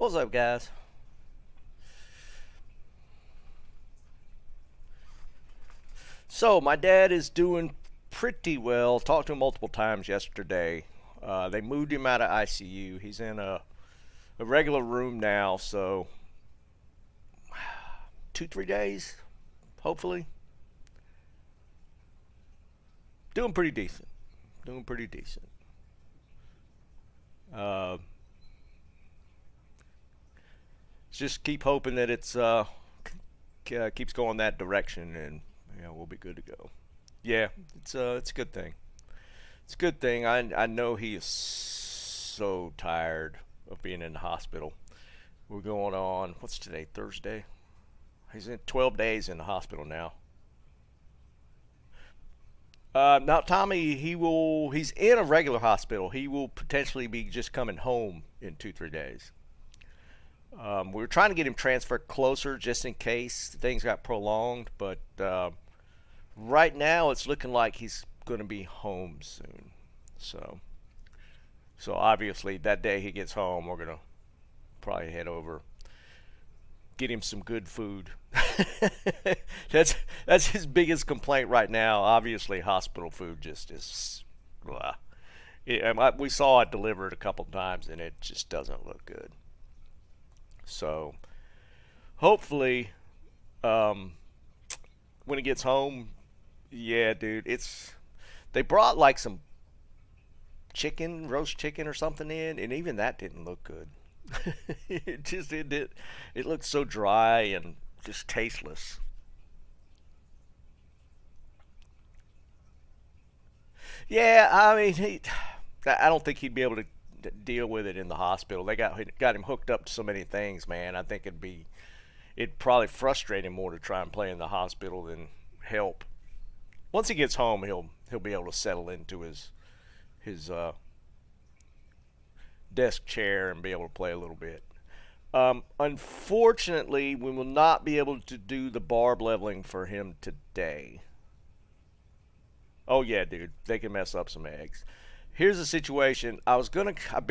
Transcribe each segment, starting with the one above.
What's up, guys? So, my dad is doing pretty well. Talked to him multiple times yesterday. They moved him out of ICU. He's in a regular room now, so 2, 3 days, hopefully. Doing pretty decent. Doing pretty decent. Uh, just keep hoping that keeps going that direction, and we'll be good to go. Yeah, it's a good thing. It's a good thing. I know he is so tired of being in the hospital. We're going on, what's today? Thursday. He's in 12 days in the hospital now. Now Tommy, he's in a regular hospital. He will potentially be just coming home in 2, 3 days. We were trying to get him transferred closer just in case things got prolonged, but right now it's looking like he's going to be home soon. So obviously that day he gets home, we're gonna probably head over, get him some good food. that's his biggest complaint right now. Obviously, hospital food just is. Blah. We saw it delivered a couple times, and it just doesn't look good. So hopefully, um, when he gets home, yeah, dude, they brought like some chicken, roast chicken or something in, and even that didn't look good. It looked so dry and just tasteless. Yeah, I mean, I don't think he'd be able to deal with it in the hospital. They got him hooked up to so many things, man. I think it'd probably frustrate him more to try and play in the hospital than help. Once he gets home, he'll be able to settle into his desk chair and be able to play a little bit. Unfortunately, we will not be able to do the Barb leveling for him today. Oh yeah, dude, they can mess up some eggs. Here's the situation. I was gonna get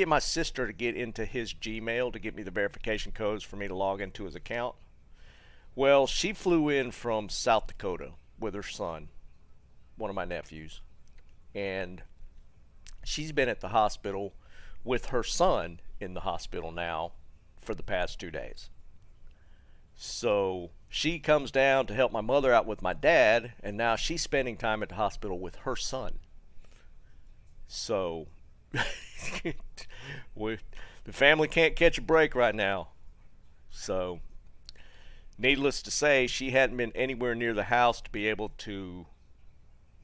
my sister to get into his Gmail to get me the verification codes for me to log into his account. Well, she flew in from South Dakota with her son, one of my nephews, and she's been at the hospital with her son in the hospital now for the past 2 days. So she comes down to help my mother out with my dad, and now she's spending time at the hospital with her son. So we, the family can't catch a break right now. So, needless to say, she hadn't been anywhere near the house to be able to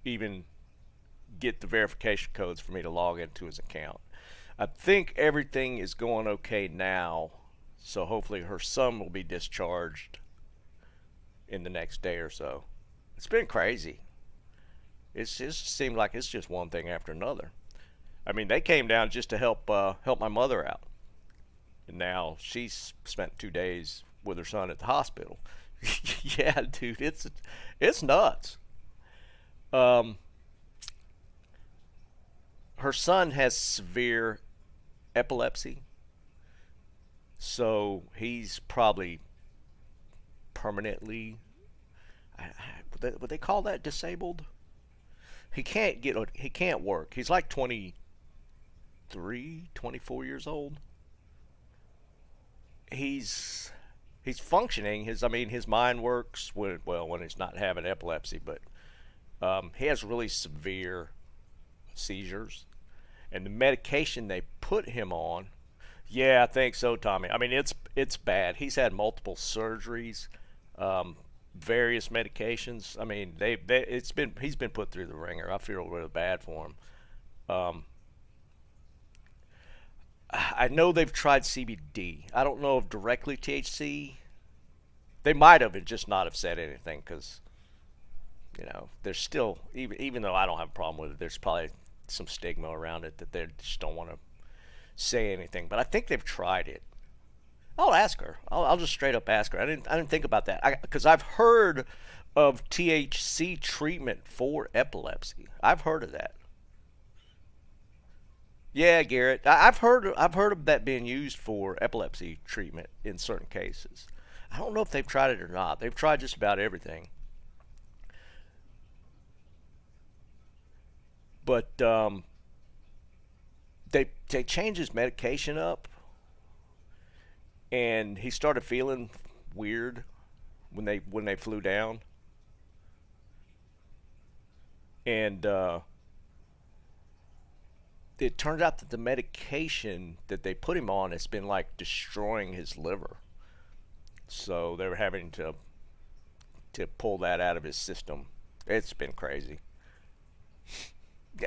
even get the verification codes for me to log into his account. I think everything is going okay now, so hopefully her son will be discharged in the next day or so. It's been crazy. It's just seemed like it's just one thing after another. I mean, they came down just to help my mother out, and now she's spent 2 days with her son at the hospital. Yeah, dude, it's nuts. Um, Her son has severe epilepsy, so he's probably permanently. Would they call that disabled? He can't work. He's like 23, 24 years old. He's functioning. His mind works when he's not having epilepsy, but he has really severe seizures, and the medication they put him on. Yeah, I think so, Tommy. I mean, it's bad. He's had multiple surgeries, various medications. I mean, he's been put through the ringer. I feel really bad for him. Um, I know they've tried CBD. I don't know if directly THC. They might have and just not have said anything because there's still, even though I don't have a problem with it, there's probably some stigma around it that they just don't want to say anything. But I think they've tried it. I'll ask her. I'll just straight up ask her. I didn't think about that because I've heard of THC treatment for epilepsy. I've heard of that. Yeah, Garrett. I've heard of that being used for epilepsy treatment in certain cases. I don't know if they've tried it or not. They've tried just about everything, but they changed his medication up, and he started feeling weird when they flew down, and it turned out that the medication that they put him on has been like destroying his liver. So they were having to pull that out of his system. It's been crazy.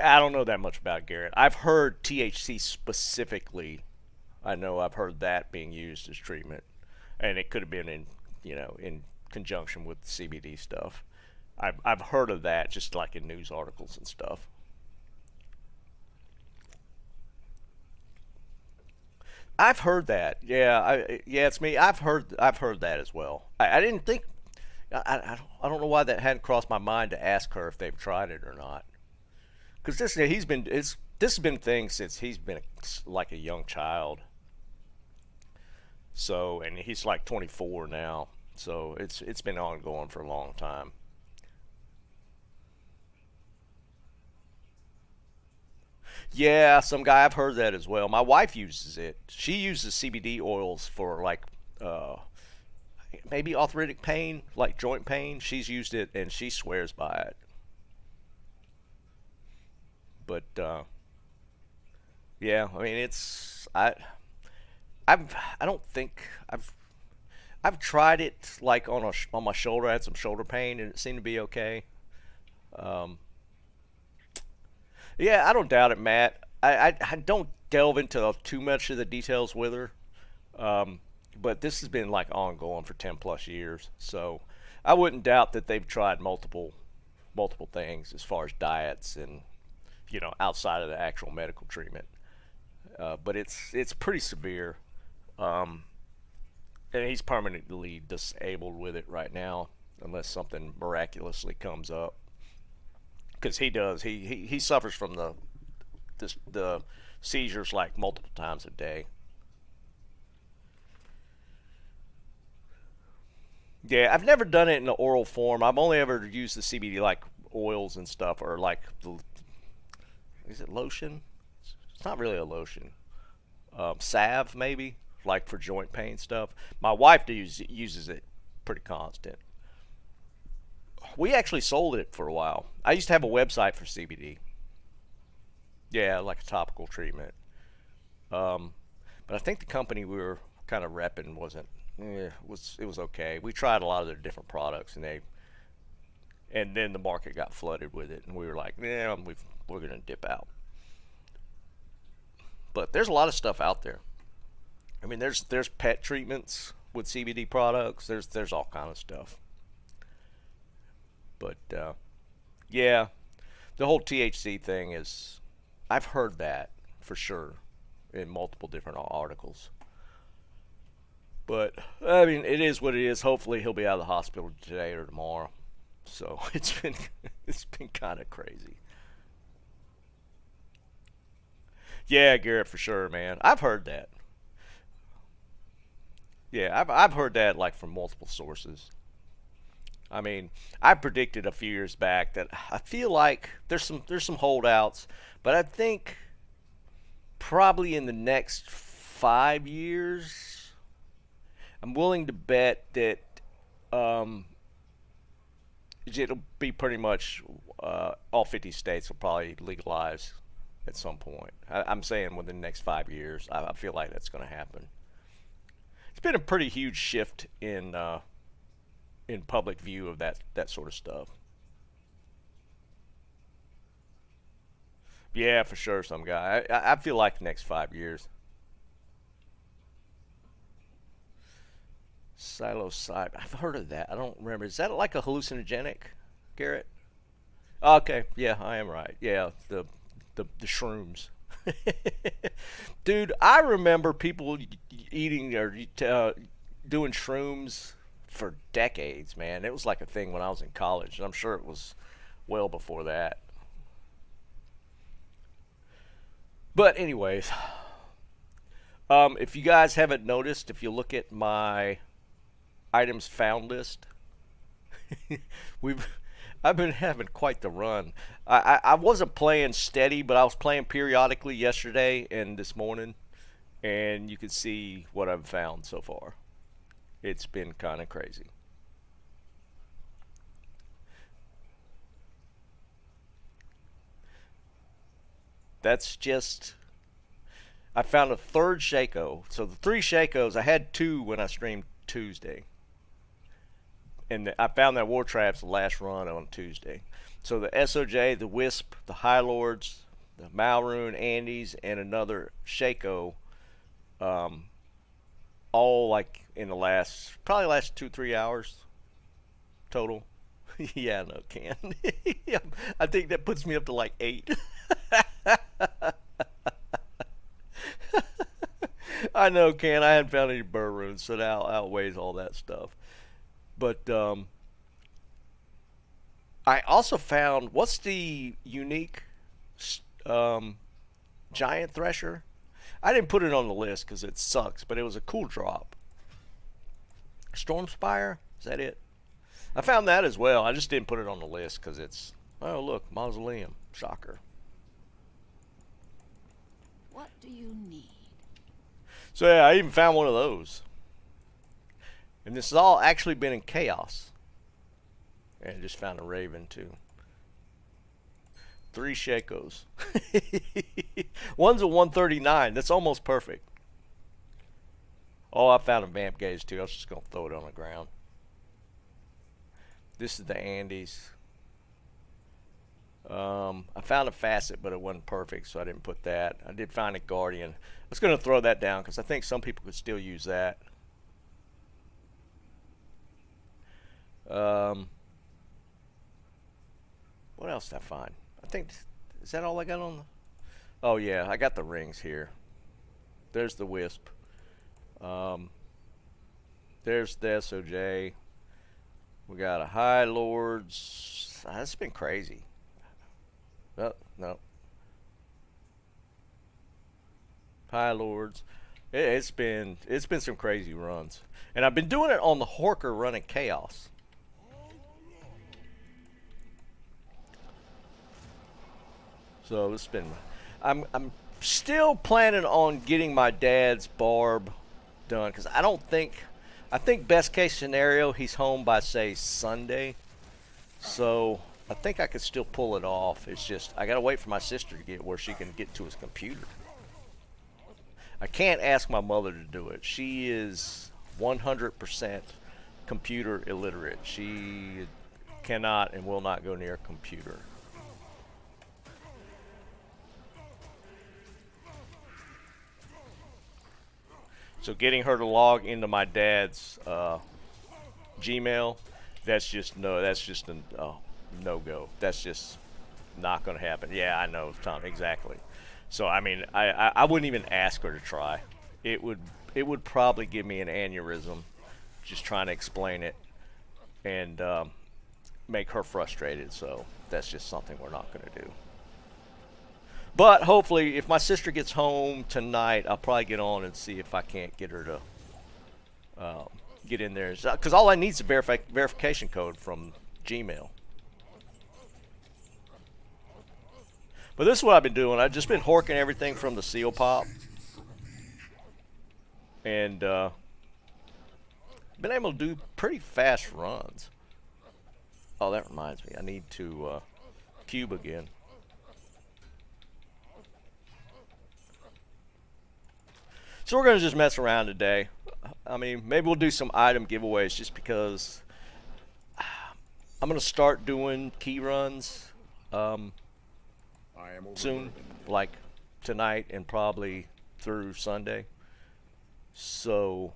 I don't know that much about Garrett. I've heard THC specifically. I know I've heard that being used as treatment, and it could have been in conjunction with CBD stuff. I've heard of that just like in news articles and stuff. I've heard that. Yeah, it's me. I've heard that as well. I didn't think. I don't know why that hadn't crossed my mind to ask her if they've tried it or not. Because this has been a thing since he's been like a young child. So, and he's like 24 now. So it's been ongoing for a long time. Yeah, some guy I've heard that as well. My wife uses it. She uses CBD oils for like uh, maybe arthritic pain, like joint pain. She's used it and she swears by it. But yeah, I mean I don't think I've tried it like on my shoulder. I had some shoulder pain and it seemed to be okay. Um, yeah, I don't doubt it, Matt. I don't delve into too much of the details with her, um, but this has been like ongoing for 10 plus years. So I wouldn't doubt that they've tried multiple things as far as diets and outside of the actual medical treatment. But it's pretty severe, um, and he's permanently disabled with it right now, unless something miraculously comes up. Because he suffers from the seizures like multiple times a day. Yeah, I've never done it in the oral form. I've only ever used the CBD like oils and stuff, or like is it lotion? It's not really a lotion. Salve maybe, like for joint pain stuff. My wife uses it pretty constant. We actually sold it for a while. I used to have a website for CBD. Yeah, like a topical treatment. Um, but I think the company we were kind of repping wasn't. Was it was okay. We tried a lot of their different products, and then the market got flooded with it, and we were like, yeah, we're gonna dip out. But there's a lot of stuff out there. I mean, there's pet treatments with CBD products. There's all kind of stuff. But yeah, the whole THC thing is, I've heard that for sure in multiple different articles. But I mean, it is what it is. Hopefully, he'll be out of the hospital today or tomorrow. So it's been kind of crazy. Yeah, Garrett, for sure, man. I've heard that. Yeah, I've heard that like from multiple sources. I mean, I predicted a few years back that I feel like there's some holdouts, but I think probably in the next 5 years, I'm willing to bet that um, it'll be pretty much all 50 states will probably legalize at some point. I'm saying within the next 5 years, I feel like that's going to happen. It's been a pretty huge shift in public view of that sort of stuff. Yeah, for sure, some guy. I feel like the next 5 years. Psilocybin. I've heard of that. I don't remember. Is that like a hallucinogenic, Garrett? Okay, yeah, I am right. Yeah, the shrooms. Dude, I remember people eating or doing shrooms for decades, man. It was like a thing when I was in college, and I'm sure it was well before that. But anyways, if you guys haven't noticed, if you look at my items found list, we've I've been having quite the run. I wasn't playing steady, but I was playing periodically yesterday and this morning, and you can see what I've found so far. It's been kind of crazy. That's just I found a third Shaco. So the three Shacos, I had two when I streamed Tuesday. And I found that War Traps the last run on Tuesday. So the SOJ, the Wisp, the High Lords, the Malrune, Andes, and another Shaco, um, all like in the probably last 2-3 hours total. Yeah, no, can. Yeah, I think that puts me up to like 8. I know, Can. I hadn't found any burr runes, so that outweighs all that stuff. But I also found what's the unique um, giant thresher? I didn't put it on the list because it sucks, but it was a cool drop. Stormspire? Is that it? I found that as well. I just didn't put it on the list because it's, oh, look, Mausoleum. Shocker. What do you need? So, yeah, I even found one of those. And this has all actually been in chaos. And just found a Raven, too. 3 Shakos. One's a 139. That's almost perfect. Oh, I found a Vamp Gaze, too. I was just going to throw it on the ground. This is the Andes. I found a Facet, but it wasn't perfect, so I didn't put that. I did find a Guardian. I was going to throw that down because I think some people could still use that. What else did I find? I think, is that all I got on the... Oh, yeah, I got the rings here. There's the Wisp. There's the SOJ. We got a High Lords. That's been crazy. Oh, no. High Lords. It's been some crazy runs. And I've been doing it on the Horker running Chaos. So it's been I'm still planning on getting my dad's Barb done cuz I think best case scenario he's home by say Sunday. So I think I could still pull it off. It's just I got to wait for my sister to get where she can get to his computer. I can't ask my mother to do it. She is 100% computer illiterate. She cannot and will not go near a computer. So getting her to log into my dad's Gmail, that's just a no-go. That's just not going to happen. Yeah, I know, Tom, exactly. So I mean, I wouldn't even ask her to try. It would probably give me an aneurysm just trying to explain it and make her frustrated. So that's just something we're not going to do. But hopefully, if my sister gets home tonight, I'll probably get on and see if I can't get her to get in there. Because all I need is a verification code from Gmail. But this is what I've been doing. I've just been horking everything from the seal pop. And been able to do pretty fast runs. Oh, that reminds me. I need to cube again. So we're going to just mess around today. I mean, maybe we'll do some item giveaways just because I'm going to start doing key runs soon, like tonight and probably through Sunday. So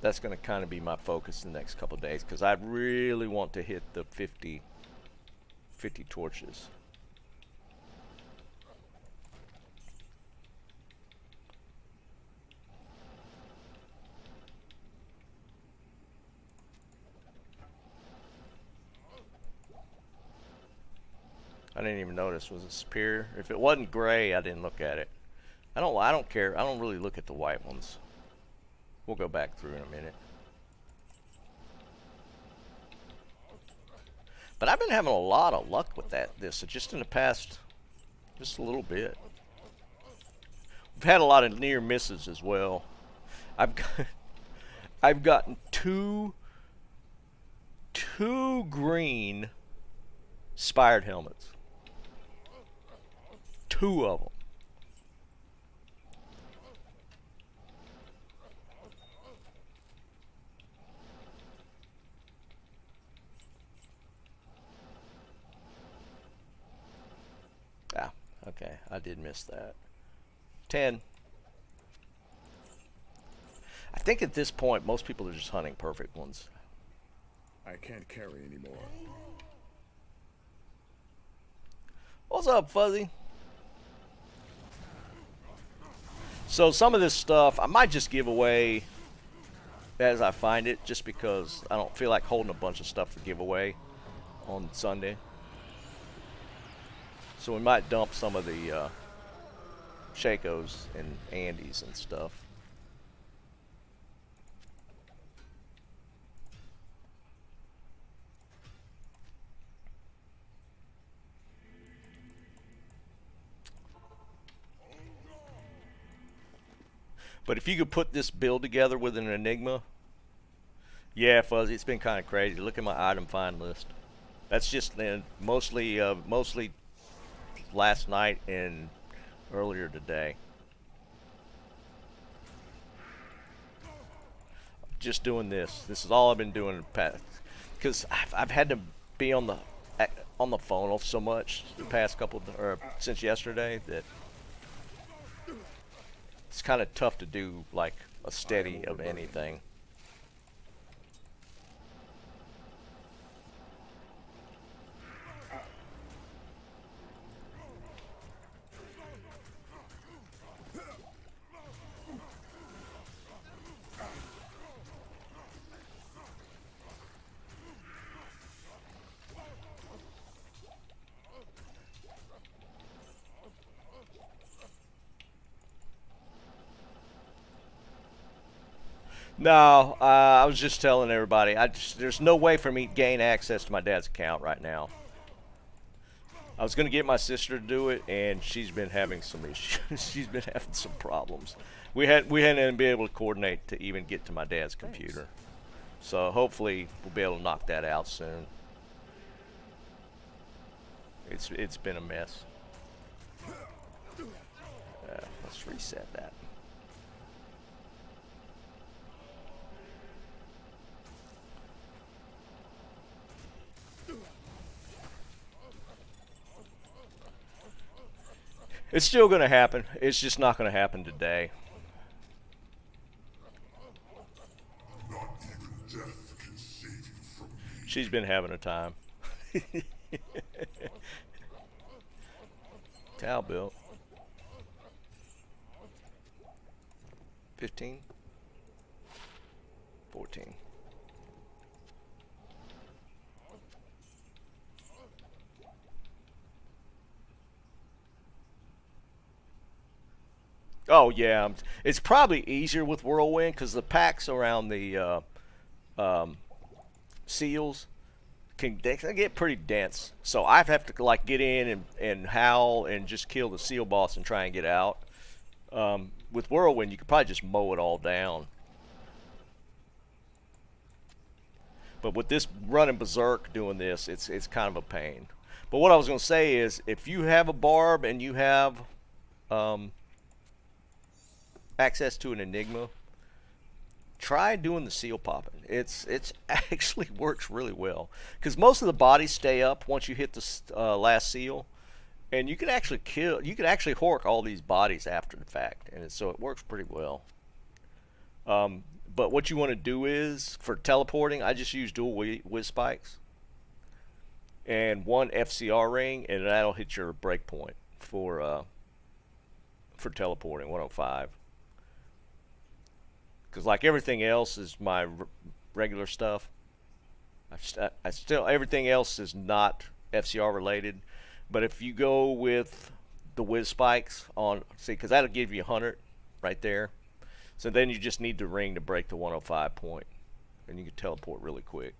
that's going to kind of be my focus the next couple of days because I really want to hit the 50 torches. I didn't even notice. Was it superior? If it wasn't gray, I didn't look at it. I don't care. I don't really look at the white ones. We'll go back through in a minute. But I've been having a lot of luck with this just in the past, just a little bit. We've had a lot of near misses as well. I've gotten two green spired helmets. 2 of them. Ah, okay, I did miss that. 10. I think at this point, most people are just hunting perfect ones. I can't carry anymore. What's up, Fuzzy? So some of this stuff I might just give away as I find it, just because I don't feel like holding a bunch of stuff to give away on Sunday. So we might dump some of the Shakos and Andys and stuff. But if you could put this build together with an Enigma, yeah, Fuzzy, it's been kind of crazy. Look at my item find list. That's just mostly last night and earlier today. Just doing this. This is all I've been doing in the past, because I've had to be on the phone so much the past couple or since yesterday that it's kind of tough to do like a steady of anything. No, I was just telling everybody, there's no way for me to gain access to my dad's account right now. I was going to get my sister to do it, and she's been having some issues. She's been having some problems. We hadn't even been able to coordinate to even get to my dad's computer. So hopefully we'll be able to knock that out soon. It's been a mess. Let's reset that. It's still going to happen. It's just not going to happen today. Not even death can save you from me. She's been having a time. Towel built. 15. 14. Oh yeah, it's probably easier with Whirlwind because the packs around the seals can get pretty dense. So I have to like get in and howl and just kill the seal boss and try and get out. With Whirlwind, you could probably just mow it all down. But with this running berserk doing this, it's kind of a pain. But what I was going to say is, if you have a Barb and you have access to an Enigma, try doing the seal popping. It's actually works really well because most of the bodies stay up once you hit the last seal, and you can actually hork all these bodies after the fact, and so it works pretty well. But what you want to do is, for teleporting, I just use dual whiz spikes and 1 FCR ring, and that'll hit your breakpoint for teleporting 105. Because like everything else is my regular stuff. I still everything else is not FCR related. But if you go with the whiz spikes on, see, because that'll give you 100 right there. So then you just need the ring to break the 105 point, and you can teleport really quick.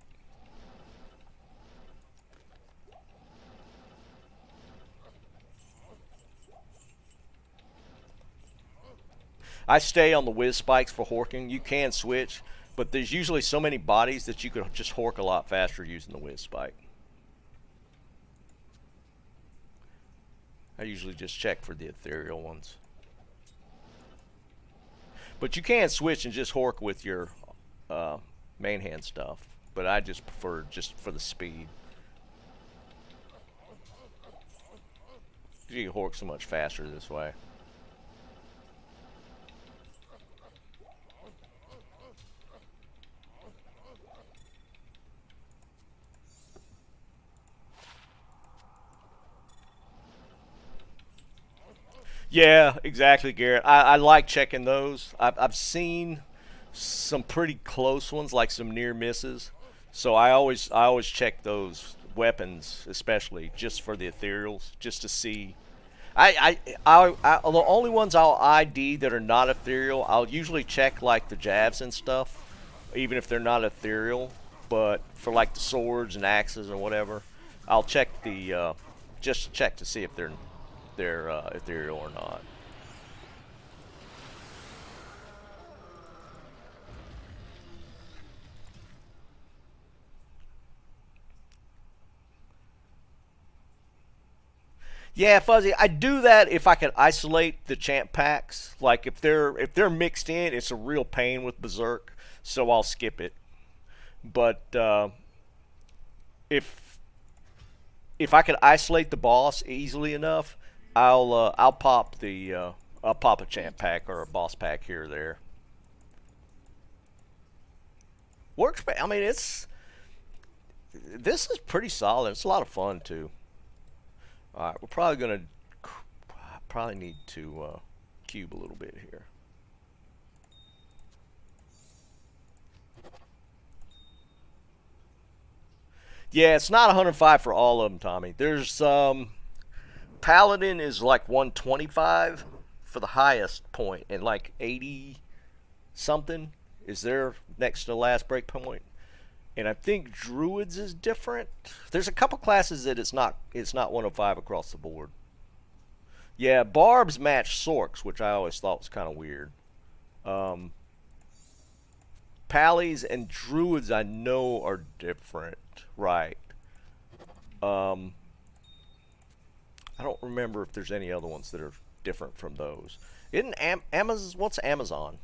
I stay on the whiz spikes for horking. You can switch, but there's usually so many bodies that you could just hork a lot faster using the whiz spike. I usually just check for the ethereal ones. But you can switch and just hork with your main hand stuff. But I just prefer just for the speed. You can hork so much faster this way. Yeah, exactly, Garrett. I like checking those. I've seen some pretty close ones, like some near misses. So I always check those weapons, especially just for the ethereals, just to see. The only ones I'll ID that are not ethereal, I'll usually check like the jabs and stuff, even if they're not ethereal. But for like the swords and axes or whatever, I'll check the just check to see if they're ethereal or not. Yeah, Fuzzy, I do that if I can isolate the champ packs. Like if they're mixed in, it's a real pain with Berserk, so I'll skip it. But if I can isolate the boss easily enough, I'll pop a champ pack or a boss pack here or there. Works. I mean, this is pretty solid. It's a lot of fun too. All right, we're probably need to cube a little bit here. Yeah, it's not 105 for all of them, Tommy. There's Paladin is like 125 for the highest point, and like 80 something is there next to the last break point. And I think Druids is different. There's a couple classes that it's not 105 across the board. Yeah, Barbs match Sorks, which I always thought was kind of weird. Pallies and Druids I know are different, right? I don't remember if there's any other ones that are different from those. Isn't Amazon? What's Amazon?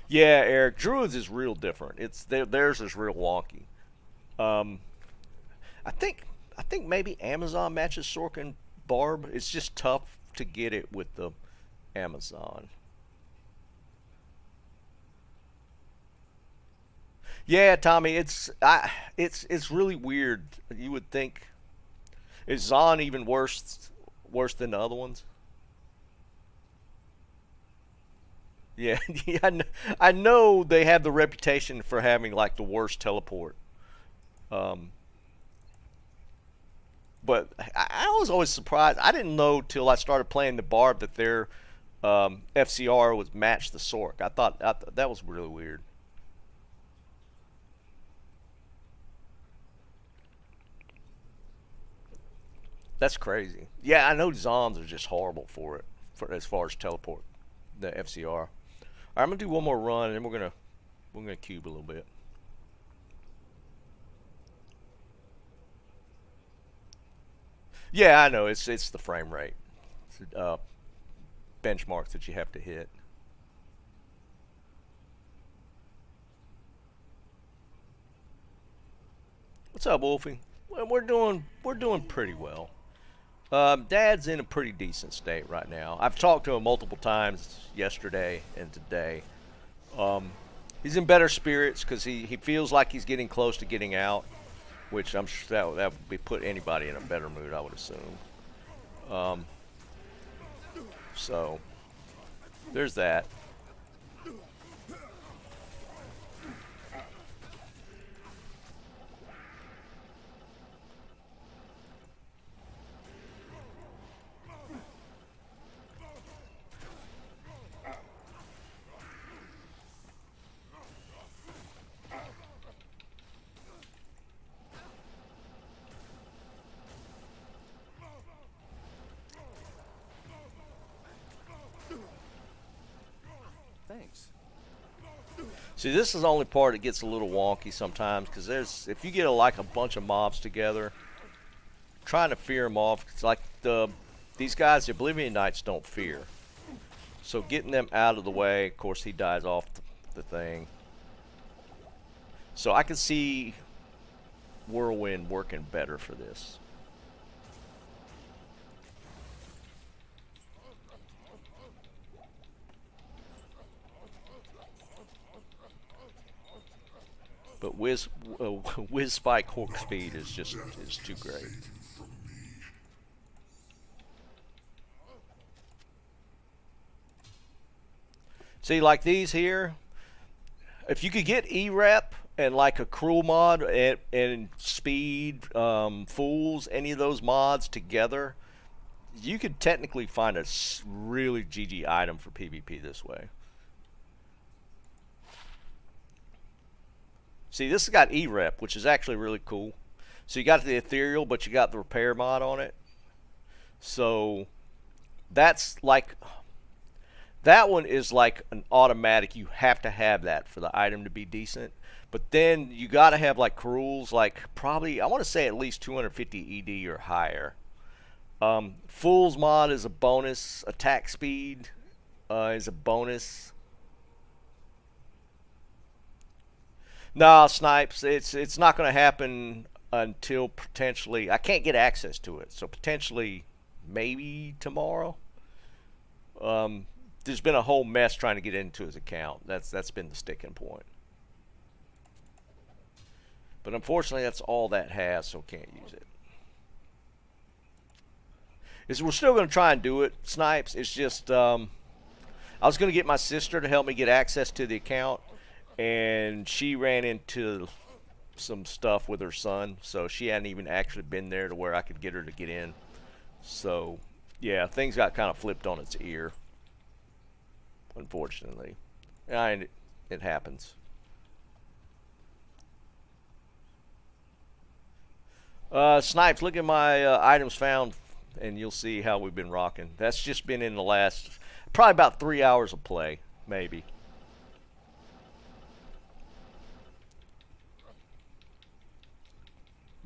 Yeah, Eric, Druids is real different. Theirs is real wonky. I think maybe Amazon matches Sork and Barb. It's just tough to get it with the Amazon. Yeah, Tommy, it's really weird. You would think, is Zon even worse than the other ones? Yeah, yeah, I know they have the reputation for having like the worst teleport. But I was always surprised. I didn't know till I started playing the Barb that their FCR was matched the Sork. I thought that was really weird. That's crazy. Yeah, I know Zons are just horrible for it, for as far as teleport, the FCR. All right, I'm gonna do one more run, and then we're gonna cube a little bit. Yeah, I know. It's the frame rate. It's, benchmarks that you have to hit. What's up, Wolfie? Well, we're doing pretty well. Dad's in a pretty decent state right now. I've talked to him multiple times yesterday and today. He's in better spirits because he feels like he's getting close to getting out, which I'm sure that would be put anybody in a better mood, I would assume. So there's that. Thanks. See, this is the only part that gets a little wonky sometimes, because if you get like a bunch of mobs together, trying to fear them off, it's like these guys, the Oblivion Knights, don't fear. So getting them out of the way, of course he dies off the thing. So I can see Whirlwind working better for this. But Whiz Spike Hork speed is too great. See, like these here, if you could get E-Rep and like a Cruel mod and Speed, Fools, any of those mods together, you could technically find a really GG item for PvP this way. See, this has got E-Rep, which is actually really cool. So you got the Ethereal, but you got the Repair mod on it. So that's like, that one is like an automatic. You have to have that for the item to be decent. But then you got to have like Cruels, like probably, I want to say at least 250 ED or higher. Fool's mod is a bonus. Attack speed is a bonus. No, Snipes, it's not going to happen until potentially, I can't get access to it, so potentially maybe tomorrow. There's been a whole mess trying to get into his account. That's been the sticking point. But unfortunately, that's all that has, so can't use it. We're still going to try and do it, Snipes. It's just, I was going to get my sister to help me get access to the account, and she ran into some stuff with her son, so she hadn't even actually been there to where I could get her to get in. So, yeah, things got kind of flipped on its ear, unfortunately. And it happens. Snipes, look at my items found, and you'll see how we've been rocking. That's just been in the last, probably about 3 hours of play, maybe.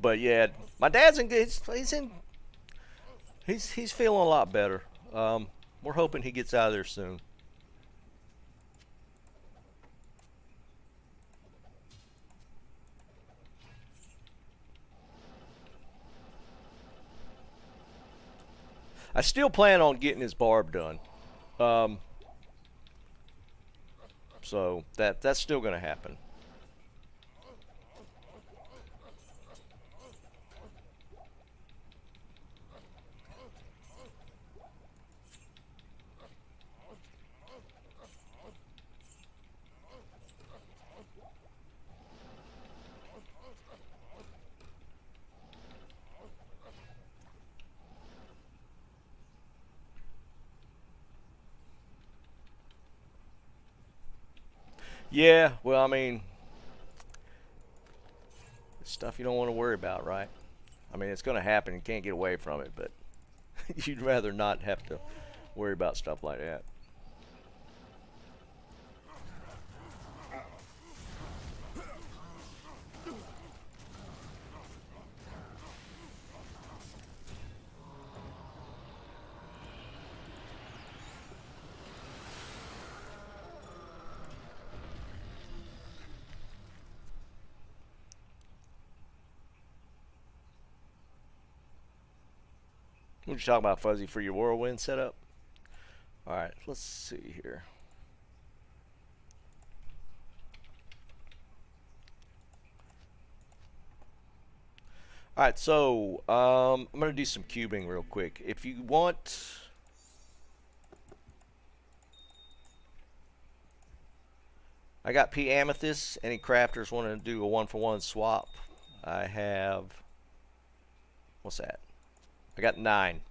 But yeah, my dad's in good. He's feeling a lot better. We're hoping he gets out of there soon. I still plan on getting his Barb done. So that's still going to happen. Yeah, well, I mean, it's stuff you don't want to worry about, right? I mean, it's going to happen. You can't get away from it, but you'd rather not have to worry about stuff like that. What you talking about, Fuzzy, for your Whirlwind setup? Alright, let's see here. Alright, so I'm going to do some cubing real quick. If you want... I got P Amethyst. Any crafters want to do a 1-for-1 swap? I have... What's that? I got 9.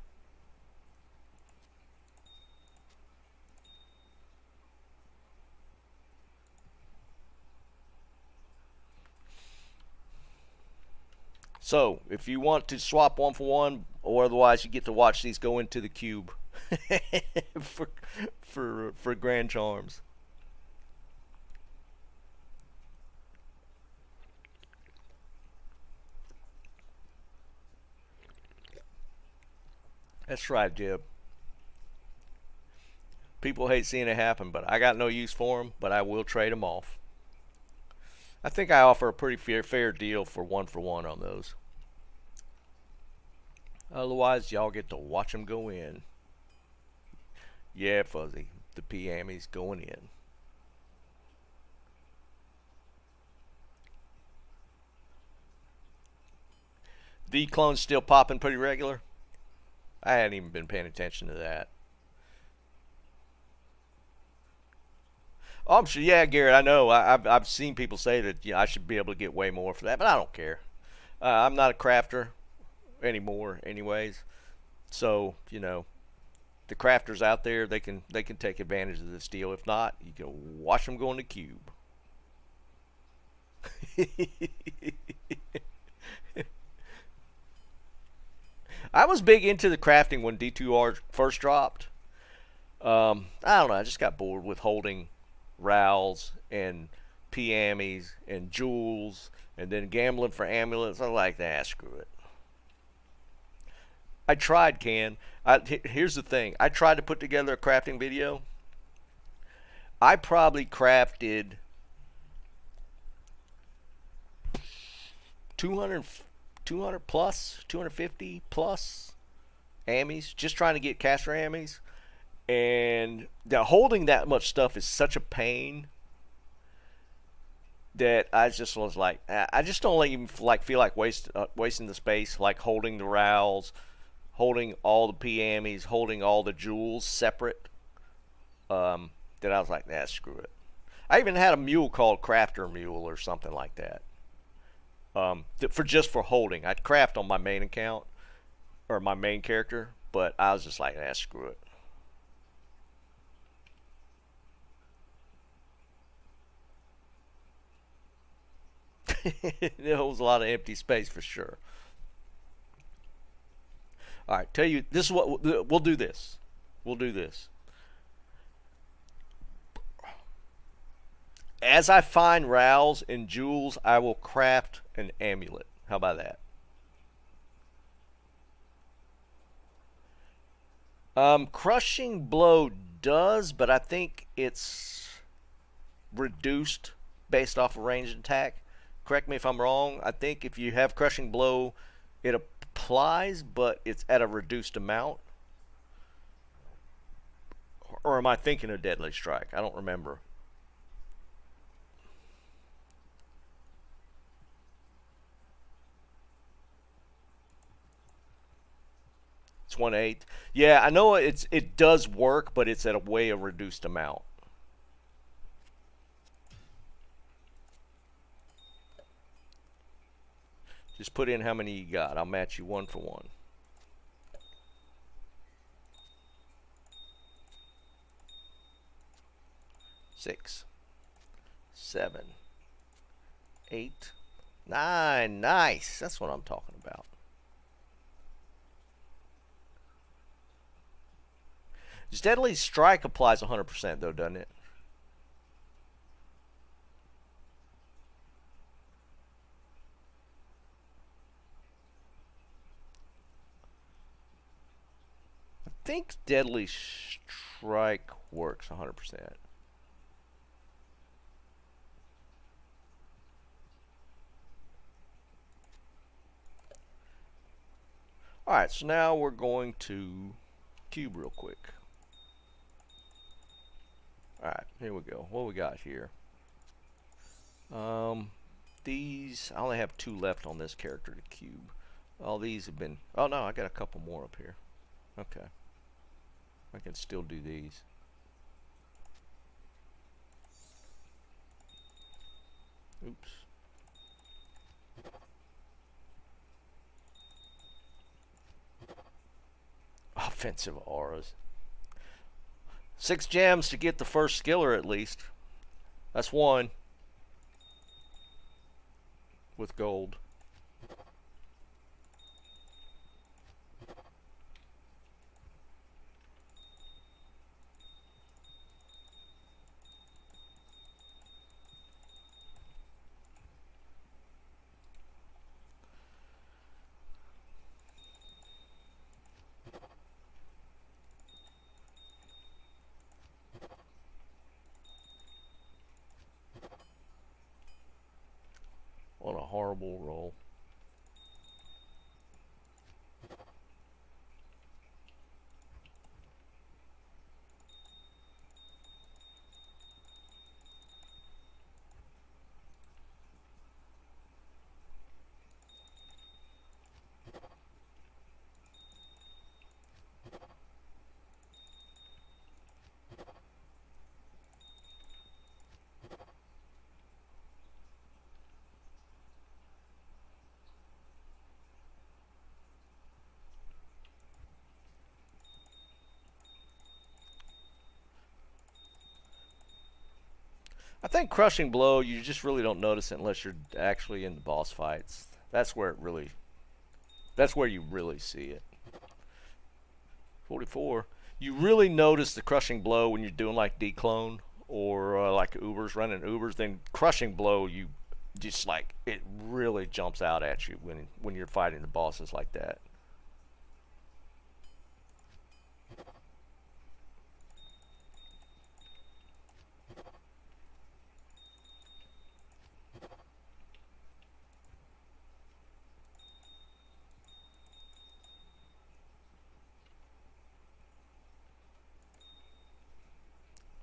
So, if you want to swap 1-for-1, or otherwise you get to watch these go into the cube for Grand Charms. That's right, Jib. People hate seeing it happen, but I got no use for them, but I will trade them off. I think I offer a pretty fair deal for one on those. Otherwise, y'all get to watch them go in. Yeah, Fuzzy. The P-Ammy's going in. The clone's still popping pretty regular. I hadn't even been paying attention to that. Oh, I'm sure. Yeah, Garrett, I know. I've seen people say that I should be able to get way more for that, but I don't care. I'm not a crafter anymore, anyways. So the crafters out there, they can take advantage of this deal. If not, you can watch them go in the cube. I was big into the crafting when D2R first dropped. I don't know. I just got bored with holding Rowls and P-Ammies and jewels and then gambling for amulets. I'm like, nah, screw it. I tried, here's the thing. I tried to put together a crafting video. I probably crafted 200 plus, 250 plus ammies, just trying to get caster ammies. And holding that much stuff is such a pain that I just was like, I just don't even feel like wasting the space, like holding the Rowls, holding all the P-Ammies, holding all the jewels separate. That I was like, nah, screw it. I even had a mule called Crafter Mule or something like that. For holding. I'd craft on my main account or my main character, but I was just like, nah, screw it. It holds a lot of empty space for sure. All right, tell you this is what we'll do. We'll do this. As I find Rowls and jewels, I will craft an amulet. How about that? Crushing blow does, but I think it's reduced based off of ranged attack. Correct me if I'm wrong. I think if you have crushing blow, it applies, but it's at a reduced amount. Or am I thinking of deadly strike? I don't remember. It's 1/8. Yeah, I know it does work, but it's at a way a reduced amount. Just put in how many you got. I'll match you 1 for 1. Six, 7, 8, 9. Nice. That's what I'm talking about. Deadly Strike applies 100% though, doesn't it? I think Deadly Strike works 100%. Alright, so now we're going to cube real quick. Alright, here we go. What we got here? These, I only have 2 left on this character to cube. All these have been, oh no, I got a couple more up here. Okay. I can still do these. Oops. Offensive auras. 6 gems to get the first skiller at least. That's 1. With gold. What a horrible roll. I think Crushing Blow, you just really don't notice it unless you're actually in the boss fights. That's where you really see it. 44. You really notice the Crushing Blow when you're doing like Declone or like Ubers, running Ubers. Then Crushing Blow, you just like, it really jumps out at you when you're fighting the bosses like that.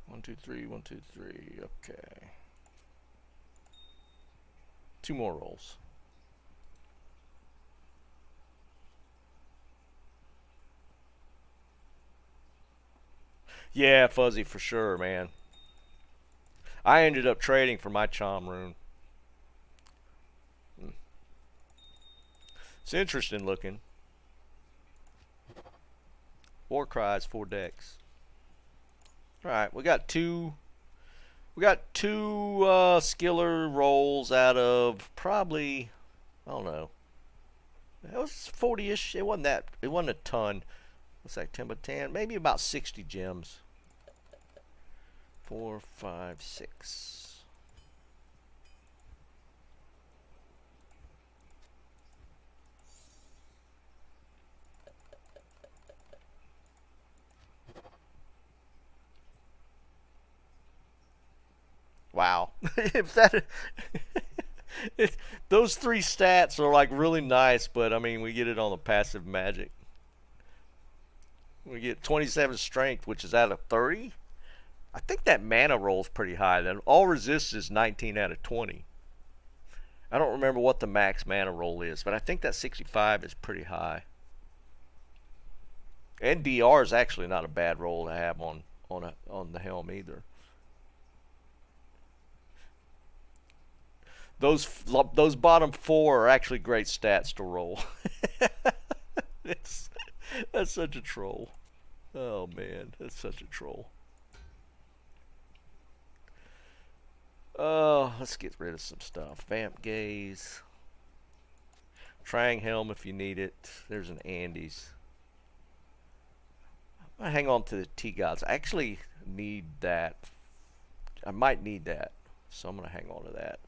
One, two, three, 1, 2, 3. Okay. 2 more rolls. Yeah, Fuzzy for sure, man. I ended up trading for my Charm Rune. It's interesting looking. War Cries, 4 decks. Alright, we got two skiller rolls out of probably, I don't know. It was 40-ish. It wasn't a ton. What's that, 10 by 10? Maybe about 60 gems. 4, 5, 6. Wow. If that those 3 stats are like really nice, but I mean we get it on the passive magic. We get 27 strength, which is out of 30. I think that mana roll is pretty high. Then all resist is 19 out of 20. I don't remember what the max mana roll is, but I think that 65 is pretty high. And DR is actually not a bad roll to have on the helm either. Those bottom 4 are actually great stats to roll. That's such a troll. Oh man, that's such a troll. Let's get rid of some stuff. Vamp Gaze. Trang Helm if you need it. There's an Andes. I'm gonna hang on to the T-Gods. I actually need that. I might need that. So I'm gonna hang on to that.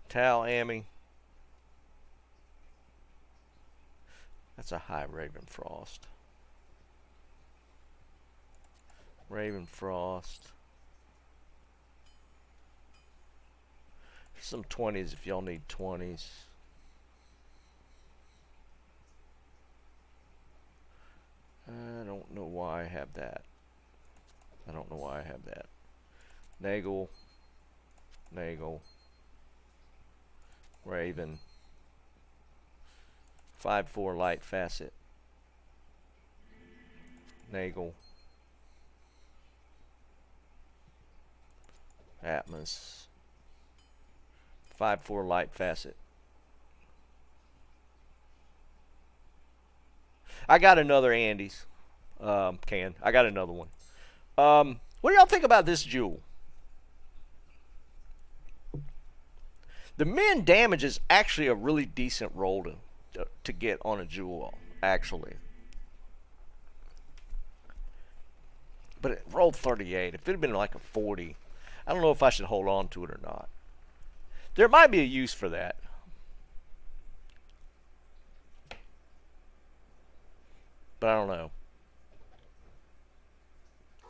Tal Ami. That's a high Raven Frost. Raven Frost. Some 20s if y'all need 20s. I don't know why I have that. I don't know why I have that. Nagel. Raven. 5/4 light facet. Nagel. Atmos. 5/4 light facet. I got another Andes. I got another one. What do y'all think about this jewel? The min damage is actually a really decent roll to get on a jewel, actually. But it rolled 38. If it had been like a 40, I don't know if I should hold on to it or not. There might be a use for that. But I don't know.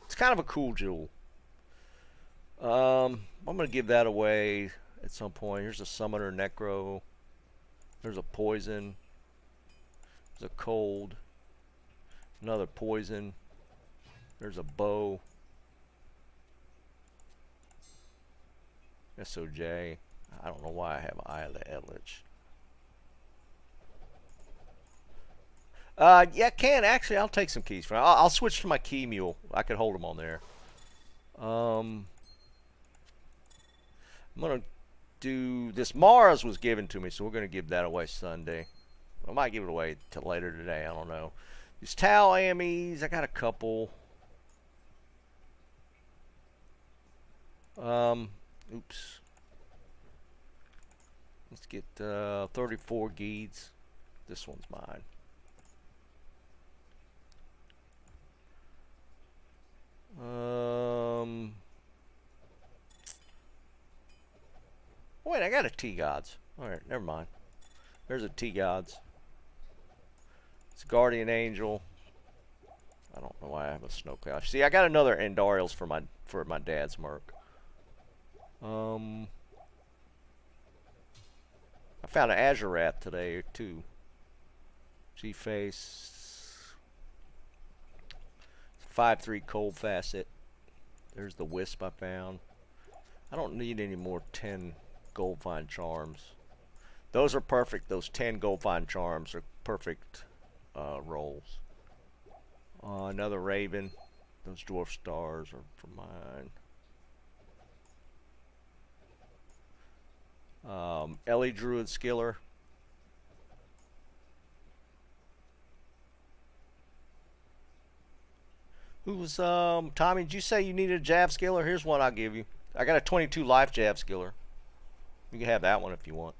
It's kind of a cool jewel. I'm gonna give that away at some point. Here's a summoner necro. There's a poison. There's a cold. Another poison. There's a bow. SOJ. I don't know why I have Eye of the Eldritch. Yeah, I can actually. I'll take some keys from. I'll switch to my key mule. I could hold them on there. I'm gonna do this. Mars was given to me, so we're gonna give that away Sunday. I might give it away till later today. I don't know. These Tau Amies, I got a couple. Oops. Let's get 34 Geeds. This one's mine. Wait, I got a T-Gods. Alright, never mind. There's a T-Gods. It's a Guardian Angel. I don't know why I have a Snow Cloud. See, I got another Endarials for my dad's merc. I found an Azurath today too. G-Face. 5/3 cold facet. There's the Wisp I found. I don't need any more 10 Goldfind charms. Those are perfect. Those 10 Goldfind charms are perfect rolls. Another Raven. Those Dwarf Stars are for mine. Ellie Druid Skiller. Who was Tommy, did you say you needed a Jav Skiller? Here's one I'll give you. I got a 22 life Jav Skiller. You can have that one if you want.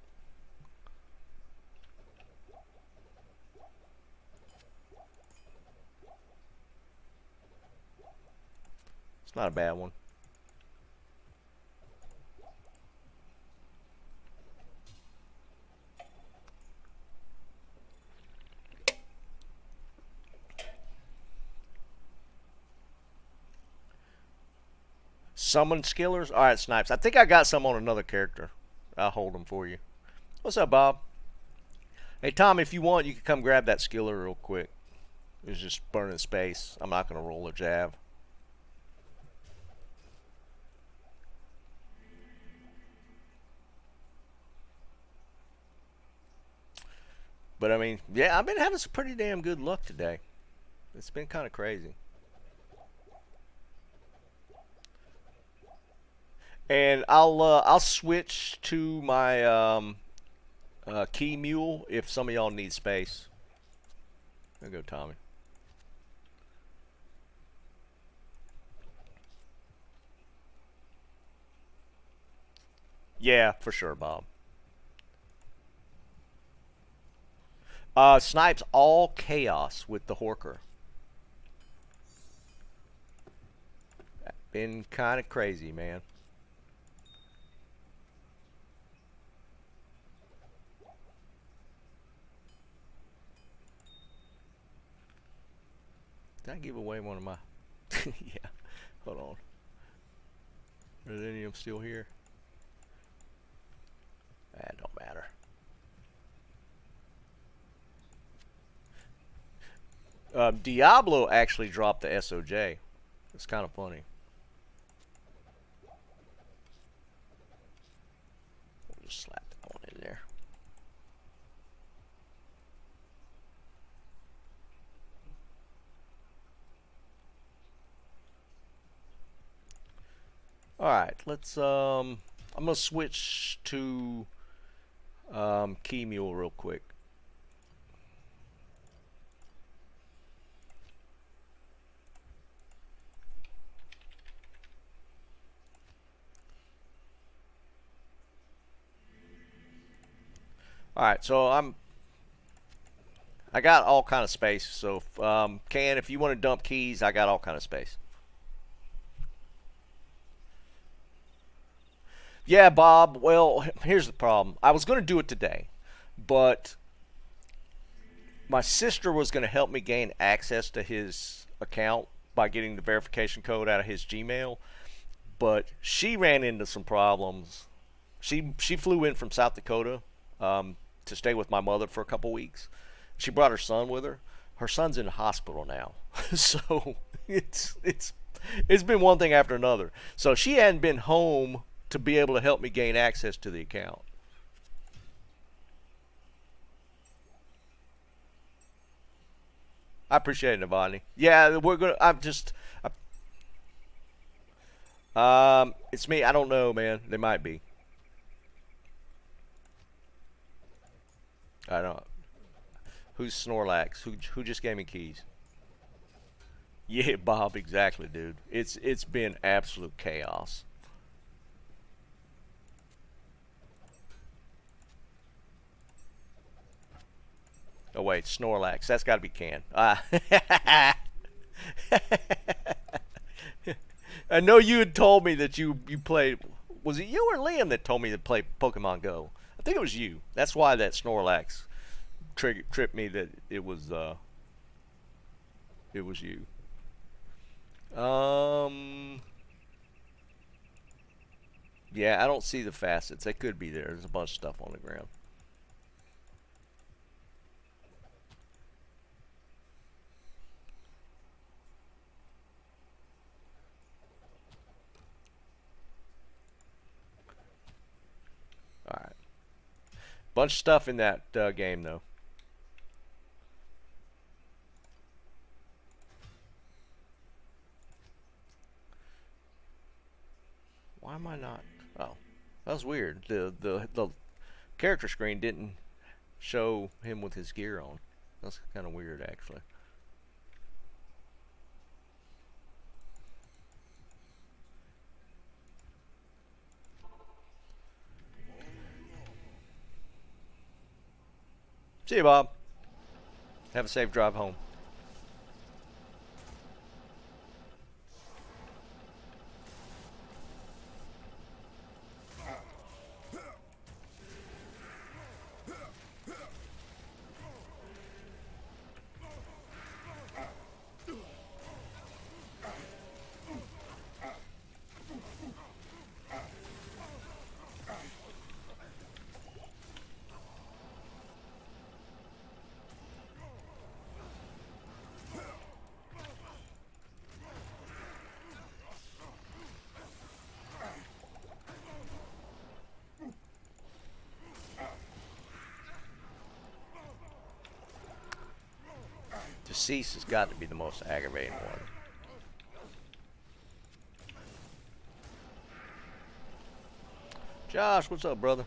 It's not a bad one. Summon Skillers? Alright, Snipes. I think I got some on another character. I'll hold them for you. What's up, Bob? Hey, Tom, if you want, you can come grab that Skiller real quick. It's just burning space. I'm not going to roll a Jav. But, I mean, yeah, I've been having some pretty damn good luck today. It's been kind of crazy. And I'll switch to my key mule if some of y'all need space. There you go, Tommy. Yeah, for sure, Bob. Snipes all chaos with the Horker. Been kind of crazy, man. Did I give away one of my... yeah, hold on. Are any of them still here? That don't matter. Diablo actually dropped the SOJ. It's kind of funny. We'll just slap that one in there. Alright, let's I'm gonna switch to Key Mule real quick. Alright, so I got all kind of space, so if you want to dump keys, I got all kind of space. Yeah, Bob, well, here's the problem. I was going to do it today, but my sister was going to help me gain access to his account by getting the verification code out of his Gmail, But she ran into some problems. She flew in from South Dakota to stay with my mother for a couple weeks. She brought her son with her. Her son's in the hospital now, so it's been one thing after another. So she hadn't been home to be able to help me gain access to the account. I appreciate it, Navani. Yeah, we're gonna. It's me. I don't know, man. They might be. I don't. Who's Snorlax? Who just gave me keys? Yeah, Bob. Exactly, dude. It's been absolute chaos. Oh wait, Snorlax. That's got to be Can. I know you had told me that you played. Was it you or Liam that told me to play Pokemon Go? I think it was you. That's why that Snorlax tripped me that it was you. Yeah, I don't see the facets. They could be there. There's a bunch of stuff on the ground. Alright. Bunch of stuff in that game, though. Why am I not? Oh, that was weird. The character screen didn't show him with his gear on. That's kind of weird, actually. See you, Bob. Have a safe drive home. Deceased has got to be the most aggravating one. Josh, what's up, brother?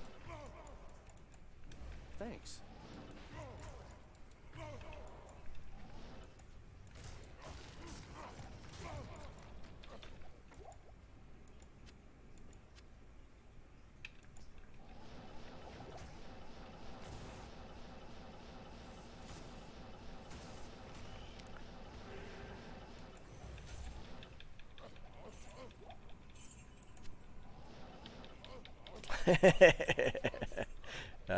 Thanks. I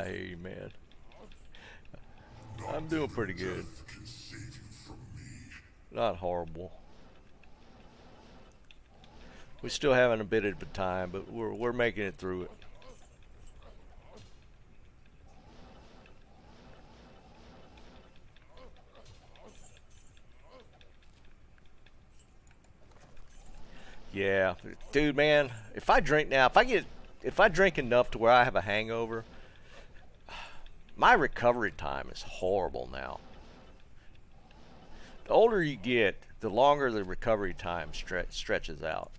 hear you, man. I'm doing pretty good. Not horrible. We're still having a bit of a time, but we're making it through it. Yeah, dude, man. If I drink now, if I drink enough to where I have a hangover, my recovery time is horrible now. The older you get, the longer the recovery time stretches out.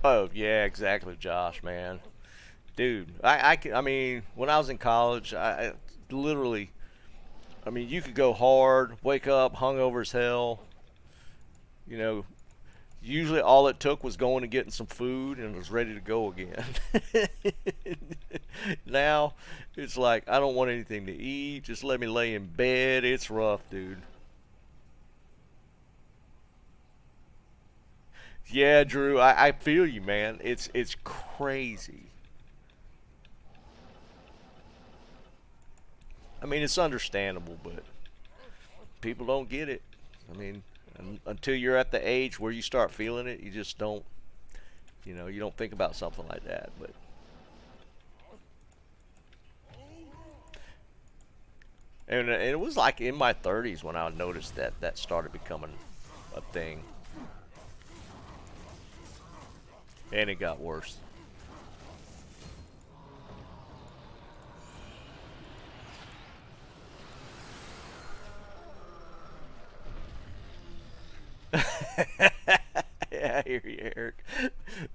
Oh, yeah, exactly, Josh, man. Dude, I mean, when I was in college, I literally, I mean, you could go hard, wake up, hungover as hell. You know, usually all it took was going and getting some food and it was ready to go again. Now, it's like, I don't want anything to eat. Just let me lay in bed. It's rough, dude. Yeah, Drew, I feel you, man. It's crazy. I mean, it's understandable, but people don't get it. I mean, until you're at the age where you start feeling it, you just don't, you don't think about something like that. But and it was like in my 30s when I noticed that that started becoming a thing, and it got worse. Yeah, I hear you, Eric.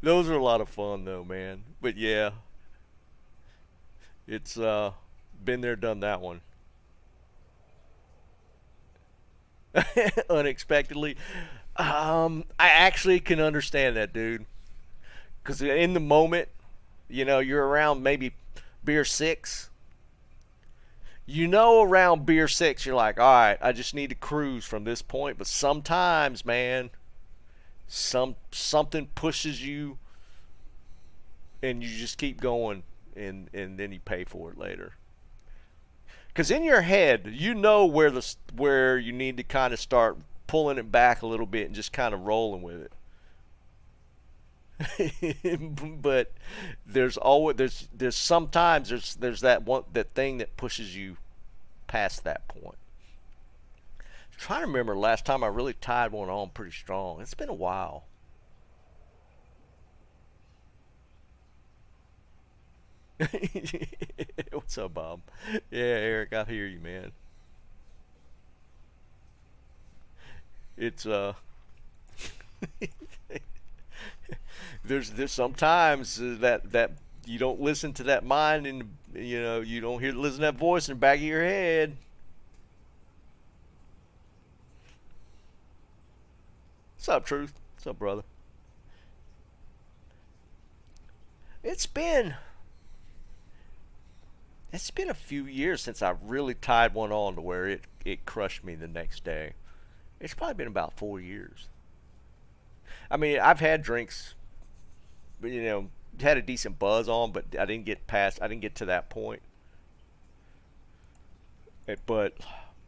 Those are a lot of fun, though, man. But yeah, it's been there, done that one. Unexpectedly, I actually can understand that, dude. Because in the moment, you're around maybe beer six. Around beer six, you're like, all right, I just need to cruise from this point. But sometimes, man, something pushes you, and you just keep going, and then you pay for it later. Because in your head, where you need to kind of start pulling it back a little bit and just kind of rolling with it. But there's sometimes there's that thing that pushes you past that point. I'm trying to remember the last time I really tied one on pretty strong. It's been a while. What's up, Bob? Yeah, Eric, I hear you, man. It's there's sometimes that you don't listen to that mind, and you don't listen to that voice in the back of your head. What's up, Truth? What's up, brother? It's been it's been a few years since I really tied one on to where it crushed me the next day. It's probably been about 4 years. I mean, I've had drinks, had a decent buzz on, but I didn't get to that point. But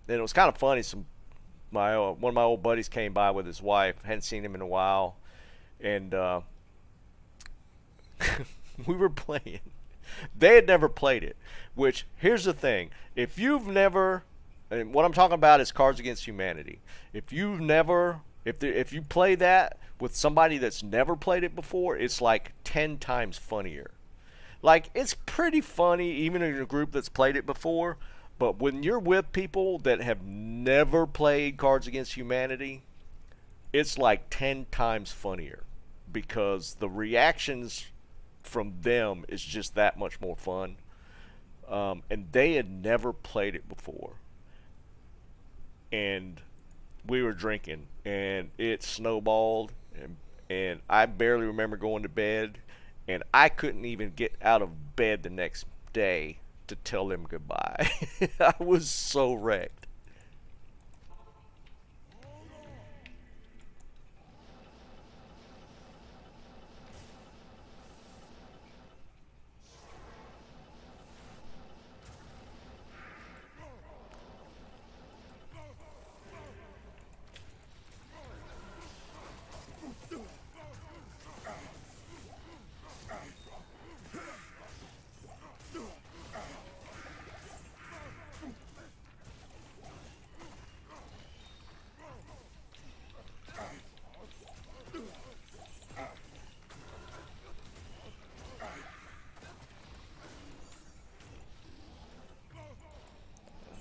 then it was kind of funny. One of my old buddies came by with his wife. Hadn't seen him in a while, and we were playing. They had never played it. Which, here's the thing: if you've never, and what I'm talking about is Cards Against Humanity. If you play that with somebody that's never played it before, it's like 10 times funnier. Like, it's pretty funny even in a group that's played it before, but when you're with people that have never played Cards Against Humanity, it's like 10 times funnier because the reactions from them is just that much more fun. And they had never played it before. And we were drinking, and it snowballed, and I barely remember going to bed, and I couldn't even get out of bed the next day to tell them goodbye. I was so wrecked.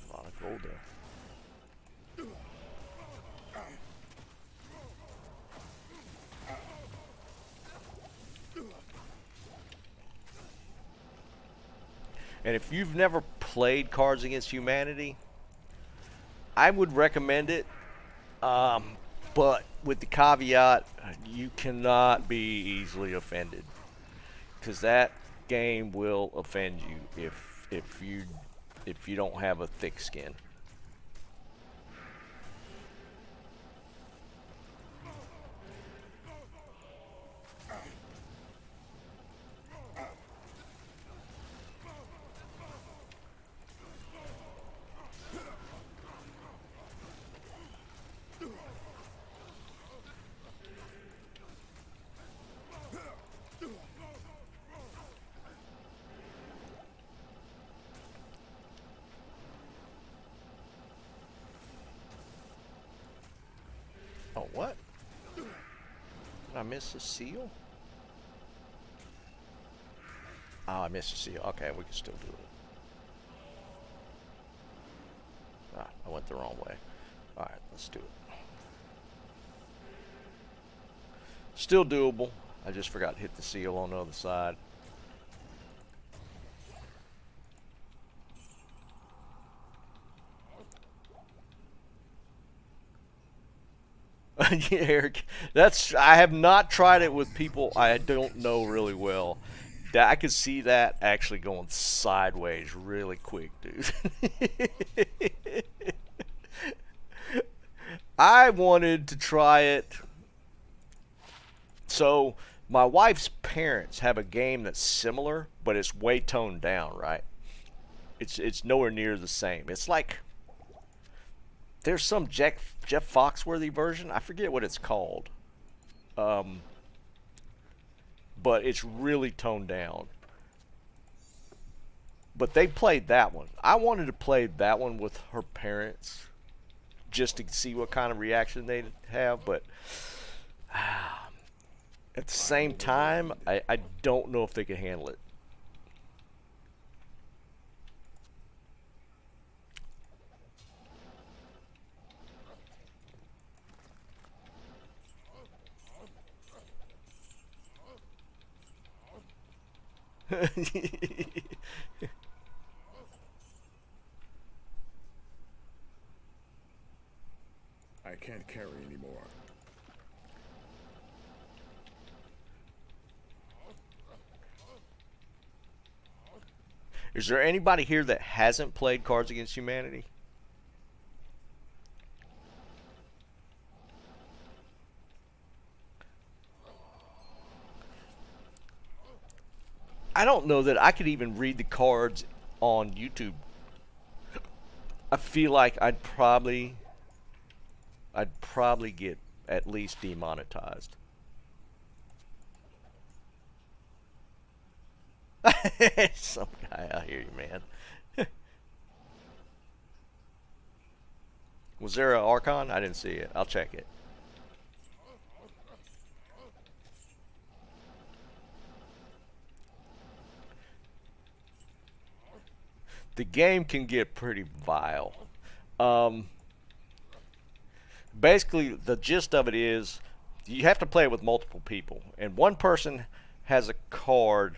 A lot of gold there. And if you've never played Cards Against Humanity, I would recommend it. But with the caveat, you cannot be easily offended. Because game will offend you if you don't have a thick skin. Oh, what? Did I miss a seal? Oh, I missed a seal. Okay, we can still do it. Ah, I went the wrong way. Alright, let's do it. Still doable. I just forgot to hit the seal on the other side. Yeah, Eric, I have not tried it with people I don't know really well. I could see that actually going sideways really quick, dude. I wanted to try it. So, my wife's parents have a game that's similar, but it's way toned down, right? It's nowhere near the same. It's like there's some Jeff Foxworthy version. I forget what it's called. But it's really toned down. But they played that one. I wanted to play that one with her parents just to see what kind of reaction they'd have. But at the same time, I don't know if they can handle it. I can't carry anymore. Is there anybody here that hasn't played Cards Against Humanity? I don't know that I could even read the cards on YouTube. I feel like I'd probably get at least demonetized. Some guy out here, man. Was there an Archon? I didn't see it. I'll check it. The game can get pretty vile. Basically, the gist of it is you have to play it with multiple people, and one person has a card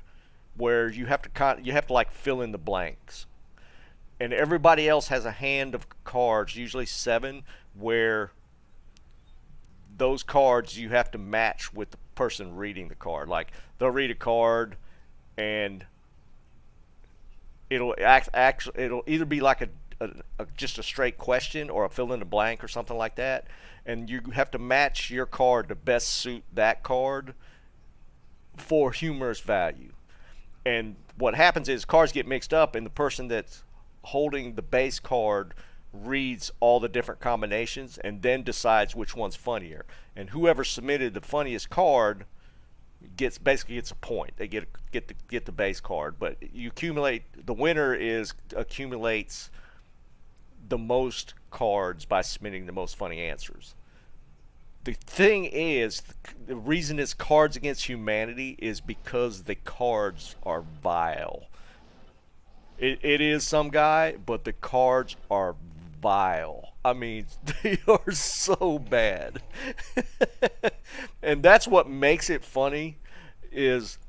where you have to like fill in the blanks, and everybody else has a hand of cards, usually 7, where those cards you have to match with the person reading the card. Like they'll read a card, and it'll either be like just a straight question or a fill in the blank or something like that, and you have to match your card to best suit that card for humorous value. And what happens is cards get mixed up, and the person that's holding the base card reads all the different combinations and then decides which one's funnier. And whoever submitted the funniest card basically gets a point. They get the base card, but you accumulate. The winner accumulates the most cards by submitting the most funny answers. The thing is, the reason it's Cards Against Humanity is because the cards are vile. It is some guy, but the cards are vile. I mean, they are so bad. And that's what makes it funny, is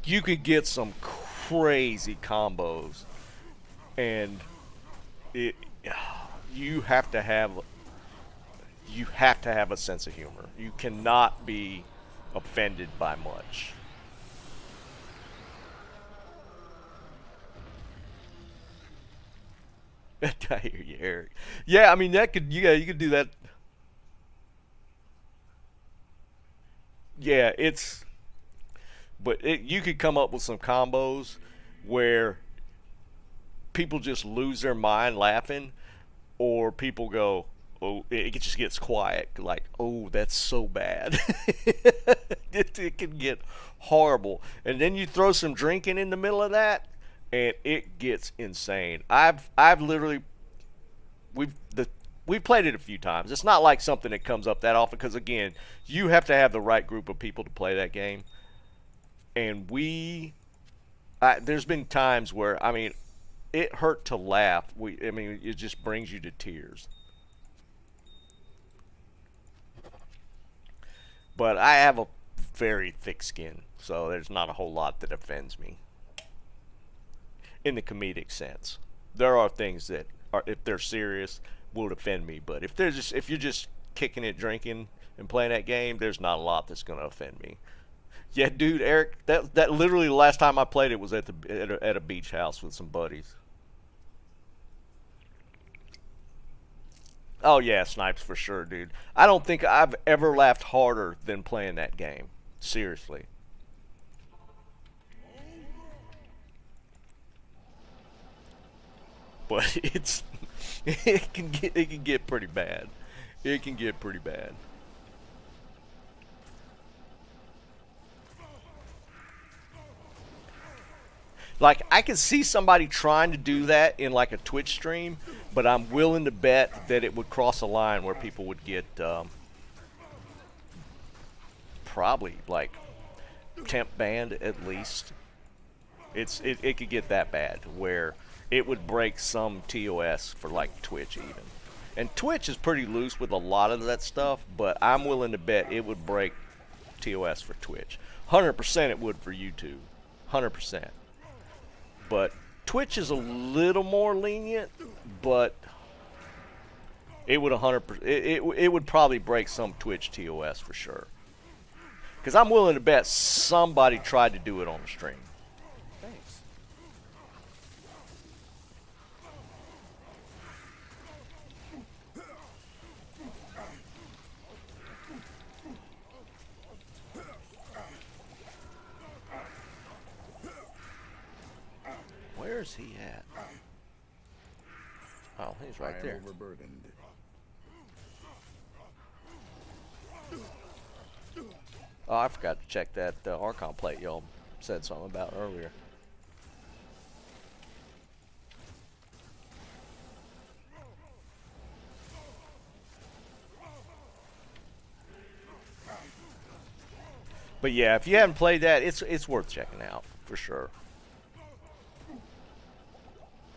you could get some crazy combos, and you have to have a sense of humor. You cannot be offended by much. I hear you, Eric. Yeah, I mean that could yeah you could do that. Yeah, it's but you could come up with some combos where people just lose their mind laughing, or people go, oh, it just gets quiet, like, oh, that's so bad. It can get horrible, and then you throw some drinking in the middle of that, and it gets insane. I've literally we've played it a few times. It's not like something that comes up that often because again, you have to have the right group of people to play that game, and there's been times where I mean it hurt to laugh. I mean, it just brings you to tears. But I have a very thick skin, so there's not a whole lot that offends me in the comedic sense. There are things that are, if they're serious, would offend me. But if you're just kicking it, drinking, and playing that game, there's not a lot that's gonna offend me. Yeah, dude, Eric, that literally the last time I played it was at a beach house with some buddies. Oh yeah, snipes for sure, dude. I don't think I've ever laughed harder than playing that game. Seriously. But it's it can get pretty bad. It can get pretty bad. Like I could see somebody trying to do that in like a Twitch stream, but I'm willing to bet that it would cross a line where people would get probably like temp banned at least. It could get that bad where it would break some TOS for like Twitch even. And Twitch is pretty loose with a lot of that stuff, but I'm willing to bet it would break TOS for Twitch. 100% it would for YouTube. 100%. But Twitch is a little more lenient, but it would 100% it would probably break some Twitch TOS for sure. Because I'm willing to bet somebody tried to do it on the stream. Thanks. Where's he at? Oh, he's right there. Overburdened. Oh, I forgot to check that Archon plate y'all said something about earlier. But yeah, if you haven't played that, it's worth checking out for sure.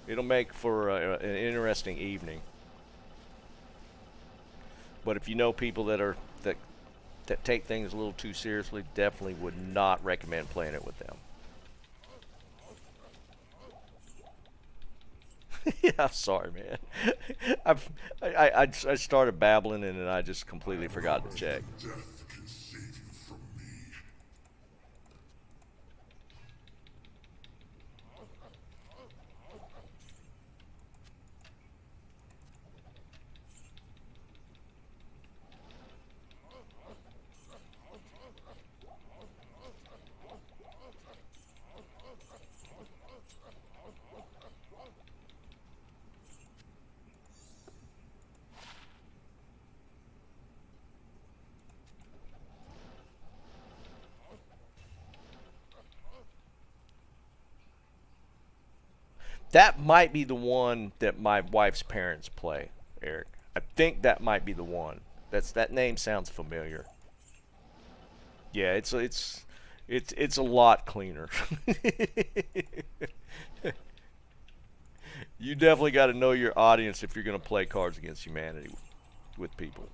It'll make for an interesting evening. But if you know people that take things a little too seriously, definitely would not recommend playing it with them. Yeah, I'm sorry, man. I started babbling and then I just completely forgot to check. Death can save you from me. That might be the one that my wife's parents play, Eric. I think that might be the one. That name sounds familiar. Yeah, it's a lot cleaner. You definitely got to know your audience if you're going to play Cards Against Humanity with people.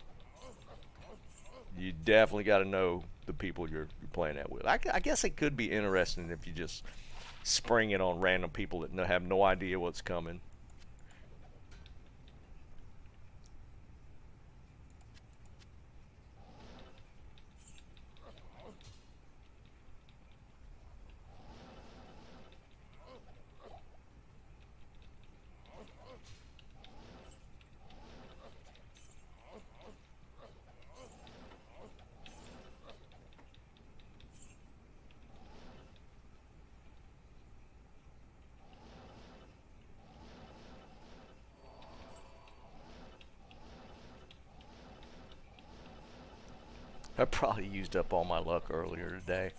You definitely got to know the people you're playing that with. I guess it could be interesting if you just spring it on random people that have no idea what's coming. I probably used up all my luck earlier today.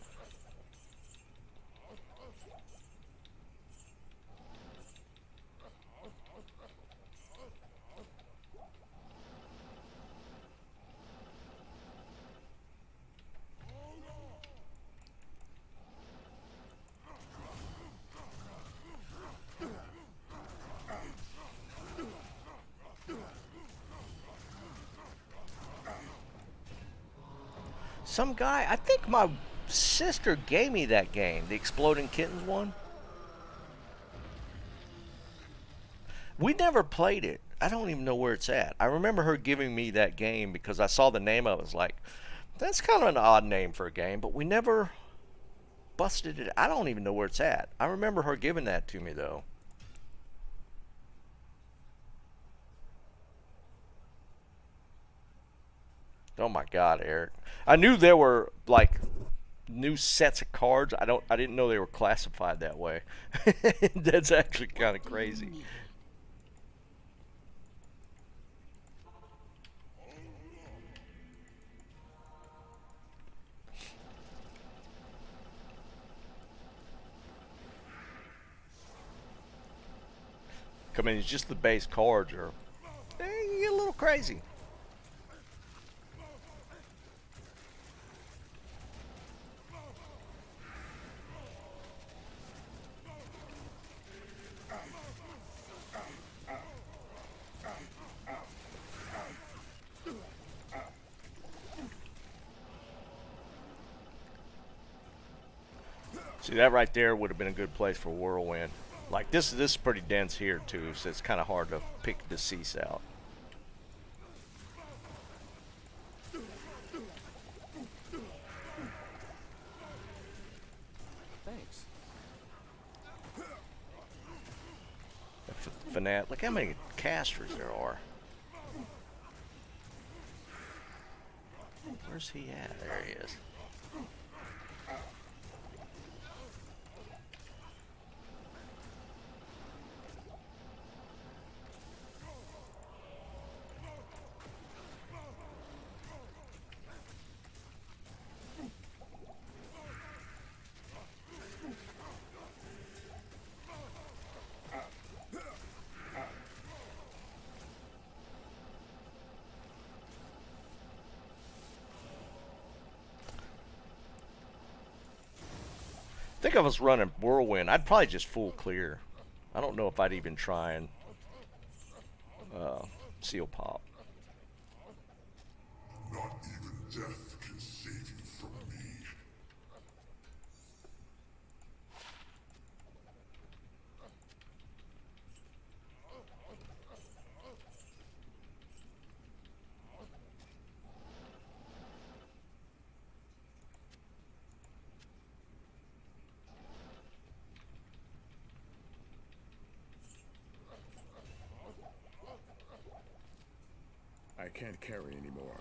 Some guy, I think my sister gave me that game, the Exploding Kittens one. We never played it. I don't even know where it's at. I remember her giving me that game because I saw the name of it. I was like, that's kind of an odd name for a game, but we never busted it. I don't even know where it's at. I remember her giving that to me though. Oh my God, Eric. I knew there were like new sets of cards. I didn't know they were classified that way. That's actually kind of crazy. I mean, it's just the base cards are you get a little crazy. See, that right there would have been a good place for Whirlwind. Like this is pretty dense here too, so it's kind of hard to pick the cease out. Thanks. Fanat, look how many casters there are. Where's he at? There he is. I think if I was running Whirlwind, I'd probably just full clear. I don't know if I'd even try and seal pop. Not even death can save you from me. I can't carry anymore.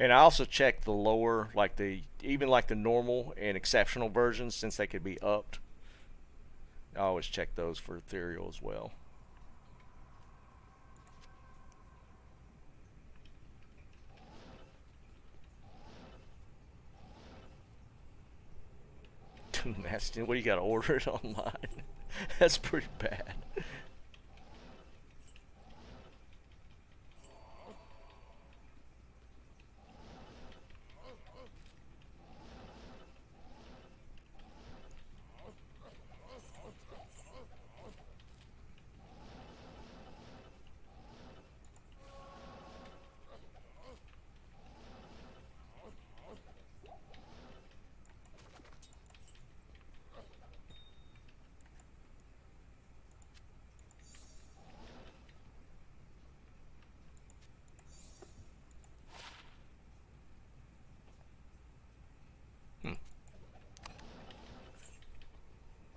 And I also checked the lower, like even like the normal and exceptional versions, since they could be upped. I always check those for ethereal as well. Too nasty. What, you gotta order it online? That's pretty bad.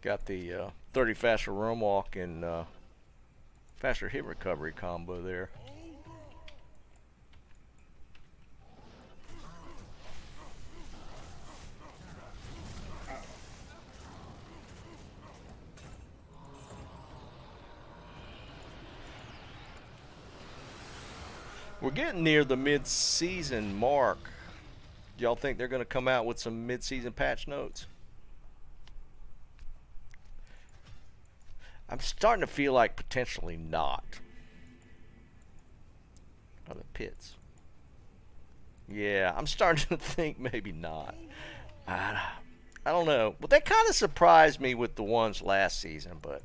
Got the 30 faster roam walk and faster hit recovery combo there. We're getting near the mid-season mark. Do y'all think they're going to come out with some mid-season patch notes? I'm starting to feel like potentially not. Oh, the pits. Yeah, I'm starting to think maybe not. I don't know. Well, they kind of surprised me with the ones last season, but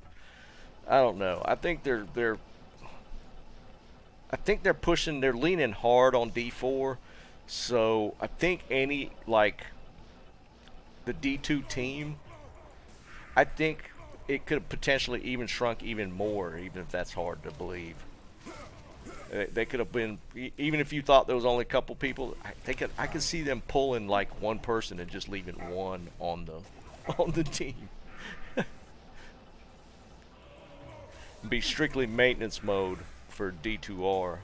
I don't know. I think they're pushing. They're leaning hard on D4. So I think any like the D2 team, I think it could have potentially even shrunk even more, even if that's hard to believe. They could have been, even if you thought there was only a couple people, I could see them pulling like one person and just leaving one on the team. Be strictly maintenance mode for D2R.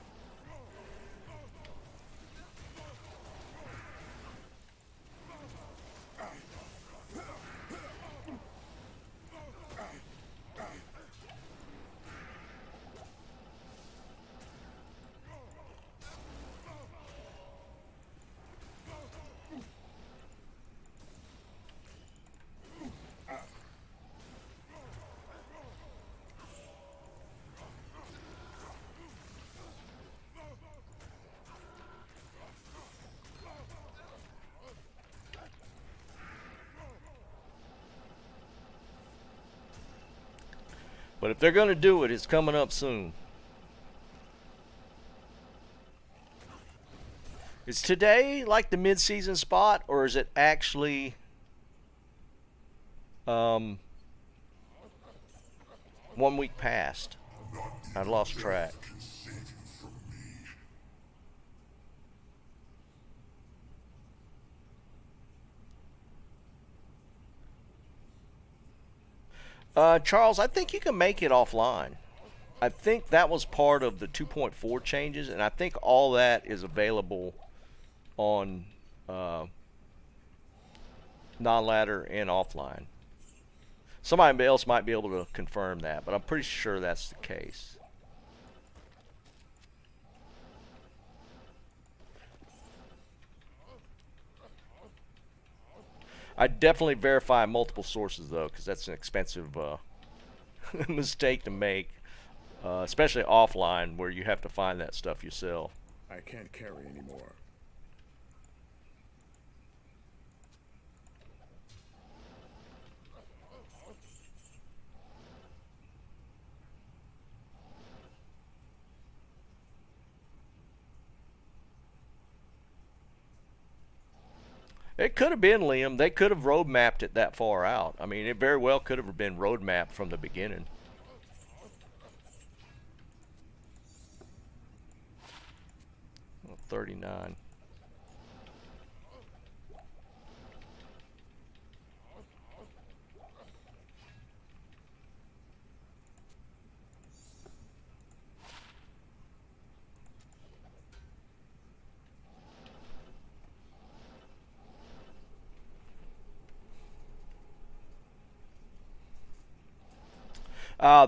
But if they're going to do it, it's coming up soon. Is today like the mid-season spot, or is it actually 1 week past? I lost track. Charles, I think you can make it offline. I think that was part of the 2.4 changes, and I think all that is available on non-ladder and offline. Somebody else might be able to confirm that, but I'm pretty sure that's the case. I definitely verify multiple sources though, because that's an expensive mistake to make, especially offline where you have to find that stuff yourself. I can't carry anymore. It could have been, Liam. They could have road mapped it that far out. I mean, it very well could have been road mapped from the beginning. Oh, 39.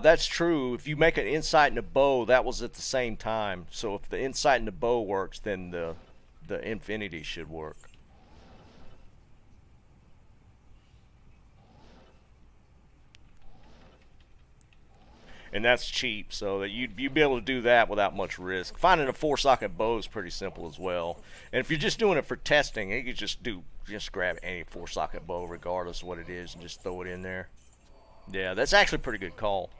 That's true. If you make an insight and a bow, that was at the same time. So if the insight and the bow works, then the infinity should work. And that's cheap, so that you'd be able to do that without much risk. Finding a 4-socket bow is pretty simple as well. And if you're just doing it for testing, you could just grab any 4-socket bow, regardless of what it is, and just throw it in there. Yeah, that's actually a pretty good call.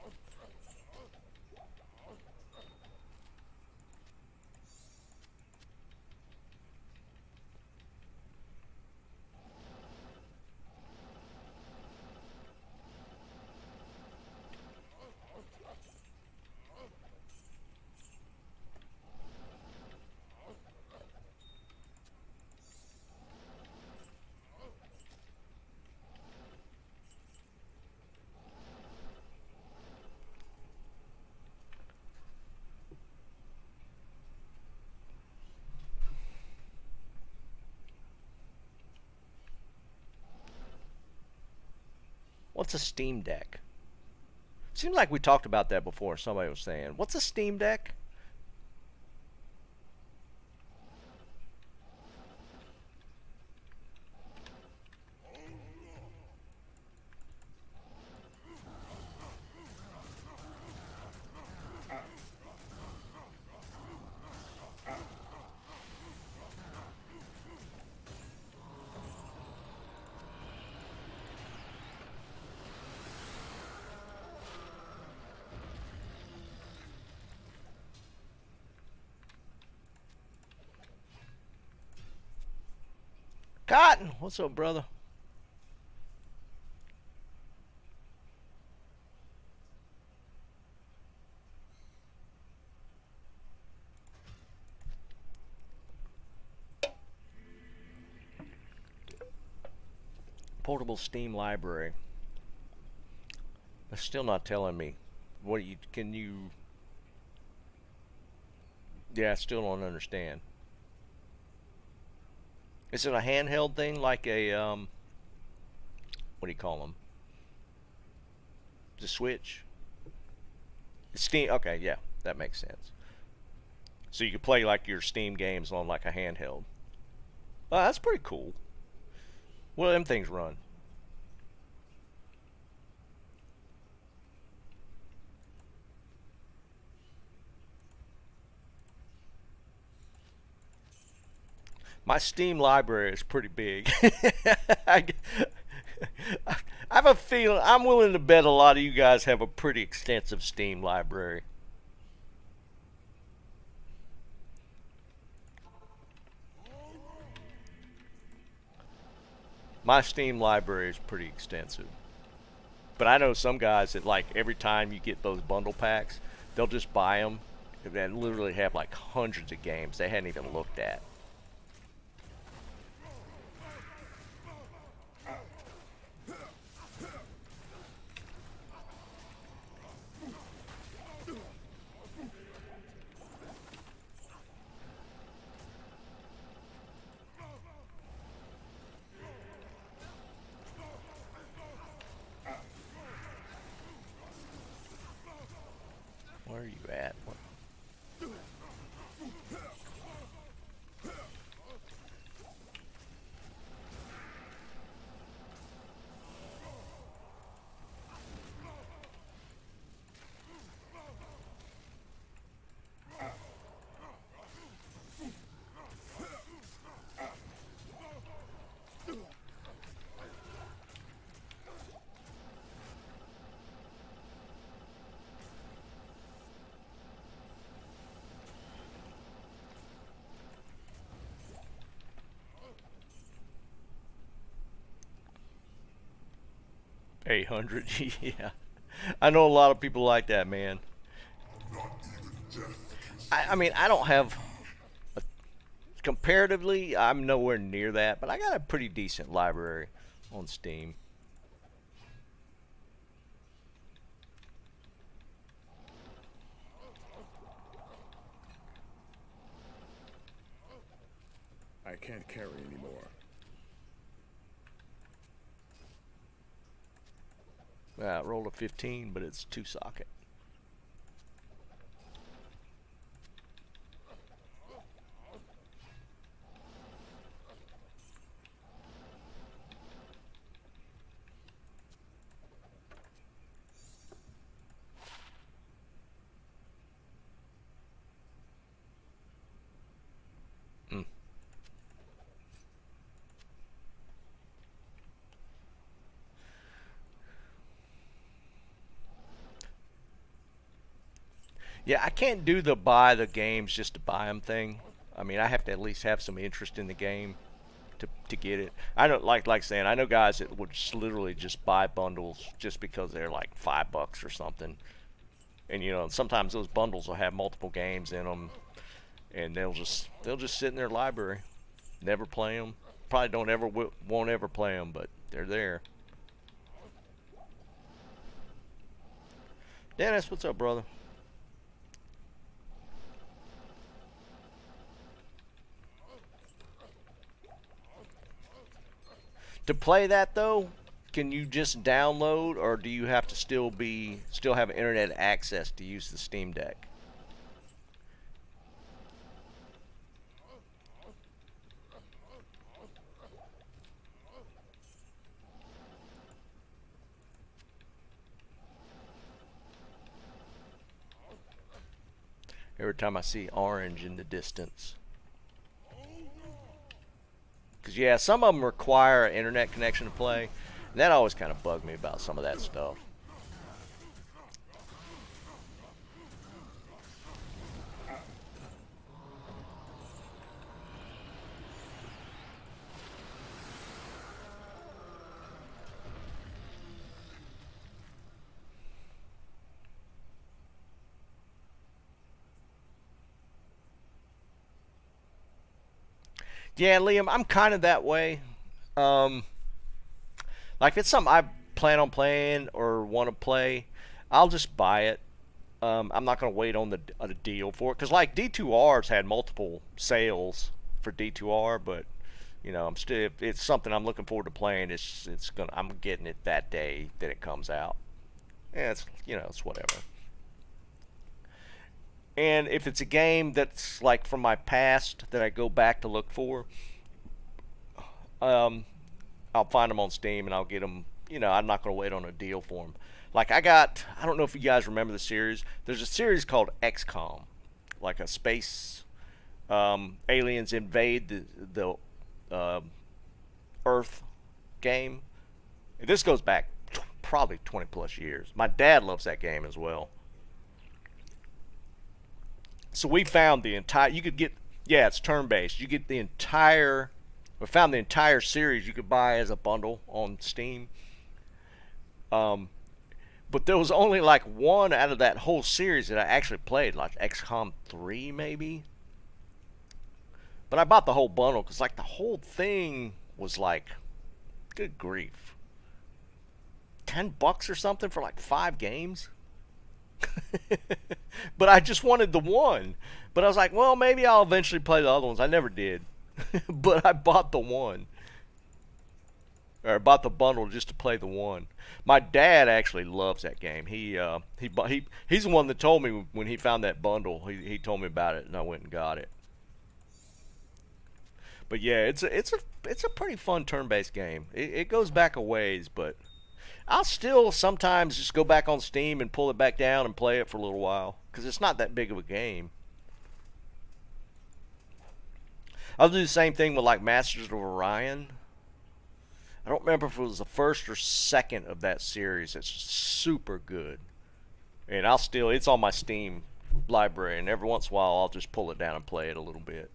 What's a Steam Deck? Seems like we talked about that before. Somebody was saying, what's a Steam Deck? Cotton, what's up, brother? Portable Steam library. They're still not telling me. What can you? Yeah, I still don't understand. Is it a handheld thing like a what do you call them? The Switch? Steam. Okay, yeah, that makes sense. So you can play like your Steam games on like a handheld. Oh, that's pretty cool. What do them things run? My Steam library is pretty big. I have a feeling, I'm willing to bet a lot of you guys have a pretty extensive Steam library. My Steam library is pretty extensive. But I know some guys that, like, every time you get those bundle packs, they'll just buy them and literally have like hundreds of games they hadn't even looked at. Where are you at? What? $800, yeah. I know a lot of people like that, man. I mean, I don't have, comparatively, I'm nowhere near that, but I got a pretty decent library on Steam. I can't carry anymore. I rolled a 15, but it's 2 socket. Yeah, I can't do the buy the games just to buy them thing. I mean, I have to at least have some interest in the game to get it. I don't like saying I know guys that would just literally just buy bundles just because they're like $5 or something. And you know, sometimes those bundles will have multiple games in them, and they'll just sit in their library, never play them. Probably won't ever play them, but they're there. Dennis, what's up, brother? To play that though, can you just download, or do you have to still have internet access to use the Steam Deck? Every time I see orange in the distance. Because, yeah, some of them require an internet connection to play. And that always kind of bugged me about some of that stuff. Yeah, Liam, I'm kind of that way. Like, if it's something I plan on playing or want to play, I'll just buy it. I'm not going to wait on the deal for it. Because, like, D2R's had multiple sales for D2R, but, you know, I'm still, if it's something I'm looking forward to playing, I'm getting it that day that it comes out. Yeah, it's whatever. And if it's a game that's like from my past that I go back to look for, I'll find them on Steam and I'll get them. You know, I'm not going to wait on a deal for them. Like I don't know if you guys remember the series. There's a series called XCOM, like a space aliens invade the Earth game. This goes back probably 20 plus years. My dad loves that game as well. So we found the entire, it's turn-based. You get we found the entire series you could buy as a bundle on Steam. But there was only like one out of that whole series that I actually played, like XCOM 3 maybe. But I bought the whole bundle because like the whole thing was like, good grief, $10 or something for like 5 games. But I just wanted the one. But I was like, well, maybe I'll eventually play the other ones. I never did. But I bought the one. Or I bought the bundle just to play the one. My dad actually loves that game. He's the one that told me when he found that bundle. He told me about it and I went and got it. But yeah, it's a pretty fun turn-based game. It goes back a ways, but I'll still sometimes just go back on Steam and pull it back down and play it for a little while because it's not that big of a game. I'll do the same thing with like Masters of Orion. I don't remember if it was the first or second of that series. It's super good. And it's on my Steam library, and every once in a while I'll just pull it down and play it a little bit.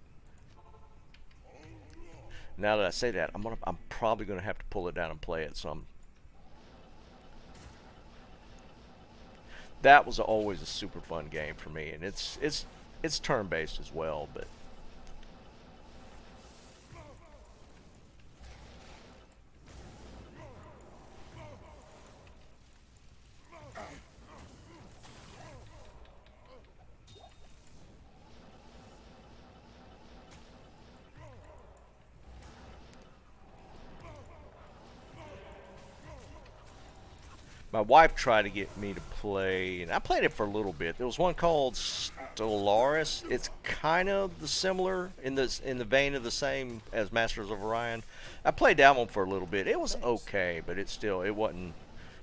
Now that I say that, I'm probably gonna have to pull it down and play it some. That was always a super fun game for me, and it's turn-based as well, but my wife tried to get me to play, and I played it for a little bit. There was one called Stellaris. It's kind of similar in the vein of the same as Masters of Orion. I played that one for a little bit. It was okay, but it wasn't.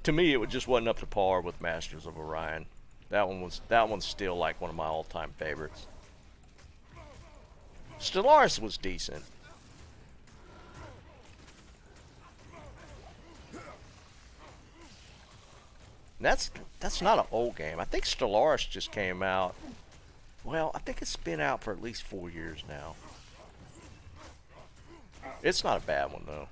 To me, it just wasn't up to par with Masters of Orion. That one's still like one of my all-time favorites. Stellaris was decent. That's not an old game. I think Stellaris just came out. Well, I think it's been out for at least 4 years now. It's not a bad one though.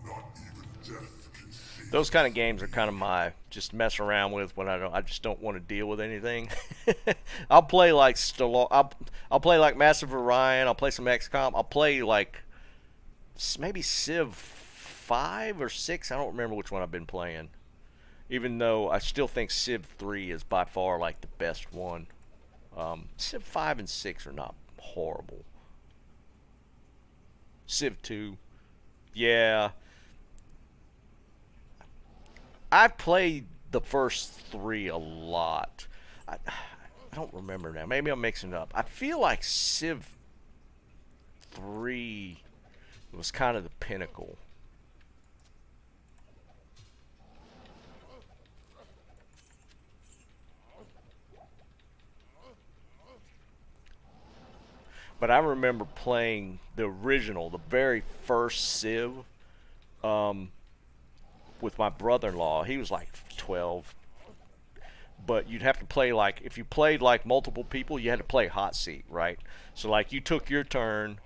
Not even death can save Those kind of games are kind of my just mess around with when I just don't want to deal with anything. I'll play like I'll play like Massive Orion. I'll play some XCOM. I'll play like maybe Civ 5 or 6. I don't remember which one I've been playing. Even though I still think Civ 3 is by far like the best one. Civ 5 and 6 are not horrible. Civ 2, yeah. I've played the first 3 a lot. I don't remember now. Maybe I'm mixing it up. I feel like Civ 3 was kind of the pinnacle. But I remember playing the original, the very first Civ, with my brother-in-law. He was like 12. But you'd have to play like, if you played like multiple people, you had to play hot seat, right? So like you took your turn,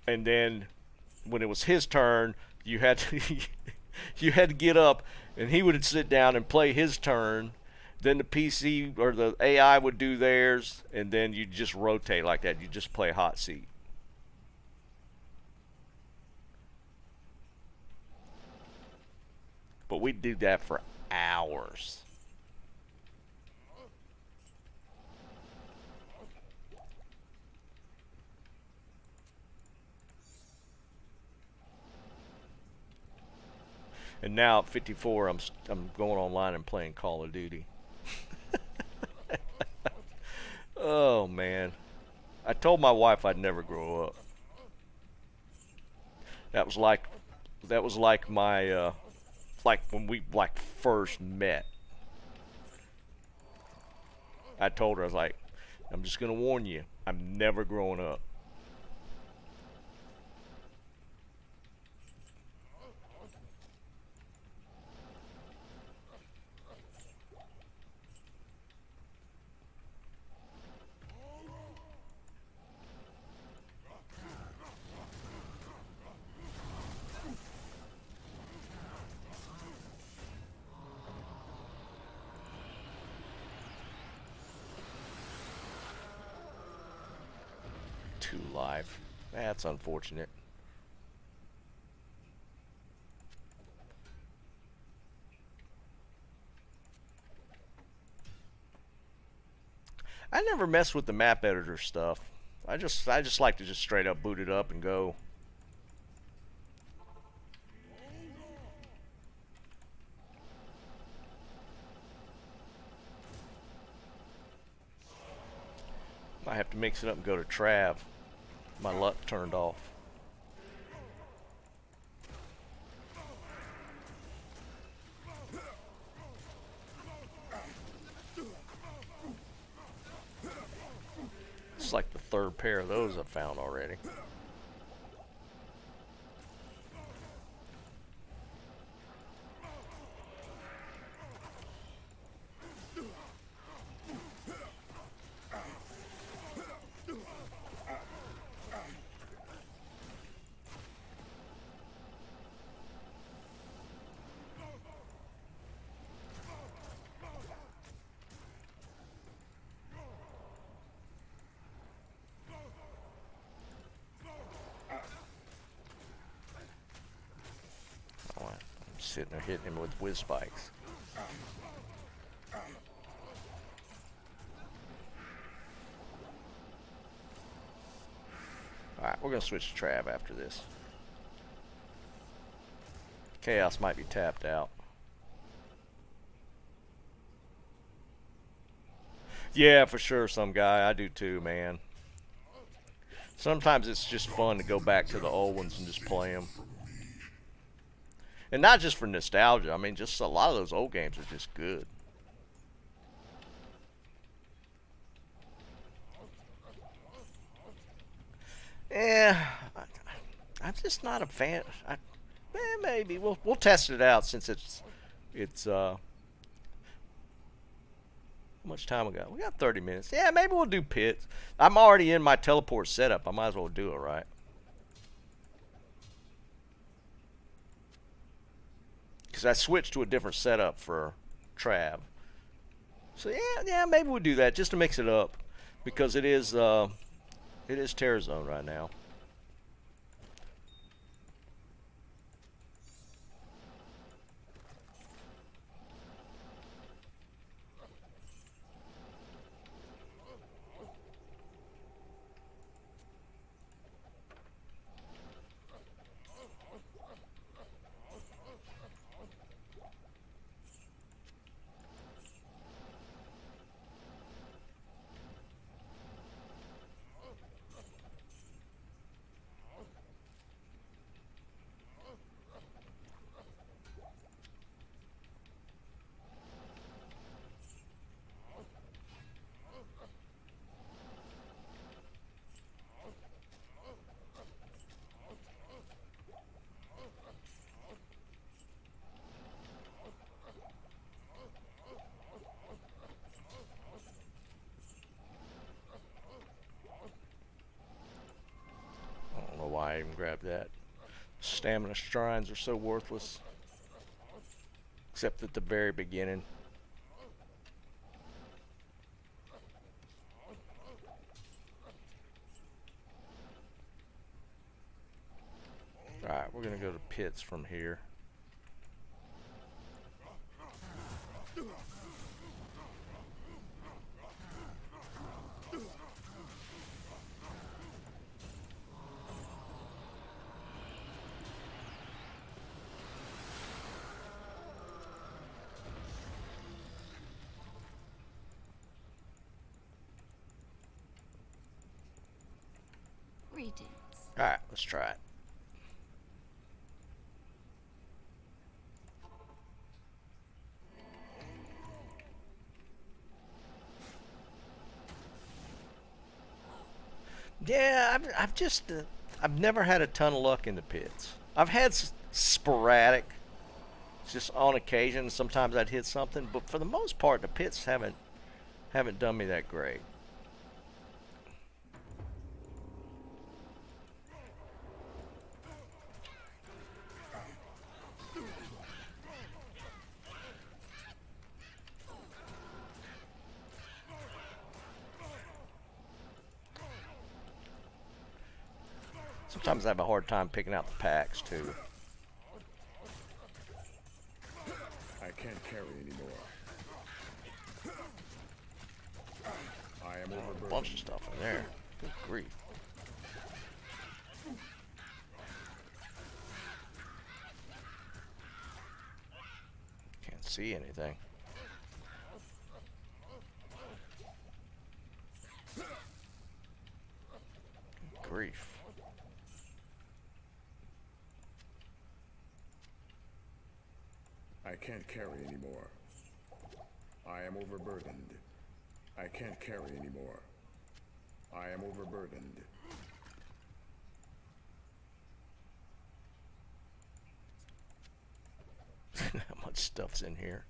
and then when it was his turn, you had to you had to get up, and he would sit down and play his turn. Then the PC or the AI would do theirs, and then you just rotate like that. You just play hot seat. But we'd do that for hours. And now at 54, I'm going online and playing Call of Duty. Oh man, I told my wife I'd never grow up. That was like my like when we like first met. I told her, I was like, I'm just gonna warn you, I'm never growing up. Live. That's unfortunate. I never mess with the map editor stuff. I just like to just straight up boot it up and go. Might have to mix it up and go to Trav. My luck turned off. It's like the third pair of those I've found already. Sitting there hitting him with whiz spikes. Alright, we're gonna switch to Trav after this. Chaos might be tapped out. Yeah, for sure, some guy. I do too, man. Sometimes it's just fun to go back to the old ones and just play them. And not just for nostalgia. I mean, just a lot of those old games are just good. Yeah, I'm just not a fan. Maybe we'll test it out since it's how much time we got? We got 30 minutes. Yeah, maybe we'll do pits. I'm already in my teleport setup. I might as well do it, right? because I switched to a different setup for Trav. So yeah, maybe we'll do that just to mix it up, because it is Terror Zone right now. Why I even grabbed that. Stamina shrines are so worthless. Except at the very beginning. Alright, we're gonna go to pits from here. Greetings. Alright, let's try it. Yeah, I've never had a ton of luck in the pits. I've had sporadic, just on occasion. Sometimes I'd hit something, but for the most part, the pits haven't done me that great. Sometimes I have a hard time picking out the packs too. I can't carry anymore. I am overburdened. A bunch of stuff in there. Good grief. Can't see anything. Good grief. I can't carry anymore. I am overburdened. I can't carry anymore. I am overburdened. How much stuff's in here?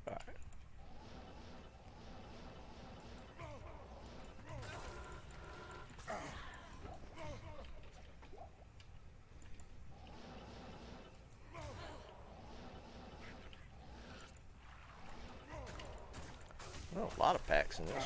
All right. Oh, a lot of packs in this one.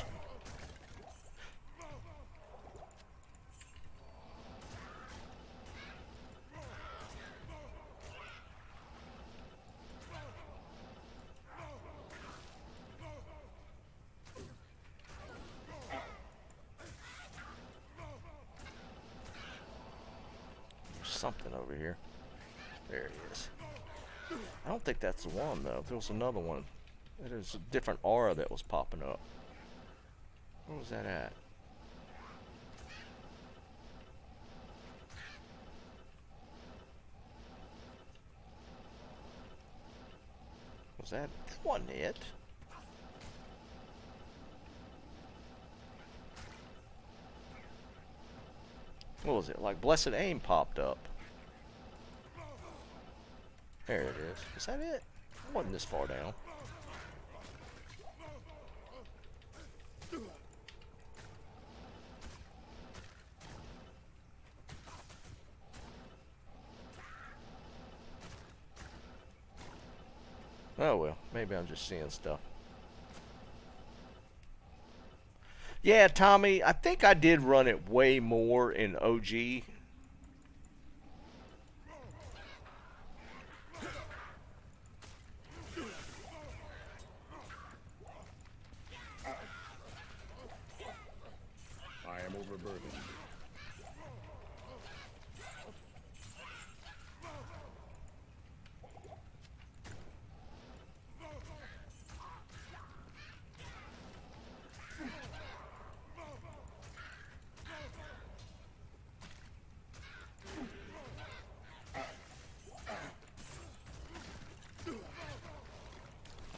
There's something over here. There it is. I don't think that's the one though. There was another one. It is a different aura that was popping up. Where was that at? Was that? That wasn't it. What was it? Like Blessed Aim popped up. There it is. Is that it? It wasn't this far down. Oh well, maybe I'm just seeing stuff. Yeah, Tommy, I think I did run it way more in OG. I am overburdened.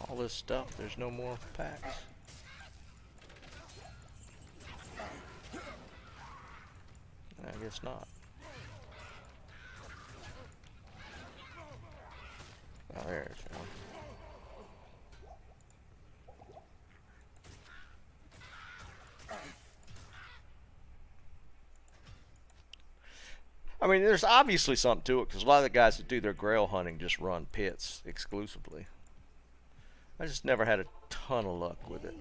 All this stuff, there's no more packs. I guess not. Oh, there's one. I mean, there's obviously something to it, because a lot of the guys that do their grail hunting just run pits exclusively. I just never had a ton of luck with it.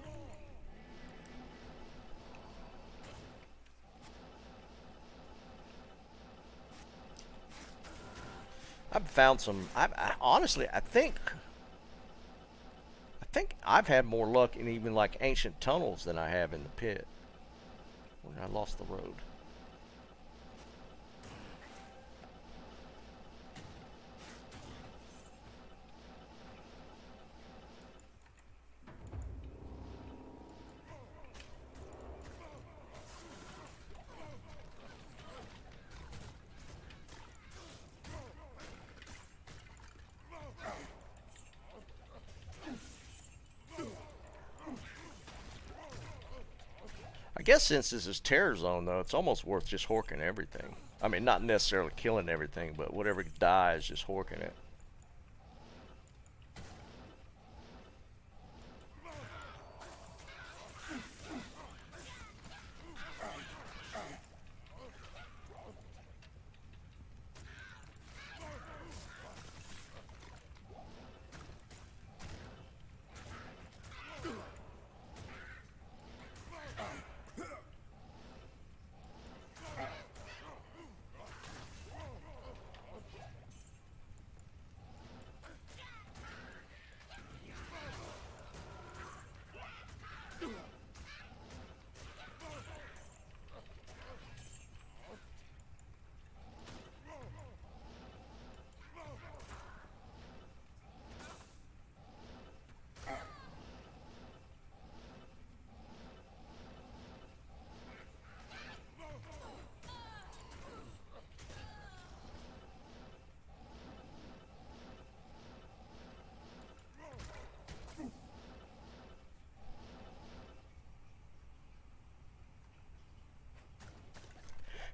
I've found some. Honestly, I think I've had more luck in even like ancient tunnels than I have in the pit. I lost the road. I guess since this is Terror Zone, though, it's almost worth just horking everything. I mean, not necessarily killing everything, but whatever dies, just horking it.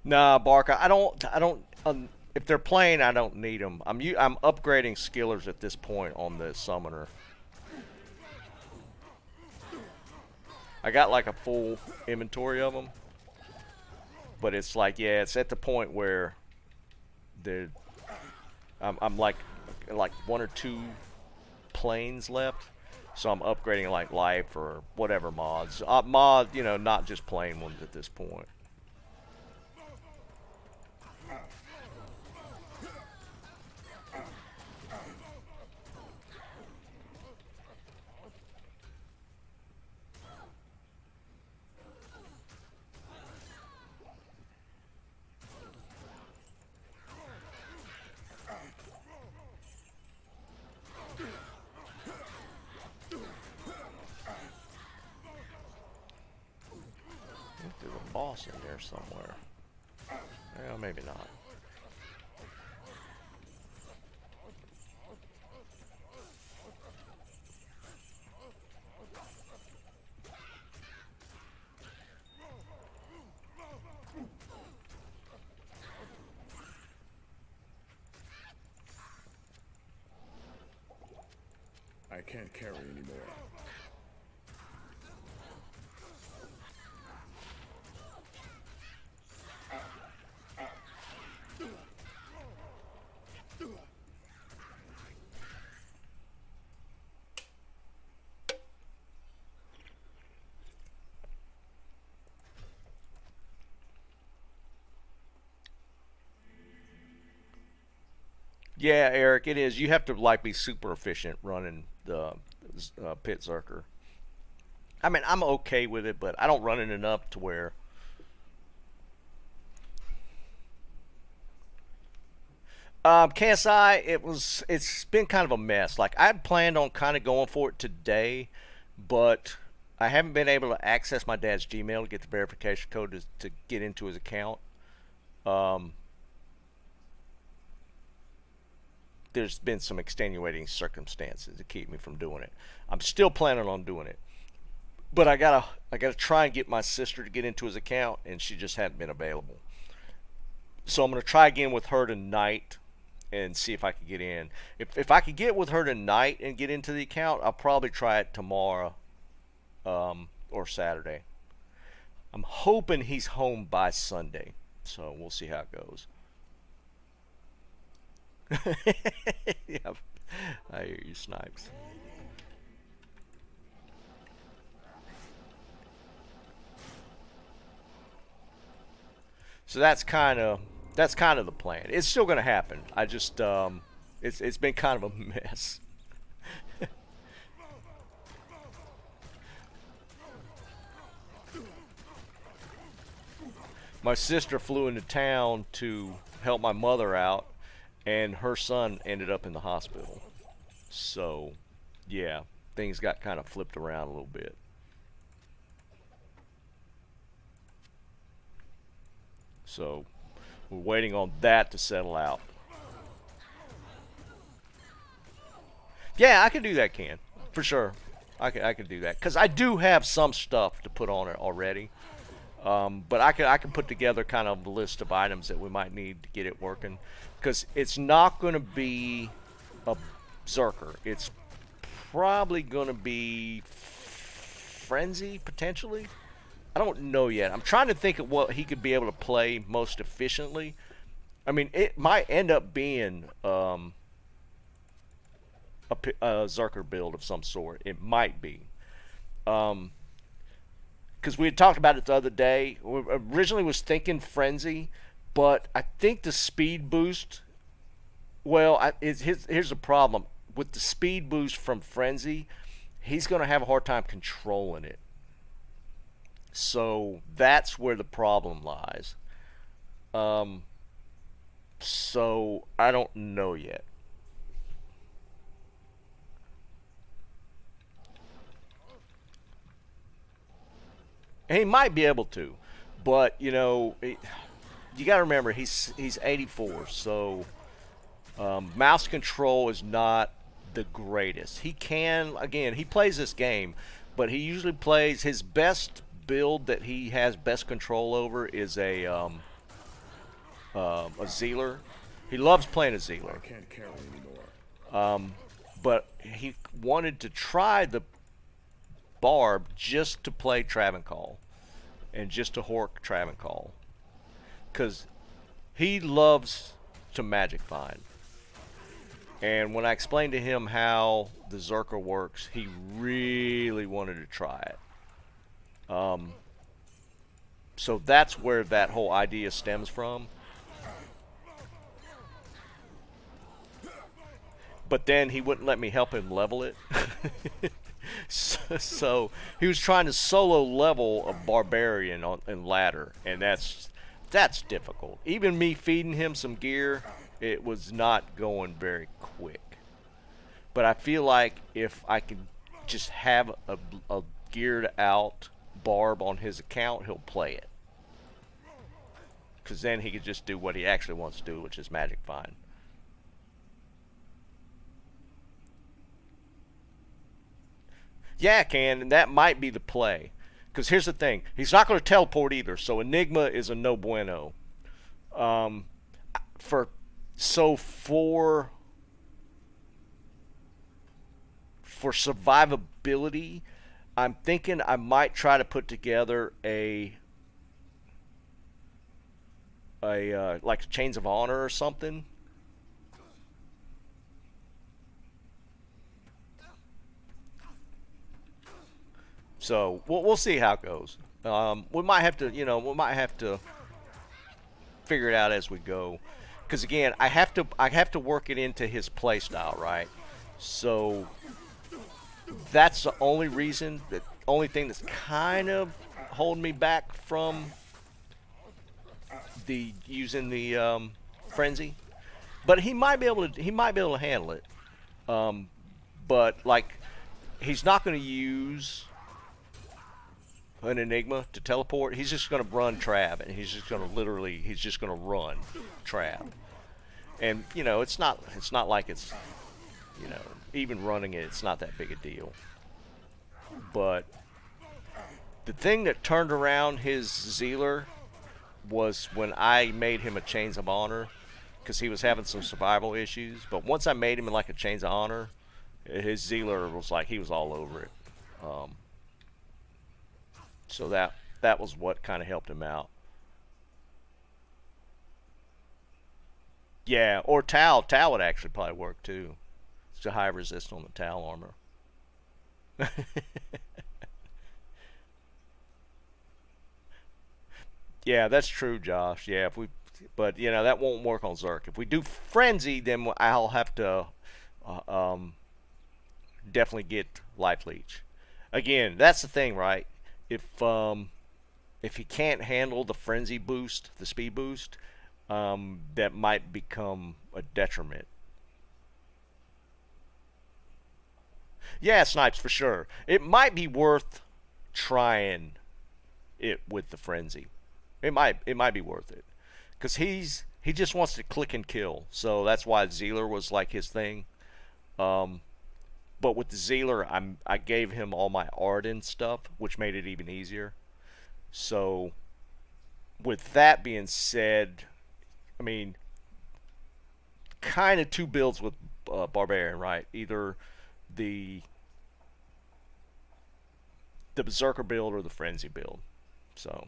Nah, Barker, I don't. If they're playing, I don't need them. I'm upgrading skillers at this point on the summoner. I got like a full inventory of them, but it's like, yeah, it's at the point where I'm like one or two planes left, so I'm upgrading like life or whatever mods. You know, not just plain ones at this point. There's a boss in there somewhere. Well, maybe not. I can't carry anymore. Yeah, Eric, it is. You have to like be super efficient running the pit Zerker. I mean, I'm okay with it, but I don't run it enough to where. KSI, it's been kind of a mess. Like I had planned on kind of going for it today, but I haven't been able to access my dad's Gmail to get the verification code to get into his account. Um, there's been some extenuating circumstances to keep me from doing it. I'm still planning on doing it, but I gotta try and get my sister to get into his account, and she just hadn't been available. So I'm gonna try again with her tonight and see if I can get in. If I could get with her tonight and get into the account, I'll probably try it tomorrow or Saturday. I'm hoping he's home by Sunday, so we'll see how it goes. Yeah, I hear you, Snipes. So that's kind of the plan. It's still going to happen. I just it's been kind of a mess. My sister flew into town to help my mother out, and her son ended up in the hospital. So, yeah, things got kind of flipped around a little bit. So, we're waiting on that to settle out. Yeah, I can do that, Ken. For sure. I can do that. Because I do have some stuff to put on it already. But I can put together kind of a list of items that we might need to get it working. Because it's not going to be a Zerker. It's probably going to be Frenzy, potentially. I don't know yet. I'm trying to think of what he could be able to play most efficiently. I mean, it might end up being a Zerker build of some sort. It might be. Because we had talked about it the other day. We originally was thinking Frenzy, but I think the speed boost. Well, here's the problem with the speed boost from Frenzy. He's going to have a hard time controlling it. So that's where the problem lies. So I don't know yet. And he might be able to, but you got to remember he's 84, so mouse control is not the greatest. He plays this game, but he usually plays his best build that he has best control over is a Zealer. He loves playing a Zealer. I can't carry anymore. But he wanted to try the Barb just to play Travincal and just to hork Travincal, because he loves to magic find. And when I explained to him how the Zerker works, he really wanted to try it. So that's where that whole idea stems from. But then he wouldn't let me help him level it. So he was trying to solo level a Barbarian in ladder, and that's difficult. Even me feeding him some gear, it was not going very quick. But I feel like if I could just have a geared out Barb on his account, he'll play it. Because then he could just do what he actually wants to do, which is magic find. Yeah, Can, and that might be the play. Because here's the thing. He's not going to teleport either, so Enigma is a no bueno. For survivability, I'm thinking I might try to put together like Chains of Honor or something. So we'll see how it goes. We might have to figure it out as we go. because again, I have to work it into his playstyle, right? So that's the only reason, the only thing that's kind of holding me back from using the frenzy. But he might be able to handle it. But like, he's not going to use an Enigma to teleport. He's just going to run Trav, and he's just going to run Trav. And you know, it's not like it's, you know, even running it, it's not that big a deal. But the thing that turned around his Zealer was when I made him a Chains of Honor, because he was having some survival issues. But once I made him in like a Chains of Honor, his Zealer was like, he was all over it. So that was what kind of helped him out. Yeah, or Tau. Tau would actually probably work too. It's a high resist on the Tau armor. Yeah, that's true, Josh. Yeah, but you know, that won't work on Zerk. If we do Frenzy, then I'll have to definitely get Life Leech. Again, that's the thing, right? If he can't handle the Frenzy boost, the speed boost, that might become a detriment. Yeah, Snipes, for sure. It might be worth trying it with the Frenzy. It might be worth it, because he just wants to click and kill. So that's why Zealer was like his thing. But with the Zealer, I gave him all my Arden stuff, which made it even easier. So with that being said, I mean, kind of two builds with Barbarian, right? Either the Berserker build or the Frenzy build. So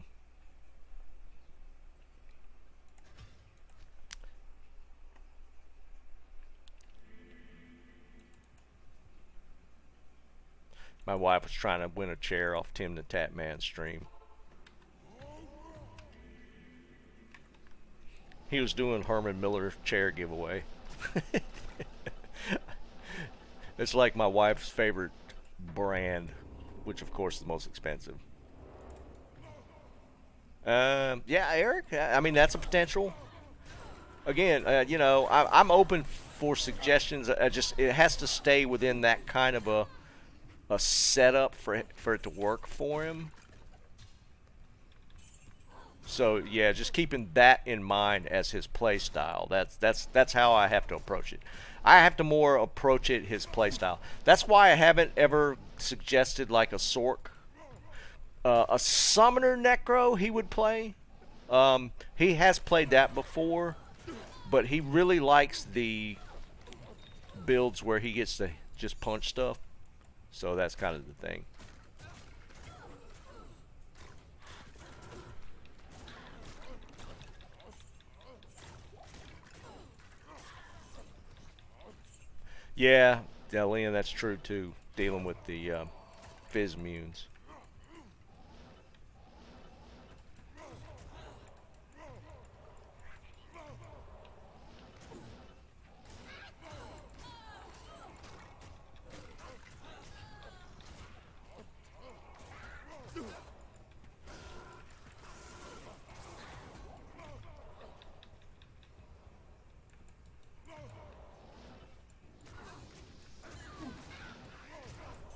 my wife was trying to win a chair off Tim the Tap Man's stream. He was doing Herman Miller chair giveaway. It's like my wife's favorite brand, which of course is the most expensive. Yeah, Eric, I mean, that's a potential. Again, you know, I'm open for suggestions. It has to stay within that kind of a setup for it to work for him. So yeah, just keeping that in mind as his play style. That's how I have to approach it. I have to more approach it his play style. That's why I haven't ever suggested like a Sork. A Summoner Necro he would play. He has played that before, but he really likes the builds where he gets to just punch stuff. So that's kind of the thing. Yeah, Leon, that's true too. Dealing with the Fizz immunes.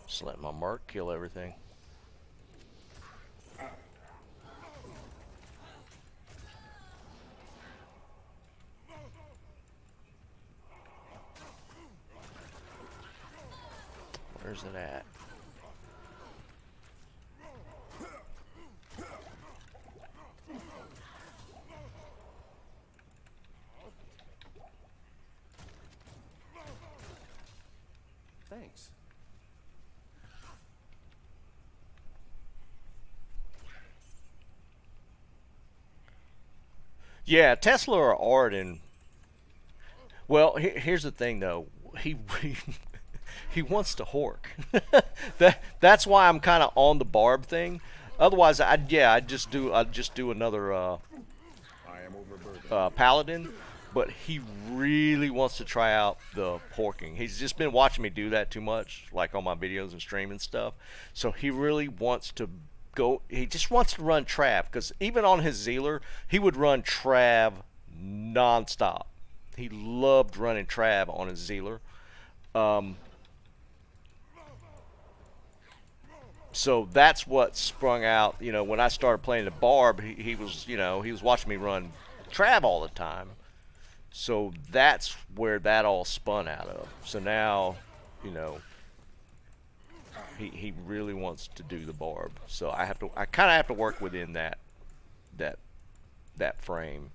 Just let my mark kill everything. Where's it at? Thanks. Yeah, Tesla or Arden. Well, here's the thing though. He he wants to hork. That's why I'm kind of on the Barb thing. Otherwise, I'd just do another I am overburdened. Paladin. but he really wants to try out the horking. He's just been watching me do that too much, like on my videos and stream and stuff. So he really wants to go. He just wants to run Trav, because even on his Zealer, he would run Trav nonstop. He loved running Trav on his Zealer. So that's what sprung out. You know, when I started playing the Barb, he was, you know, he was watching me run Trav all the time. So that's where that all spun out of. So now, you know, he really wants to do the Barb. So I kind of have to work within that frame,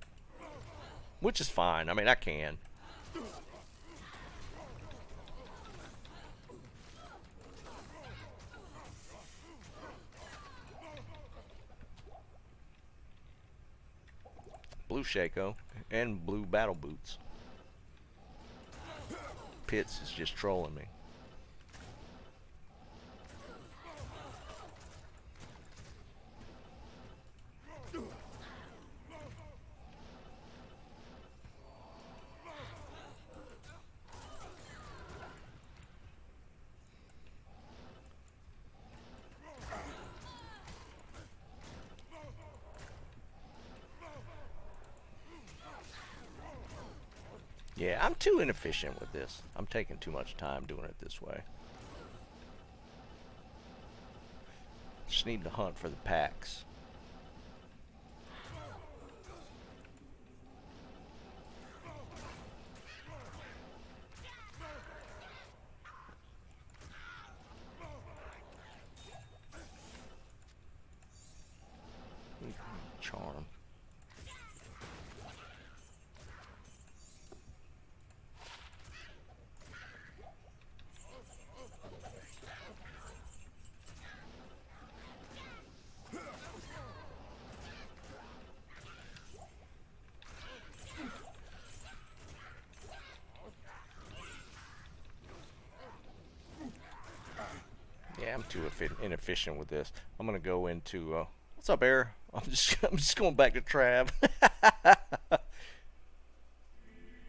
which is fine. I mean, I can. Blue Shaco and blue battle boots. Pitts is just trolling me. Yeah, I'm too inefficient with this. I'm taking too much time doing it this way. Just need to hunt for the packs. Charm. Yeah, I'm too inefficient with this. I'm gonna go into what's up, Air? I'm just going back to Trav.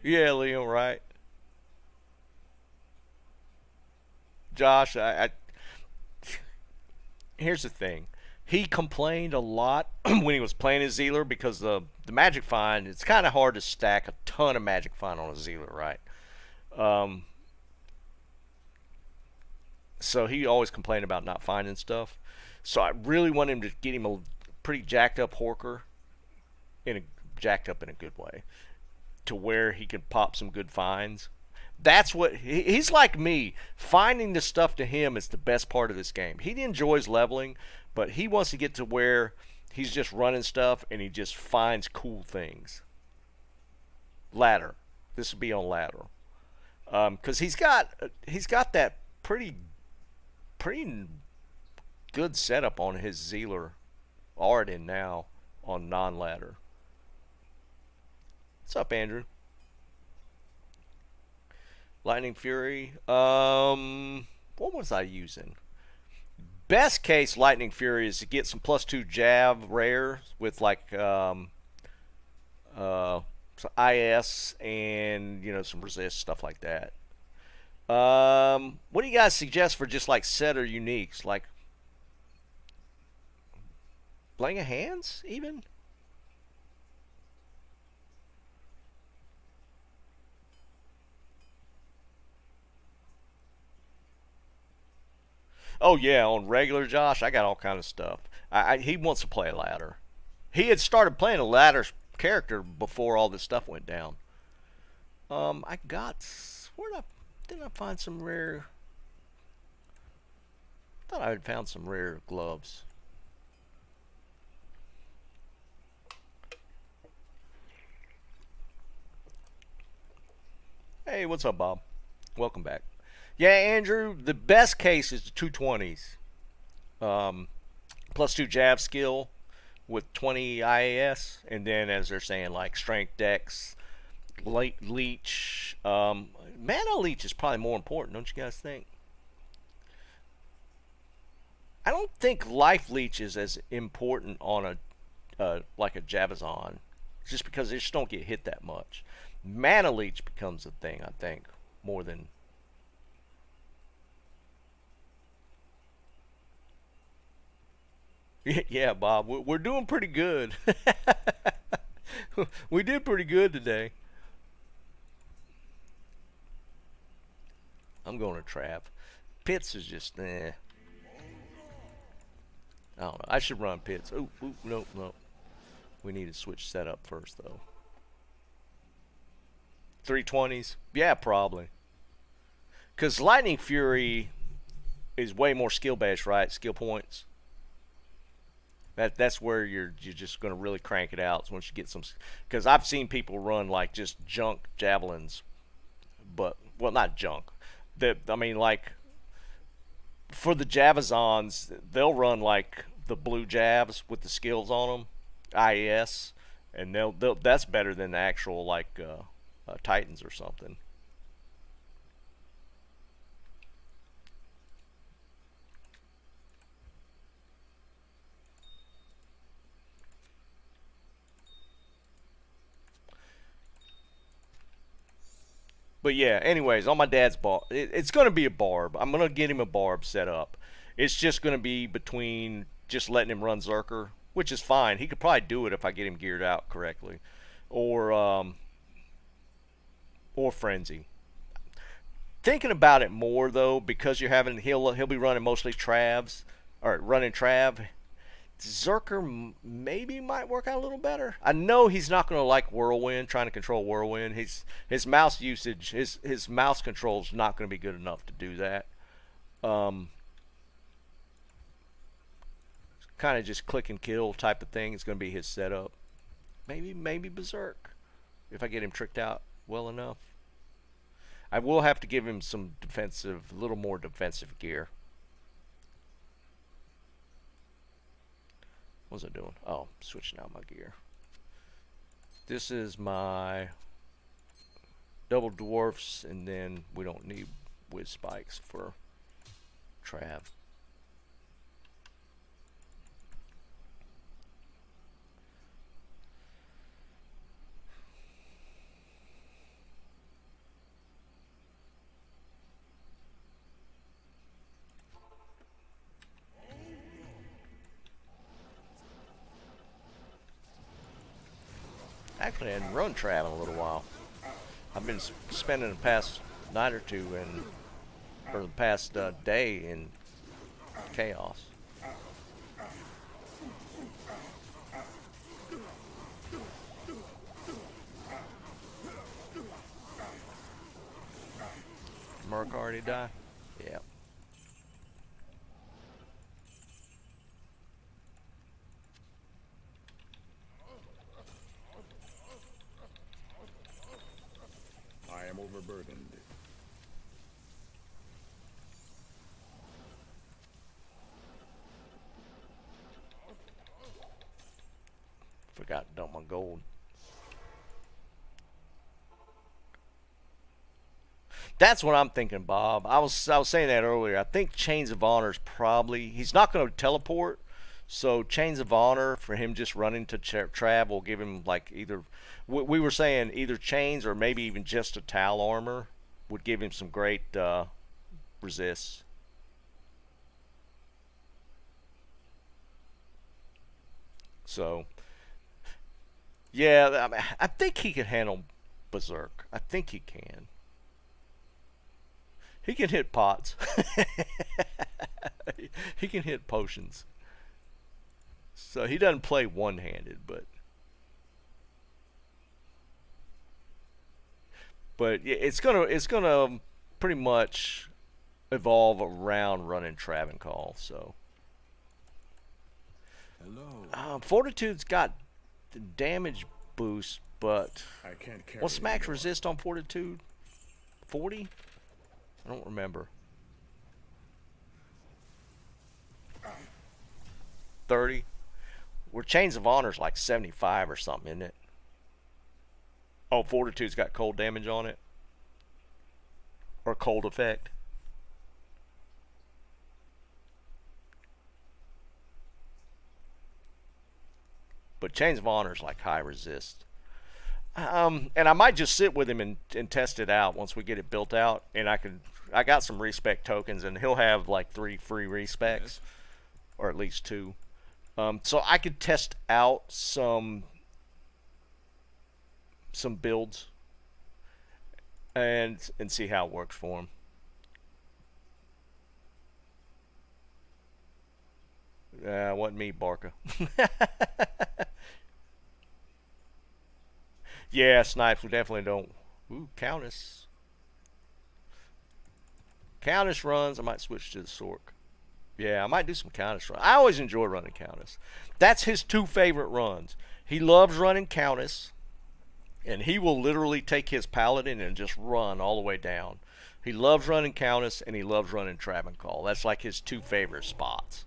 Yeah, Liam, right? Josh, here's the thing. He complained a lot when he was playing his Zealer because the Magic Find, it's kind of hard to stack a ton of Magic Find on a Zealer, right? So he always complained about not finding stuff. So I really want him to get him a pretty jacked up Horker, jacked up in a good way, to where he can pop some good finds. That's what he's like me. Finding the stuff to him is the best part of this game. He enjoys leveling, but he wants to get to where he's just running stuff and he just finds cool things. Ladder. This would be on ladder, because he's got that pretty good setup on his Zealer Arden now on non-ladder. What's up, Andrew? Lightning Fury. What was I using? Best case Lightning Fury is to get some +2 Jav rare with like some IS and, you know, some resist, stuff like that. What do you guys suggest for just like set or uniques, like Bling of Hands even? Oh yeah, on regular, Josh, I got all kind of stuff. He wants to play a ladder. He had started playing a ladder character before all this stuff went down. I got, didn't I find some rare? I thought I had found some rare gloves. Hey, what's up, Bob? Welcome back. Yeah, Andrew, the best case is the 220s. +2 Jav skill with 20 IAS, and then, as they're saying, like strength, dex, leech. Mana leech is probably more important, don't you guys think? I don't think life leech is as important on a like a Javazon, just because they just don't get hit that much. Mana leech becomes a thing, I think, more than. Yeah, Bob, we're doing pretty good. We did pretty good today. I'm going to Trav. Pits is just, I don't know. I should run Pits. Oh, nope, nope. We need to switch setup first, though. 320s? Yeah, probably. Because Lightning Fury is way more skill-based, right? Skill points. That's where you're just going to really crank it out once you get some. Because I've seen people run like just junk javelins, but well, not junk. I mean, like for the Javazons, they'll run like the blue jabs with the skills on them, IES, and they'll that's better than the actual like Titans or something. But yeah, anyways, on my dad's Barb, it's going to be a Barb. I'm going to get him a Barb set up. It's just going to be between just letting him run Zerker, which is fine. He could probably do it if I get him geared out correctly. Or Frenzy. Thinking about it more, though, because you're having, he'll be running mostly Travs, or running Trav. Zerker maybe might work out a little better. I know he's not going to like Whirlwind, trying to control Whirlwind. His mouse usage, his mouse control is not going to be good enough to do that. Kind of just click and kill type of thing is going to be his setup. Maybe Berserk, if I get him tricked out well enough. I will have to give him some defensive, a little more defensive gear. What was I doing? Oh, switching out my gear. This is my double dwarfs, and then we don't need whiz spikes for Trav. Actually, I hadn't run Trav in a little while. I've been spending the past night or two or the past day in chaos. Merc already died? Yeah. I am overburdened. Forgot to dump my gold. That's what I'm thinking, Bob. I was saying that earlier. I think Chains of Honor is probably, he's not going to teleport, so Chains of Honor for him just running to Trav will give him like either, we were saying either chains or maybe even just a Tal armor would give him some great resists. So yeah, I think he can handle Berserk. I think he can. He can hit pots. He can hit potions. So he doesn't play one-handed, but it's gonna pretty much evolve around running Travincal. So Hello. Fortitude's got the damage boost, but I can't carry what's max anymore. resist on Fortitude? 40? I don't remember. 30? Where Chains of Honor's like 75 or something, isn't it? Oh, Fortitude's got cold damage on it? Or cold effect? But Chains of Honor's like high resist. And I might just sit with him and test it out once we get it built out. And I got some respec tokens, and he'll have like 3 free respecs, Yes. or at least 2. So I could test out some builds and see how it works for him. Wasn't me, Barca. Yeah, snipes. We definitely don't. Ooh, Countess. Countess runs. I might switch to the Sork. Yeah, I might do some Countess runs. I always enjoy running Countess. That's his 2 favorite runs. He loves running Countess, and he will literally take his Paladin and just run all the way down. He loves running Countess, and he loves running Travincal. That's like his 2 favorite spots.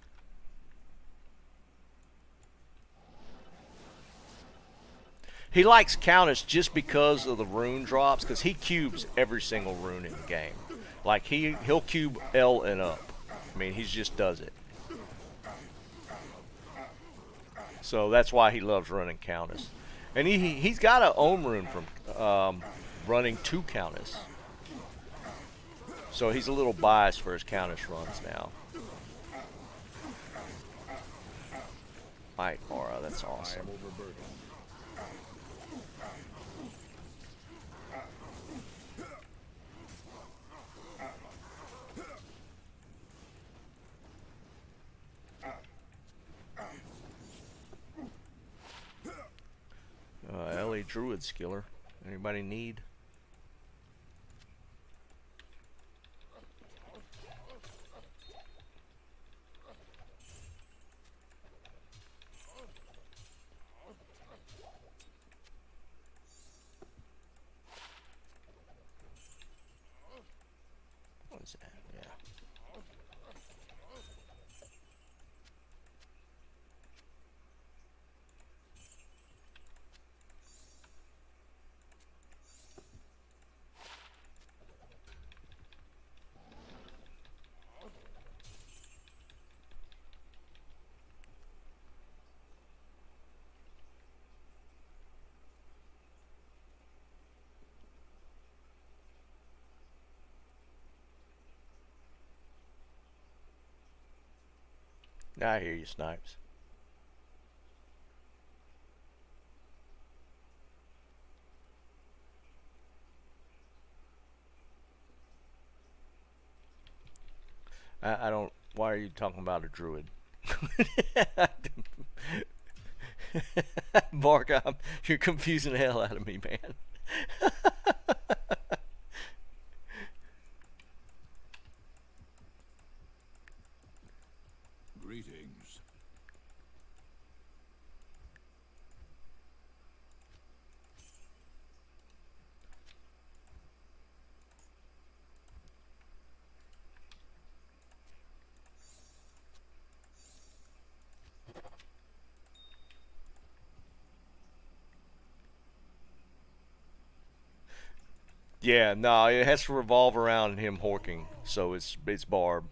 He likes Countess just because of the rune drops, because he cubes every single rune in the game. Like, he'll cube L and up. I mean, he just does it. So that's why he loves running Countess. And he's got an Ohm rune from running 2 Countess. So he's a little biased for his Countess runs now. Might aura, that's awesome. I am overburdened. LA Druid skiller. Anybody need? What is that? Yeah. I hear you, Snipes. I don't. Why are you talking about a druid? Bark, you're confusing the hell out of me, man. Greetings. Yeah, no, it has to revolve around him horking, so it's Barb.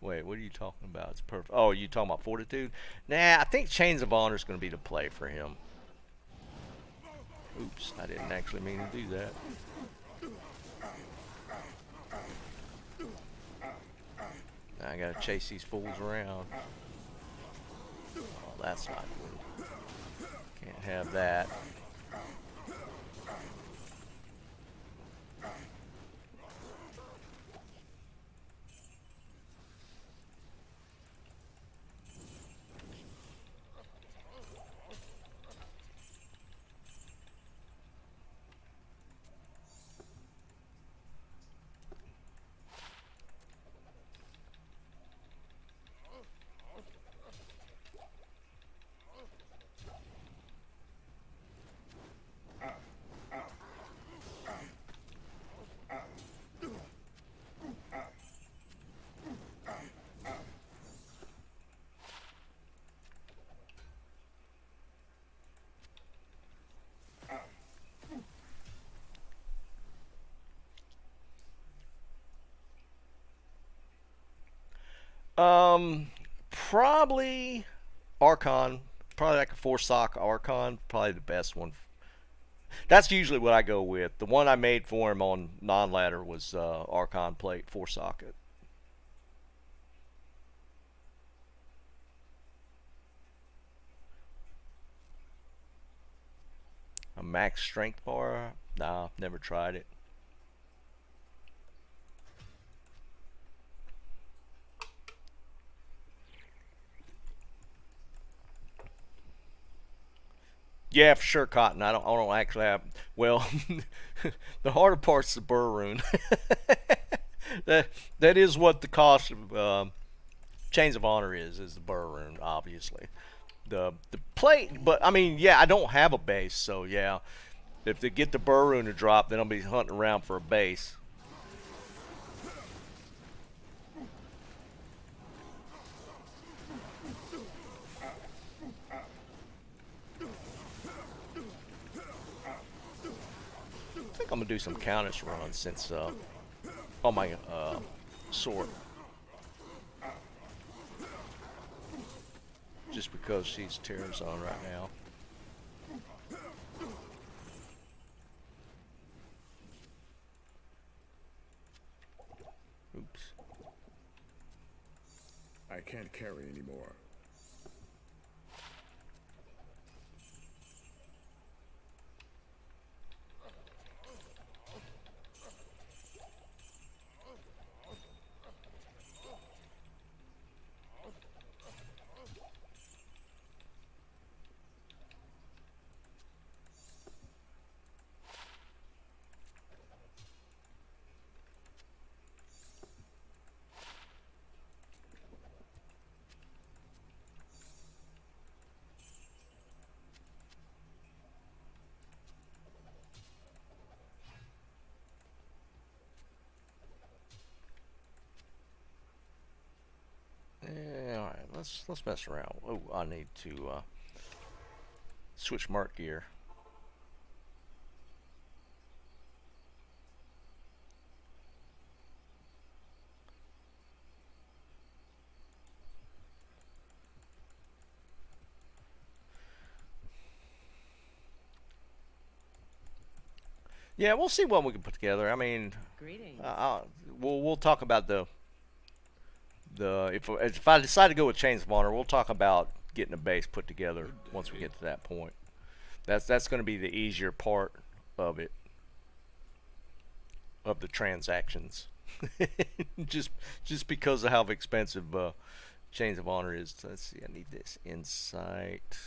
Wait, what are you talking about? It's perfect. Oh, you talking about Fortitude? Nah, I think Chains of Honor is going to be the play for him. Oops, I didn't actually mean to do that. I gotta chase these fools around. Oh, that's not good. Can't have that. Probably Archon. Probably like a 4-sock Archon. Probably the best one. That's usually what I go with. The one I made for him on non-ladder was Archon plate 4-socket. A max strength bar? Nah, never tried it. Yeah, for sure, Cotton. I don't actually have. Well, the harder part's the burr rune. That is what the cost of Chains of Honor is the burr rune, obviously. The plate, but I mean, yeah, I don't have a base, so yeah. If they get the burr rune to drop, then I'll be hunting around for a base. I think I'm gonna do some Countess runs since on my sword, just because she's Terrazon right now. Oops. I can't carry anymore. Yeah, all right. Let's mess around. Oh, I need to switch mark gear. Yeah, we'll see what we can put together. I mean, Greetings. we'll talk about the if I decide to go with Chains of Honor, we'll talk about getting a base put together once we get to that point. That's going to be the easier part of it, of the transactions. just because of how expensive Chains of Honor is. Let's see, I need this insight.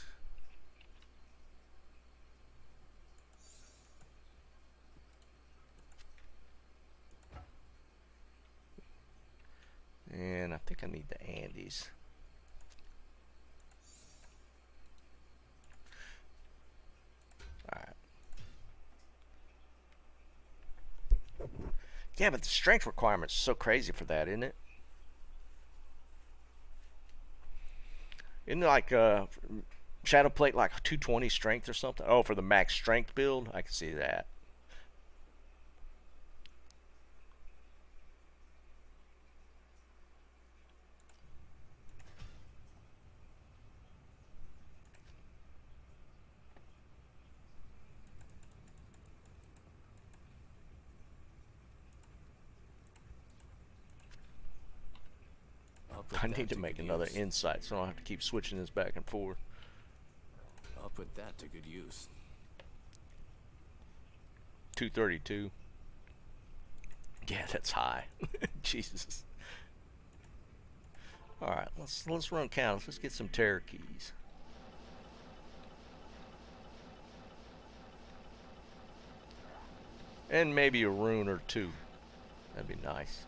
And I think I need the Andes. Alright. Yeah, but the strength requirement's so crazy for that, isn't it? Isn't it like Shadow Plate like 220 strength or something? Oh, for the max strength build? I can see that. I need to make another insight so I don't have to keep switching this back and forth. I'll put that to good use. 232. Yeah, that's high. Jesus. Alright, let's run Countess. Let's get some terror keys. And maybe a rune or two. That'd be nice.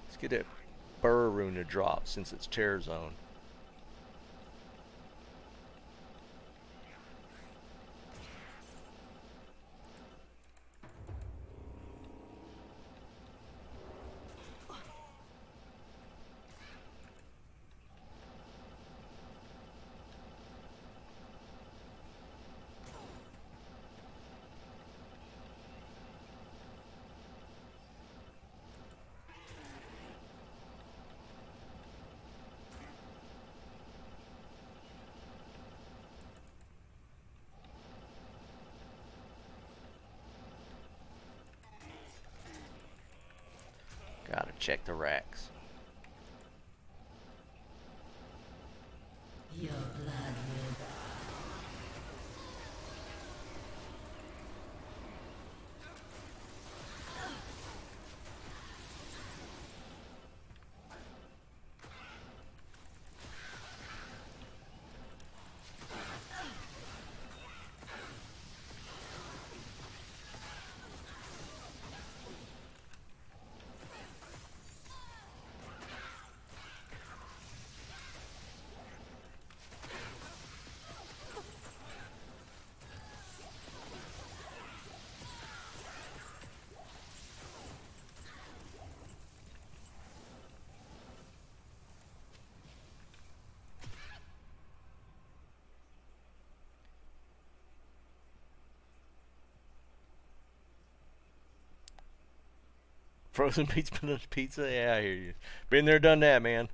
Let's get that burr rune to drop since it's Terror Zone. check the racks. Your blood will. Frozen pizza? Yeah, I hear you. Been there, done that, man.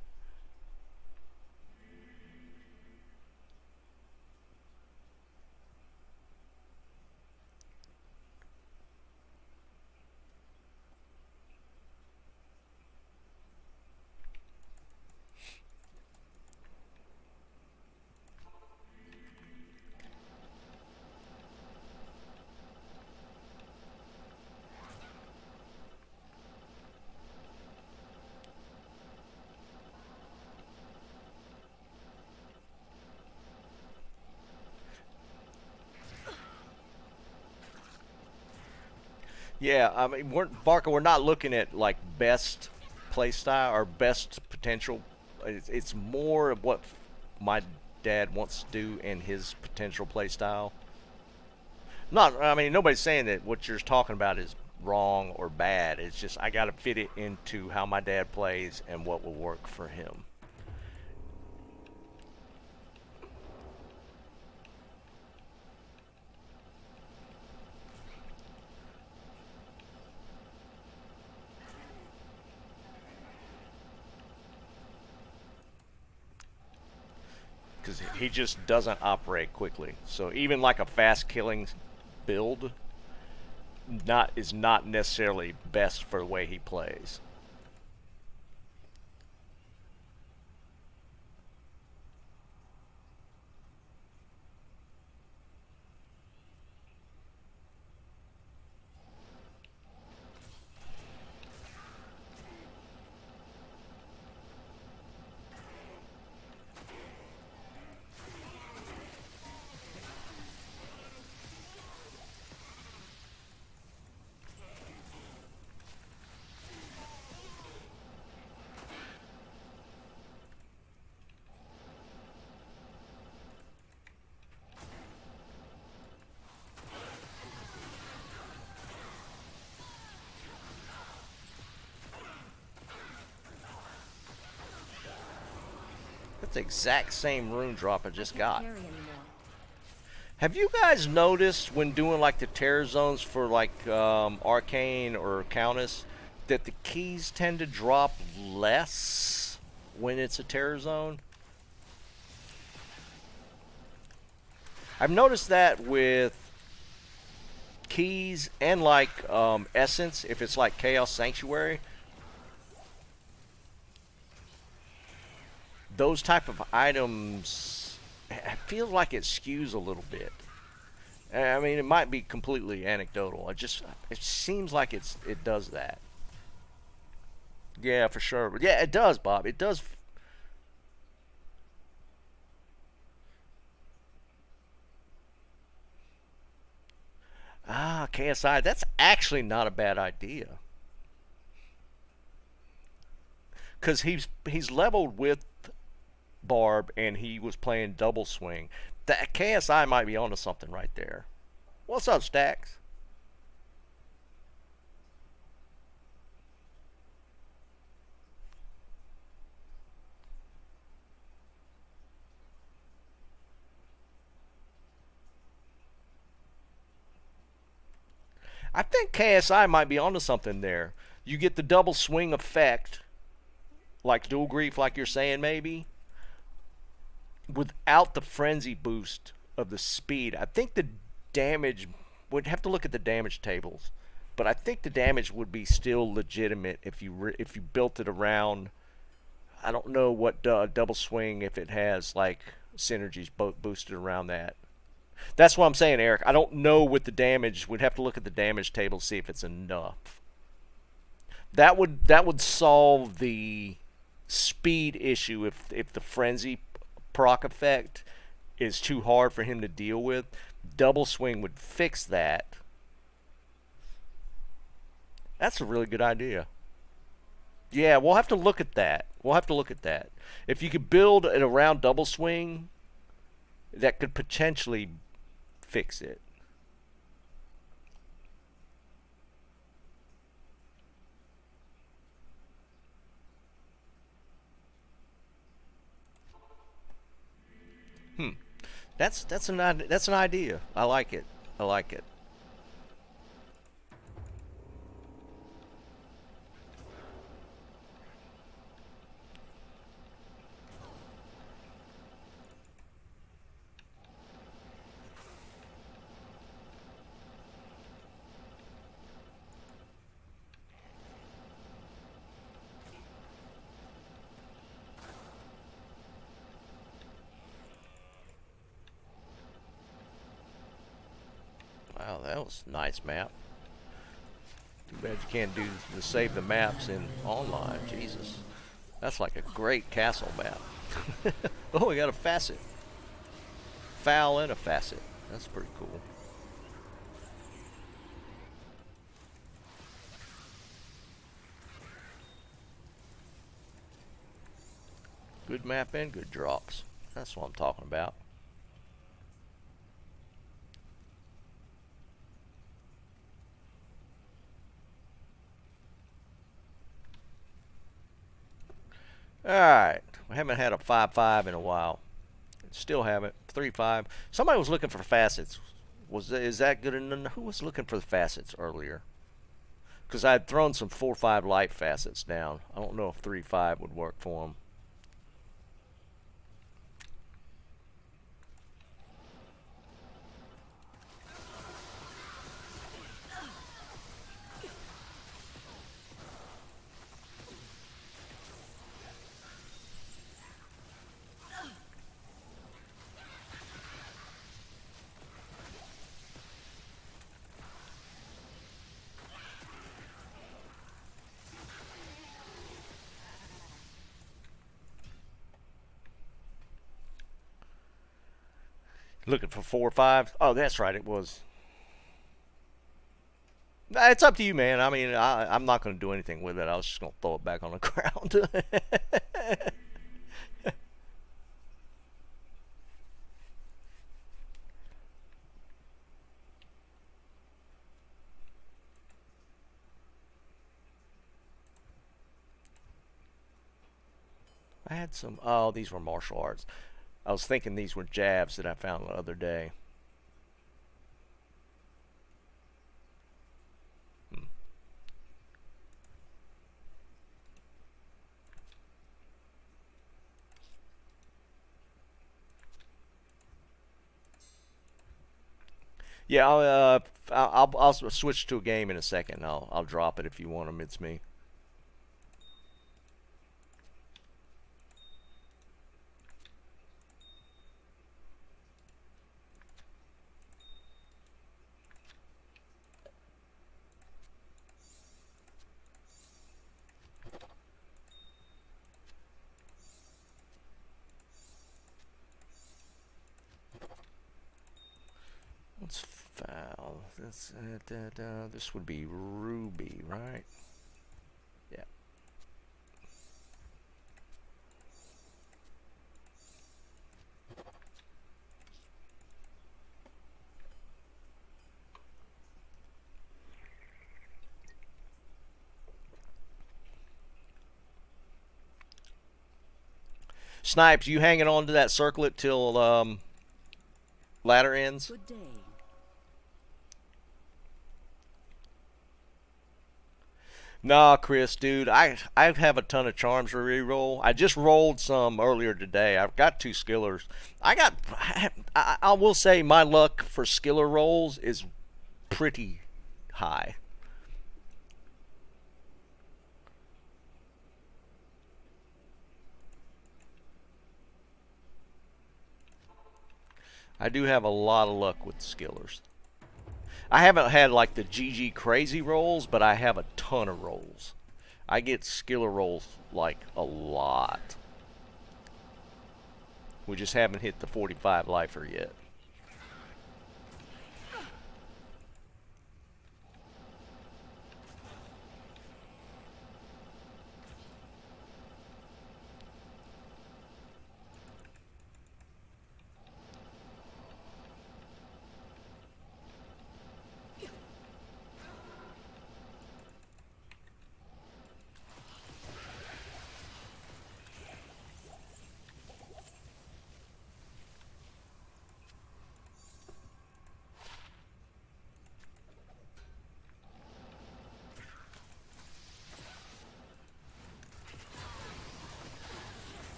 Yeah, I mean, we're not looking at like best playstyle or best potential. It's more of what my dad wants to do in his potential playstyle. Not, I mean, nobody's saying that what you're talking about is wrong or bad. It's just I got to fit it into how my dad plays and what will work for him. Because he just doesn't operate quickly. So even like a fast killing build is not necessarily best for the way he plays. That's the exact same rune drop I just got. Have you guys noticed when doing like the terror zones for like Arcane or Countess that the keys tend to drop less when it's a terror zone? I've noticed that with keys and like Essence, if it's like Chaos Sanctuary. Those type of items, I feel like it skews a little bit. I mean, it might be completely anecdotal. It seems like it does that. Yeah, for sure. Yeah, it does, Bob. It does. Ah, KSI. That's actually not a bad idea. Because he's leveled with Barb and he was playing double swing. That KSI might be onto something right there. What's up, Stacks? I think KSI might be onto something there. You get the double swing effect, like dual grief, like you're saying, maybe, without the frenzy boost of the speed. I think the damage, would have to look at the damage tables, but I think the damage would be still legitimate if you built it around. I don't know what double swing, if it has like synergies boosted around that. That's what I'm saying, Eric. I don't know what the damage. We'd have to look at the damage table to see if it's enough. That would solve the speed issue if the frenzy proc effect is too hard for him to deal with. Double swing would fix that. That's a really good idea. Yeah, we'll have to look at that. We'll have to look at that. If you could build it around double swing, that could potentially fix it. That's an idea. I like it. I like it. Wow, that was a nice map. Too bad you can't do the save the maps in online. Jesus, that's like a great castle map. Oh, we got a facet, foul and a facet. That's pretty cool. Good map and good drops. That's what I'm talking about. Alright, we haven't had a 5-5 in a while. Still haven't. 3-5. Somebody was looking for facets. Is that good enough? Who was looking for the facets earlier? Because I had thrown some 4-5 light facets down. I don't know if 3-5 would work for them. Looking for 4-5. Oh, that's right. It was. It's up to you, man. I mean, I'm not going to do anything with it. I was just going to throw it back on the ground. I had some. Oh, these were martial arts. I was thinking these were jabs that I found the other day. Yeah, I'll switch to a game in a second. I'll drop it if you want them. It's me. What's foul? This would be Ruby, right? Yeah. Snipes, you hanging on to that circlet till ladder ends? Good day. Nah, Chris, dude, I have a ton of charms to reroll. I just rolled some earlier today. I've got 2 skillers. I will say my luck for skiller rolls is pretty high. I do have a lot of luck with the skillers. I haven't had like the GG crazy rolls, but I have a ton of rolls. I get skiller rolls like a lot. We just haven't hit the 45 lifer yet.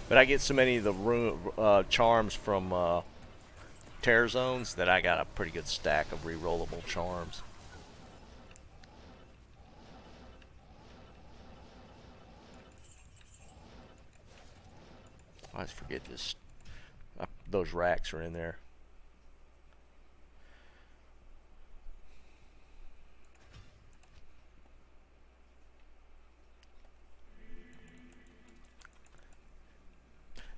But I get so many of the charms from tear zones that I got a pretty good stack of rerollable charms. I always forget this. Those racks are in there.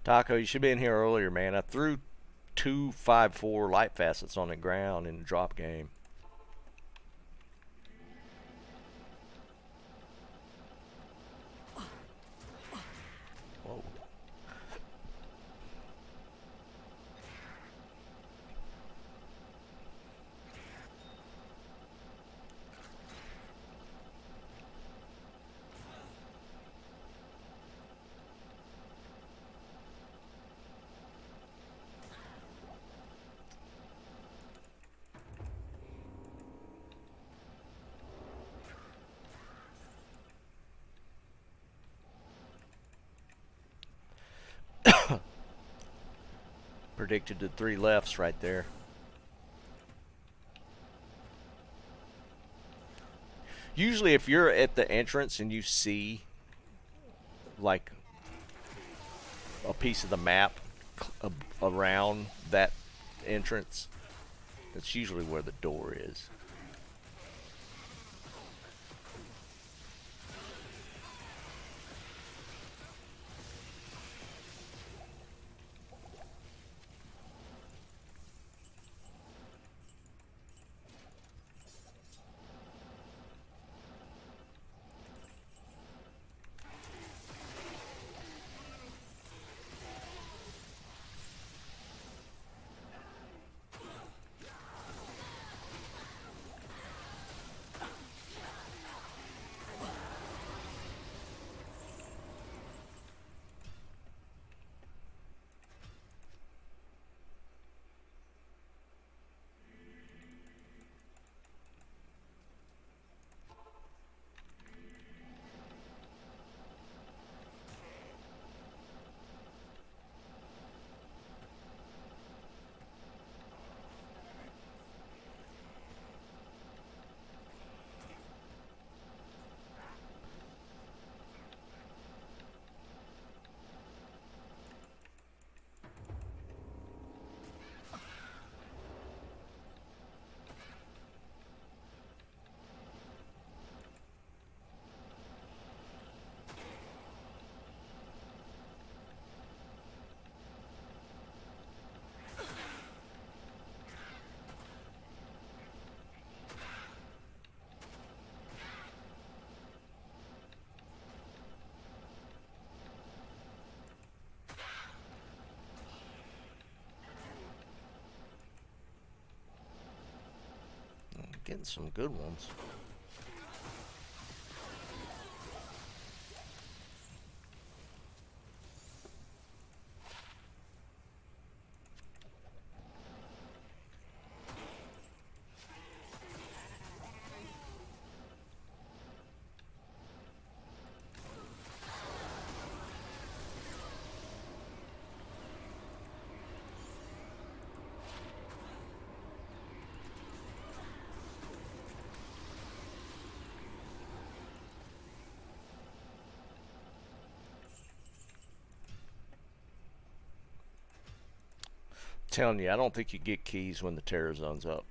Taco, you should be in here earlier, man. I threw 254 light facets on the ground in the drop game. Whoa. Predicted the 3 lefts right there. Usually if you're at the entrance and you see like a piece of the map around that entrance, that's usually where the door is. Getting some good ones. telling you, I don't think you get keys when the terror zone's up.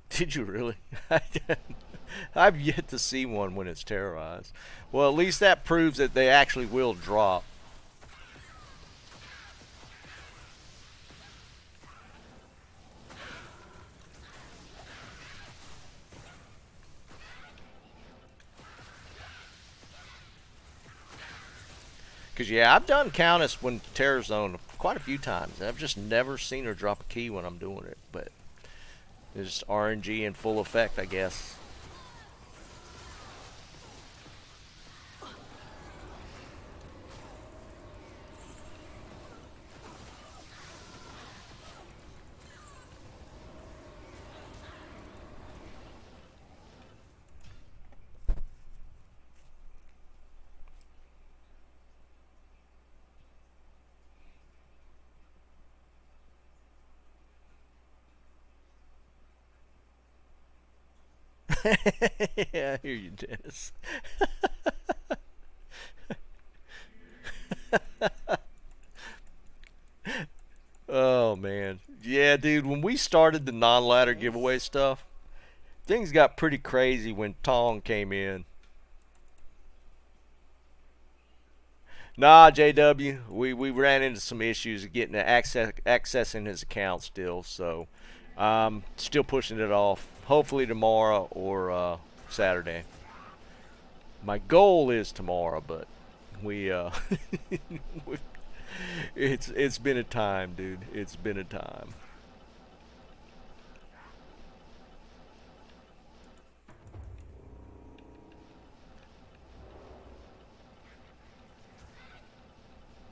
Did you really? I've yet to see one when it's terrorized. Well, at least that proves that they actually will drop. Because, yeah, I've done Countess when Terror Zone quite a few times. I've just never seen her drop a key when I'm doing it. But it's RNG in full effect, I guess. Yeah, I hear you, Dennis. Oh, man. Yeah, dude, when we started the non-ladder giveaway stuff, things got pretty crazy when Tong came in. Nah, JW, we ran into some issues getting accessing his account still, so still pushing it off. Hopefully tomorrow or Saturday. My goal is tomorrow, but it's been a time, dude. It's been a time.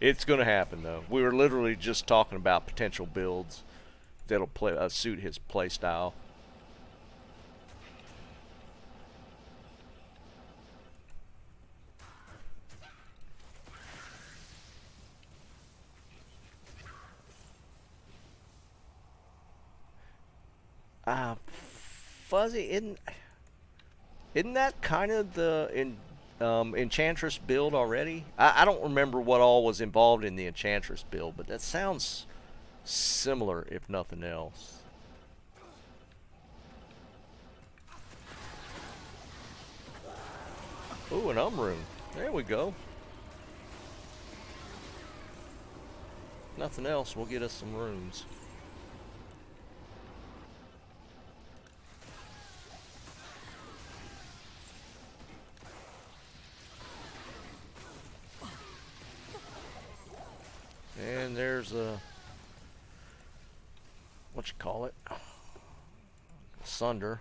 It's gonna happen though. We were literally just talking about potential builds that'll suit his play style. Fuzzy, isn't that kind of the Enchantress build already? I don't remember what all was involved in the Enchantress build, but that sounds similar, if nothing else. Ooh, an rune. There we go. Nothing else, we'll get us some runes. And there's a, what you call it, Sunder.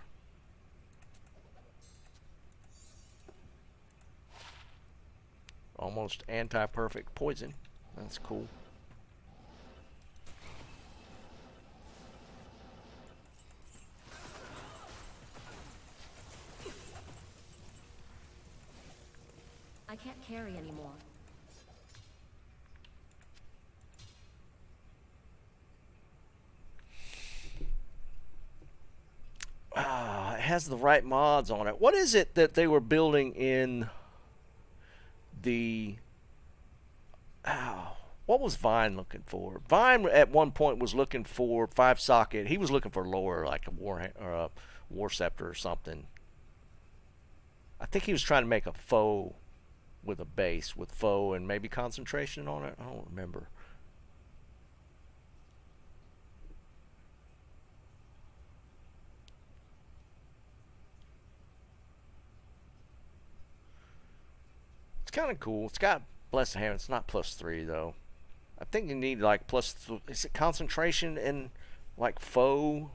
Almost anti-perfect poison. That's cool. I can't carry anymore. It has the right mods on it. What is it that they were building in the... what was Vine looking for? Vine at one point was looking for 5-socket. He was looking for lore, like a war scepter or something. I think he was trying to make a faux with a base with foe and maybe concentration on it. I don't remember. It's kind of cool. It's got Blessed Hammer. It's not +3 though. I think you need like is it concentration and like foe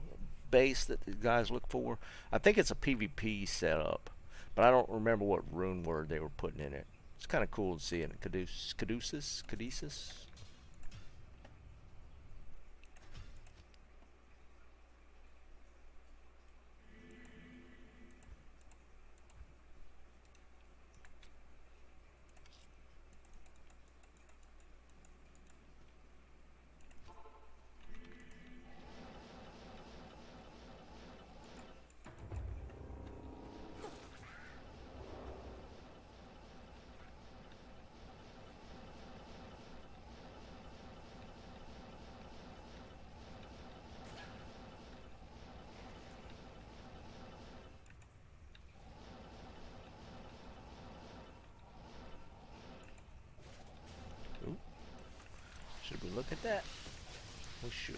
base that the guys look for? I think it's a PvP setup, but I don't remember what rune word they were putting in it. It's kind of cool to see it. Caduceus? Should we look at that? We should.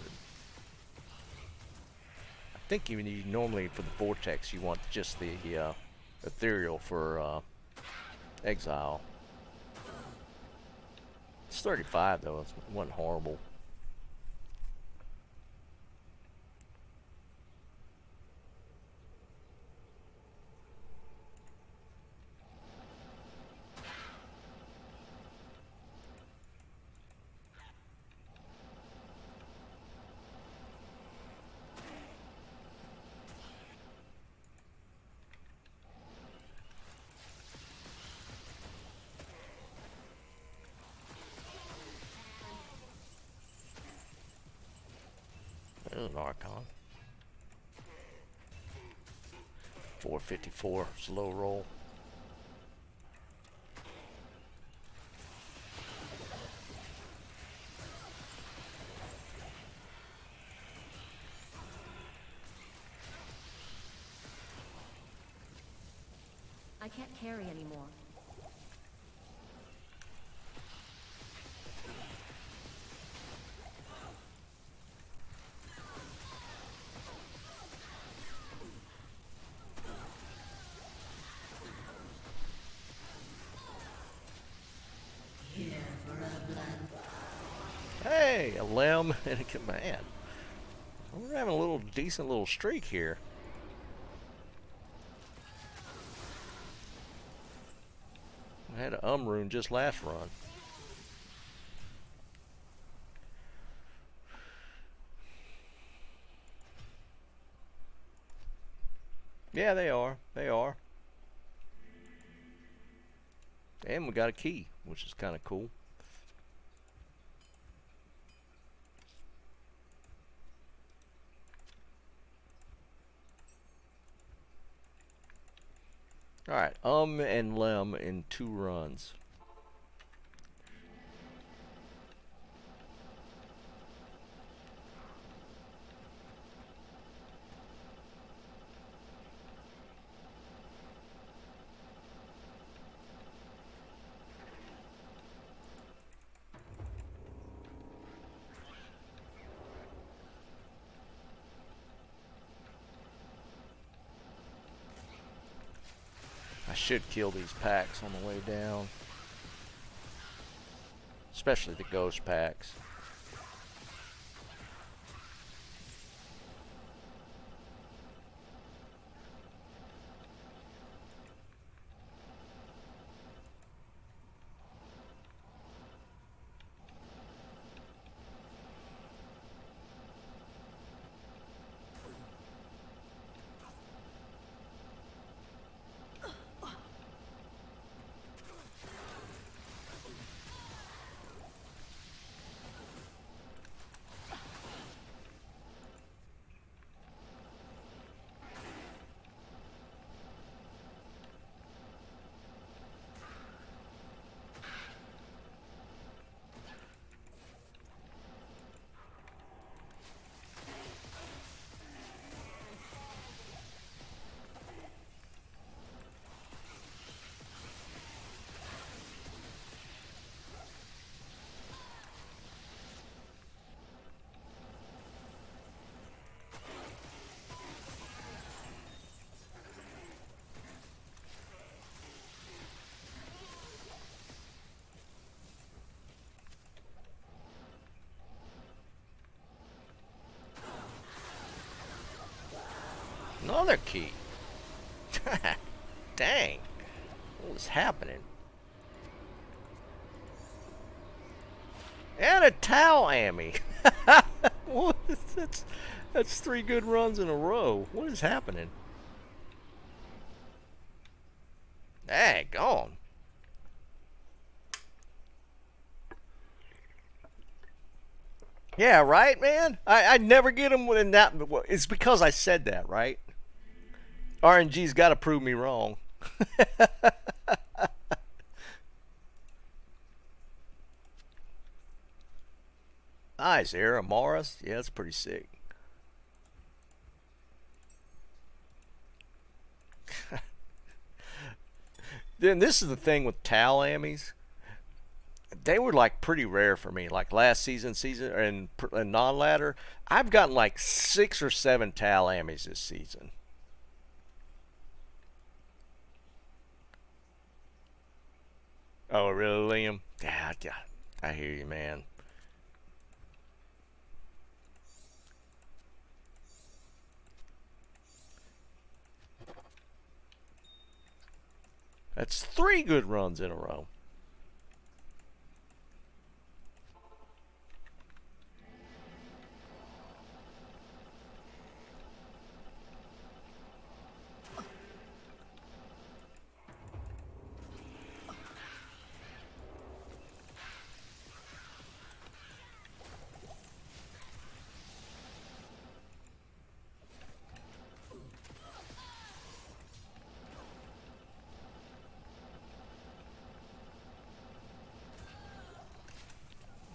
I think you need normally for the vortex you want just the ethereal for exile. It's 35 though. It wasn't horrible. There's an Archon. 454, slow roll. I can't carry anymore. Hey, a limb and a command. We're having a little decent little streak here. I had an rune just last run. Yeah, they are. They are. And we got a key, which is kind of cool. Alright, and Lem in 2 runs. I should kill these packs on the way down. Especially the ghost packs. Another key. Dang. What is happening? And a towel Amy. What is that's 3 good runs in a row. What is happening? Dang, gone. Yeah, right, man? I never get them when that. It's because I said that, right? RNG's got to prove me wrong. Nice, Era Morris. Yeah, that's pretty sick. Then this is the thing with Tal Ammies. They were like pretty rare for me. Like last season and non-ladder, I've gotten like 6 or 7 Tal Ammies this season. Oh, really, Liam? Yeah, I hear you, man. That's 3 good runs in a row.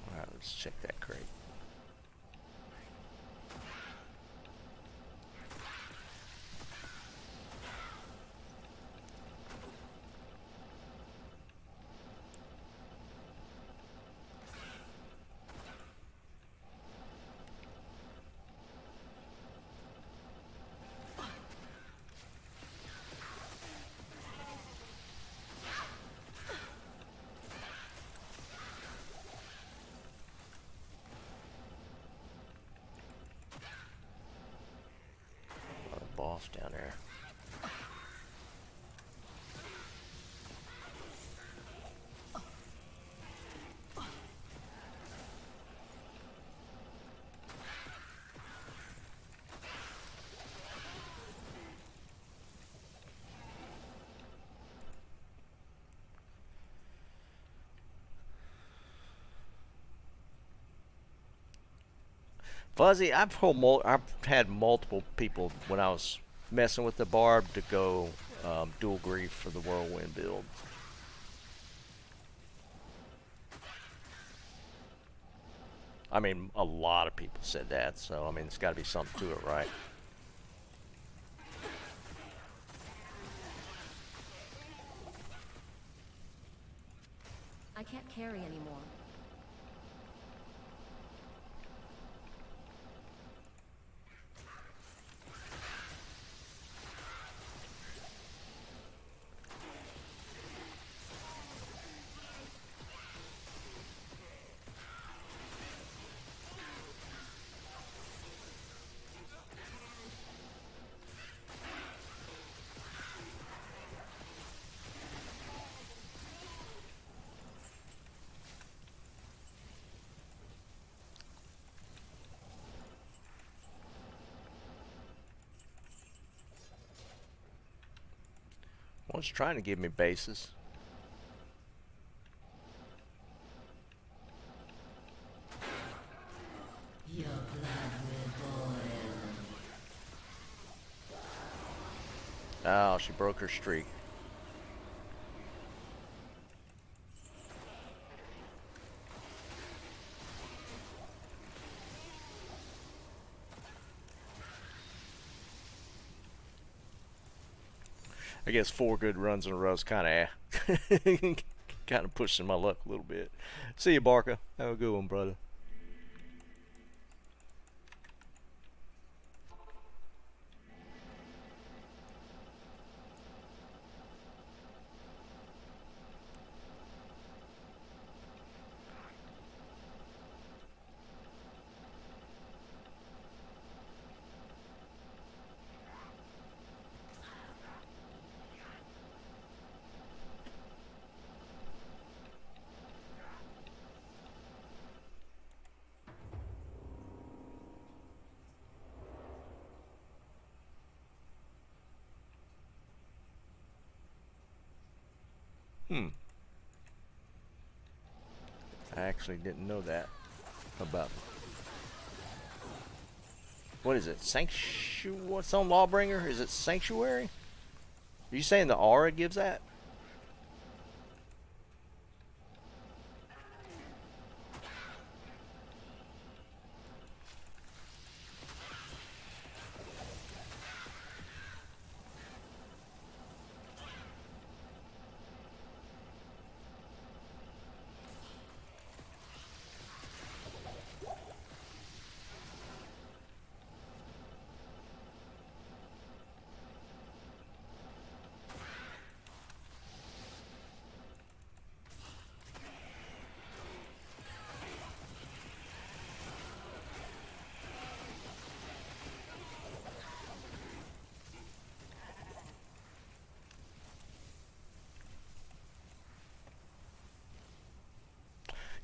Alright, let's check that crate. Boss down there. Fuzzy, I've had multiple people when I was messing with the Barb to go dual grief for the whirlwind build. I mean, a lot of people said that, so I mean, it's got to be something to it, right? I can't carry anymore. Well, it's trying to give me bases. Your blood will boil. Oh, she broke her streak. I guess 4 good runs in a row is kind of pushing my luck a little bit. See you, Barca. Have a good one, brother. I actually didn't know that about. What is it? What's on Lawbringer? Is it Sanctuary? Are you saying the aura gives that?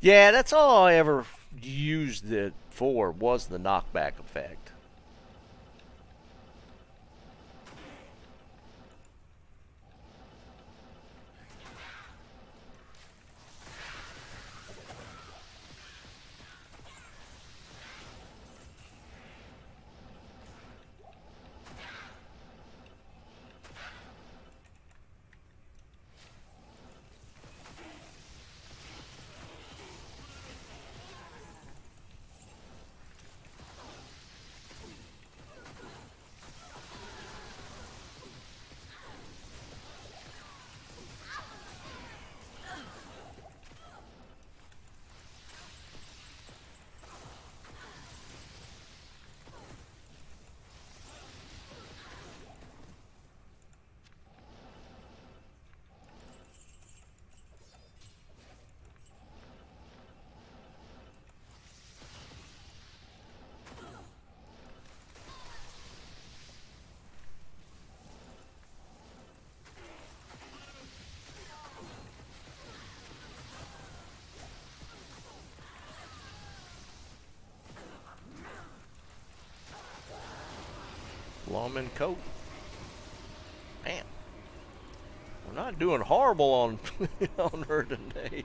Yeah, that's all I ever used it for was the knockback effect. Lawman coat. Man, we're not doing horrible on on her today.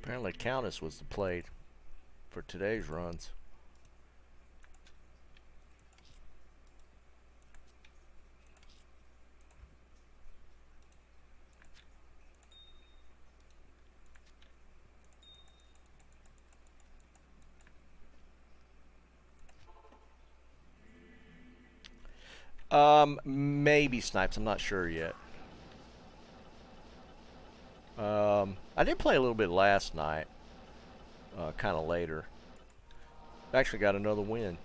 Apparently Countess was the play for today's runs. Maybe Snipes. I'm not sure yet. I did play a little bit last night, kind of later. Actually got another win.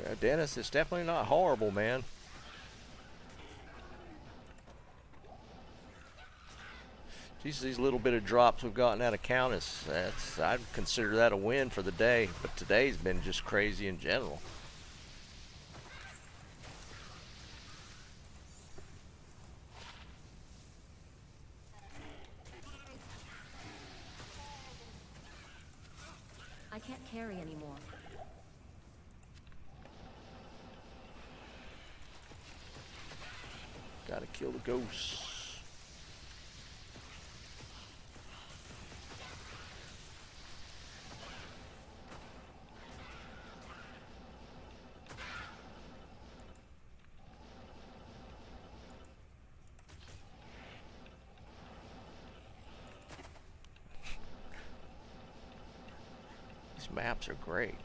Yeah, Dennis, it's definitely not horrible, man. These little bit of drops we've gotten out of Countess, I'd consider that a win for the day, but today's been just crazy in general. I can't carry anymore. Gotta kill the ghosts. These maps are great.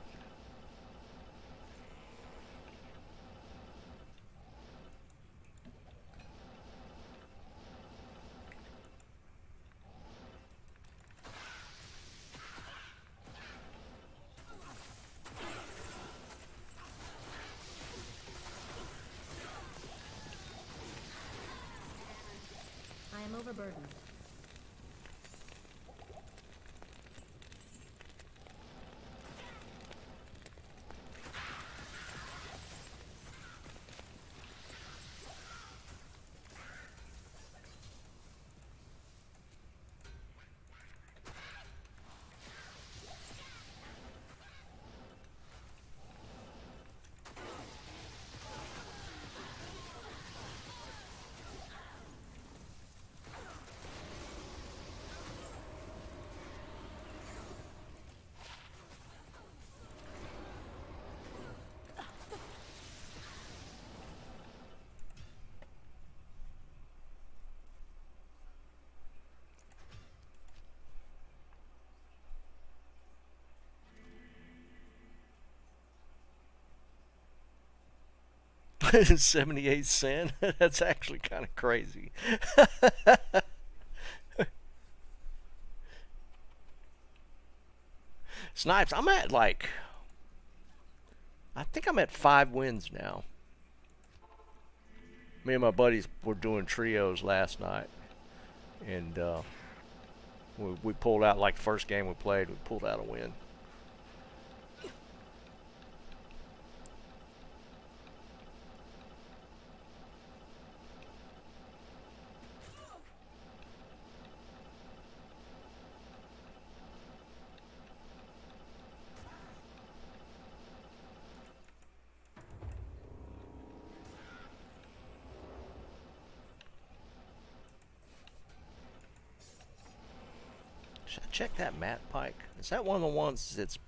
78 cents. That's actually kind of crazy. Snipes, I'm at like, I think I'm at 5 wins now. Me and my buddies were doing trios last night, and we pulled out, like, first game we played, we pulled out a win. Should I check that Matt Pike? Is that one of the ones that's...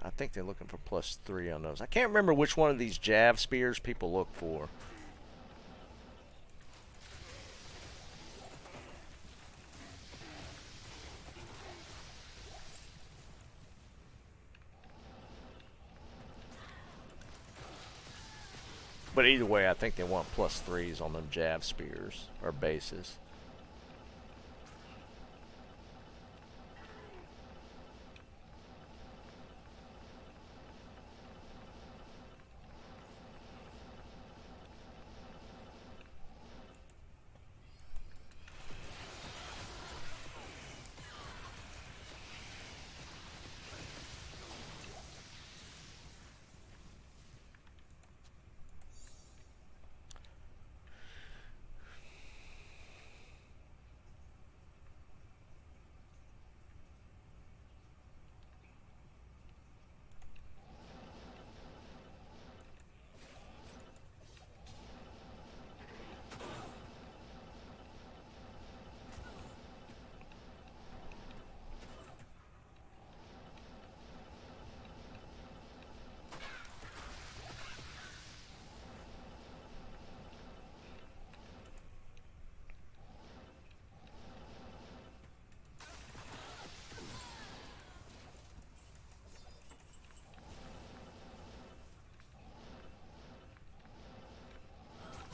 I think they're looking for +3 on those. I can't remember which one of these Jav spears people look for. But either way, I think they want +3s on them Jav spears, or bases.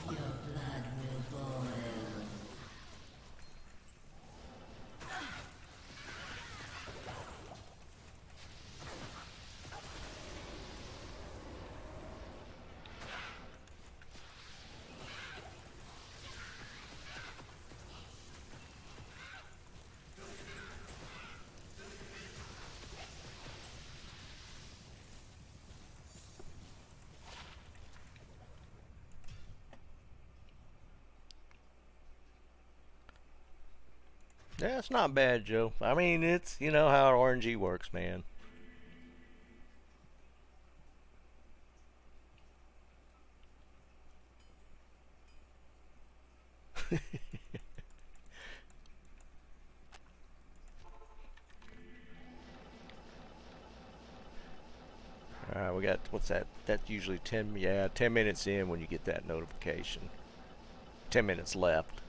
Your blood will boil. Yeah, it's not bad, Joe. I mean, it's, you know how RNG works, man. Alright, we got, what's that? That's usually 10, yeah, 10 minutes in when you get that notification. 10 minutes left.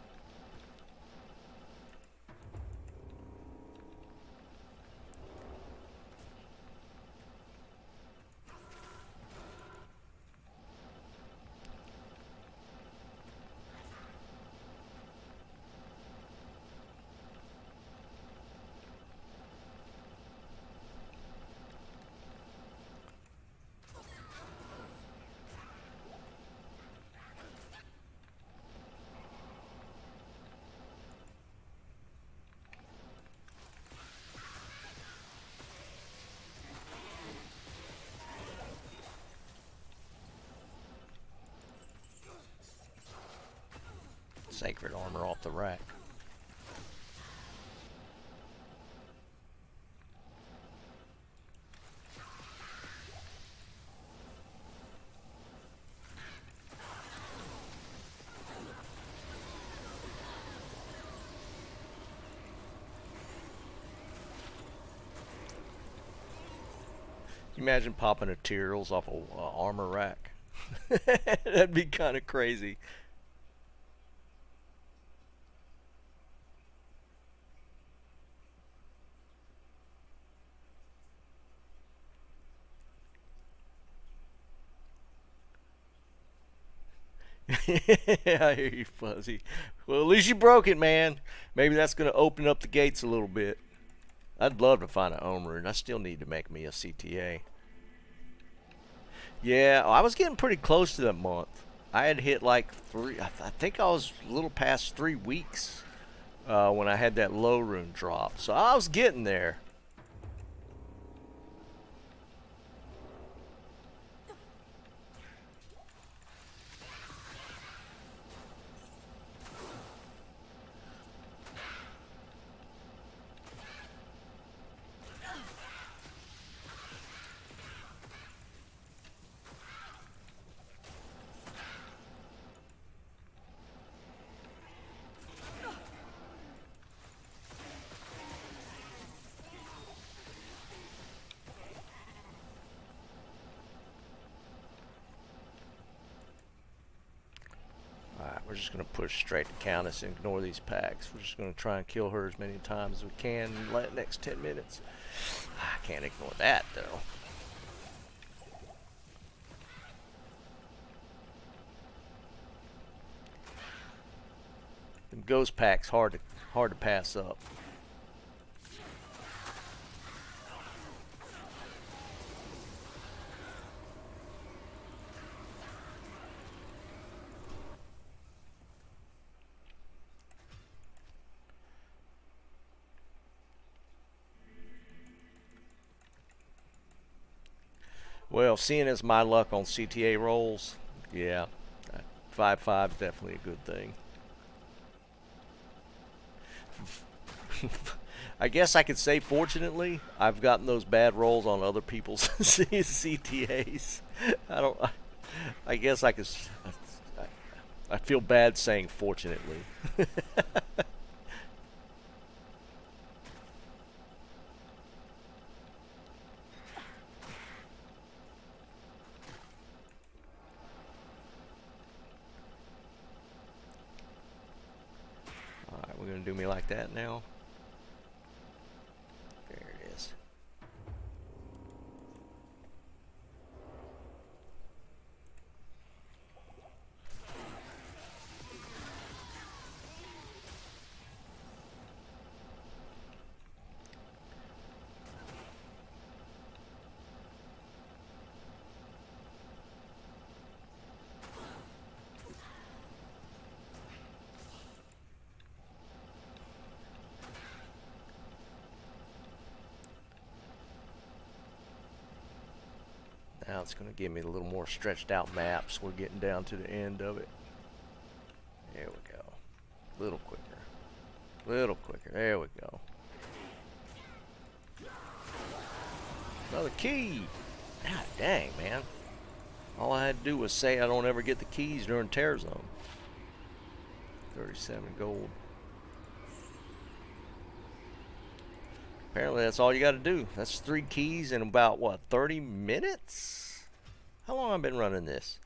Sacred armor off the rack. Can you imagine popping a Tyrrell's off a armor rack? That'd be kind of crazy. I hear you, Fuzzy. Well, at least you broke it, man. Maybe that's going to open up the gates a little bit. I'd love to find an Omer, and I still need to make me a CTA. Yeah, I was getting pretty close to that month. I had hit like I think I was a little past 3 weeks when I had that low rune drop. So I was getting there. We're just going to push straight to Countess and ignore these packs. We're just going to try and kill her as many times as we can in the next 10 minutes. I can't ignore that, though. Them ghost packs hard to pass up. Well, seeing as my luck on CTA rolls, yeah, 5-5 is definitely a good thing. I guess I could say, fortunately, I've gotten those bad rolls on other people's CTAs. I guess I could. I feel bad saying fortunately. Alright, we're going to do me like that now. There it is. Now it's going to give me a little more stretched out maps. We're getting down to the end of it. There we go. A little quicker. A little quicker. There we go. Another key. God dang, man. All I had to do was say I don't ever get the keys during Tear Zone. 37 gold. Apparently that's all you got to do. That's 3 keys in about, what, 30 minutes? How long have I been running this?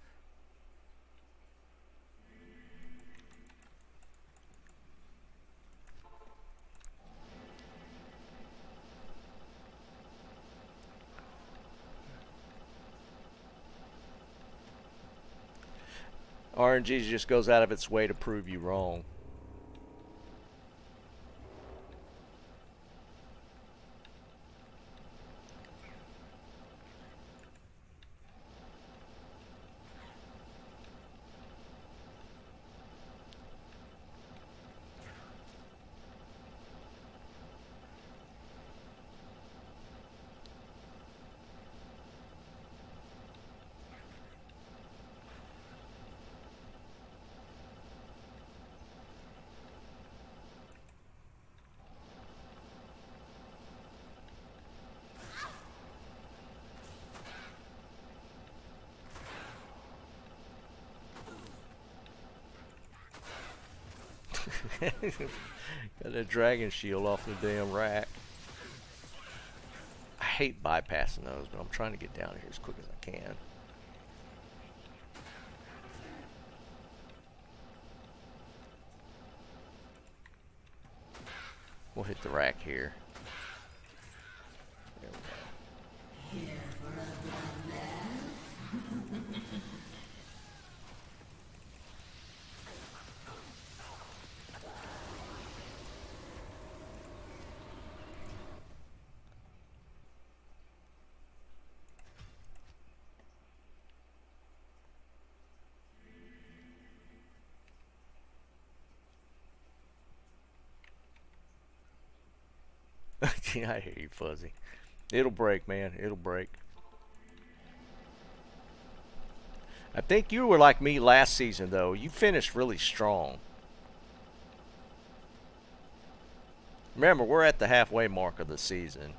RNG just goes out of its way to prove you wrong. Got that dragon shield off the damn rack. I hate bypassing those, but I'm trying to get down here as quick as I can. We'll hit the rack here. There we go. Here for a bloodbath? I hear you, Fuzzy. It'll break, man. It'll break. I think you were like me last season, though. You finished really strong. Remember, we're at the halfway mark of the season.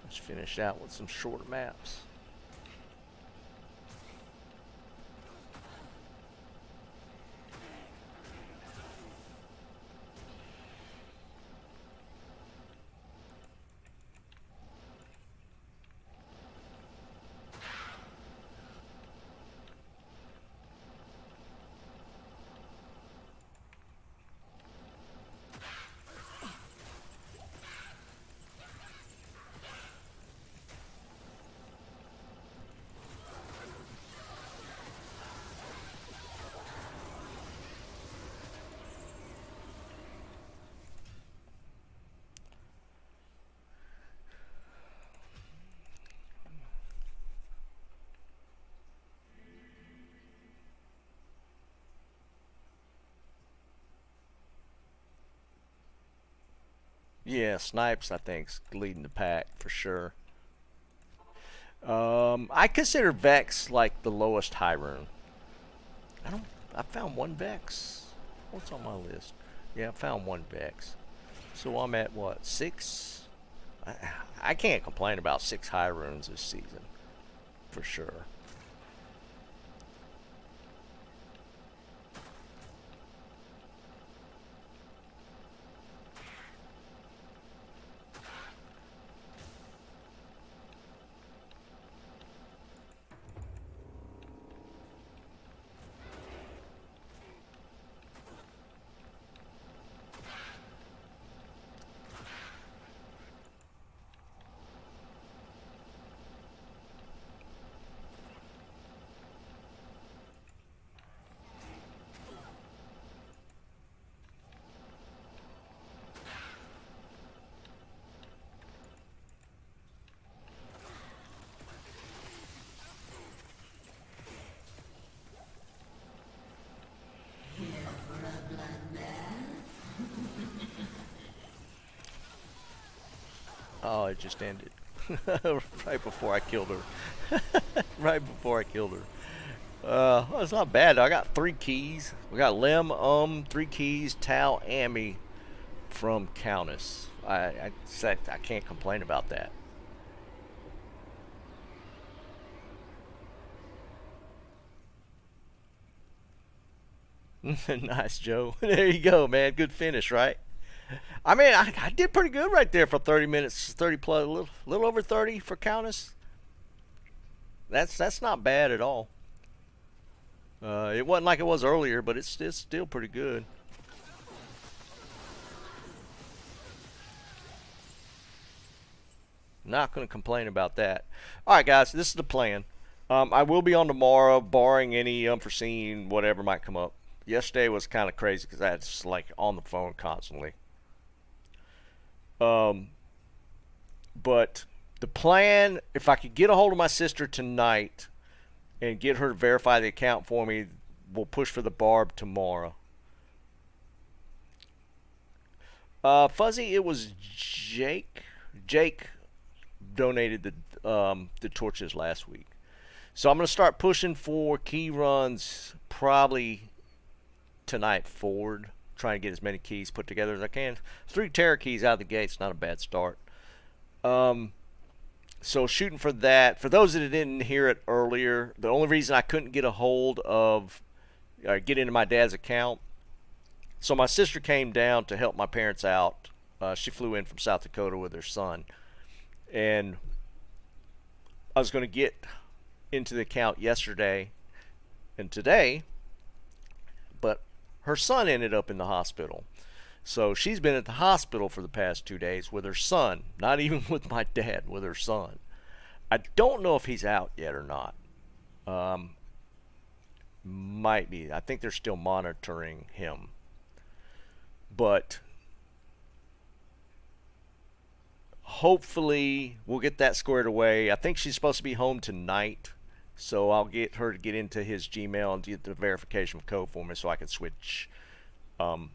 Let's finish out with some short maps. Yeah, Snipes, I think, is leading the pack for sure. I consider Vex like the lowest high rune. I found one Vex. What's on my list? Yeah, I found one Vex. So I'm at what, 6? I can't complain about 6 high runes this season, for sure. Oh, it just ended. Right before I killed her. Right before I killed her. Well, it's not bad. I got 3 keys. We got Lem, 3 keys, Tau, Amy from Countess. I can't complain about that. Nice, Joe. There you go, man. Good finish, right? I mean, I did pretty good right there for 30 minutes, 30 plus, a little over 30 for Countess. That's not bad at all. It wasn't like it was earlier, but it's still pretty good. Not going to complain about that. All right, guys, this is the plan. I will be on tomorrow, barring any unforeseen whatever might come up. Yesterday was kind of crazy because I was like on the phone constantly. But the plan, if I could get a hold of my sister tonight and get her to verify the account for me, we'll push for the Barb tomorrow. Fuzzy, it was Jake. Jake donated the torches last week. So I'm going to start pushing for key runs probably tonight forward. Trying to get as many keys put together as I can. 3 Terror keys out of the gate's not a bad start. So shooting for that. For those that didn't hear it earlier, the only reason I couldn't get a hold of, get into my dad's account, so my sister came down to help my parents out. She flew in from South Dakota with her son. And I was going to get into the account yesterday and today, but her son ended up in the hospital. So she's been at the hospital for the past 2 days with her son, not even with my dad, with her son. I don't know if he's out yet or not. Might be. I think they're still monitoring him. But hopefully we'll get that squared away. I think she's supposed to be home tonight. So I'll get her to get into his Gmail and get the verification code for me so I can switch in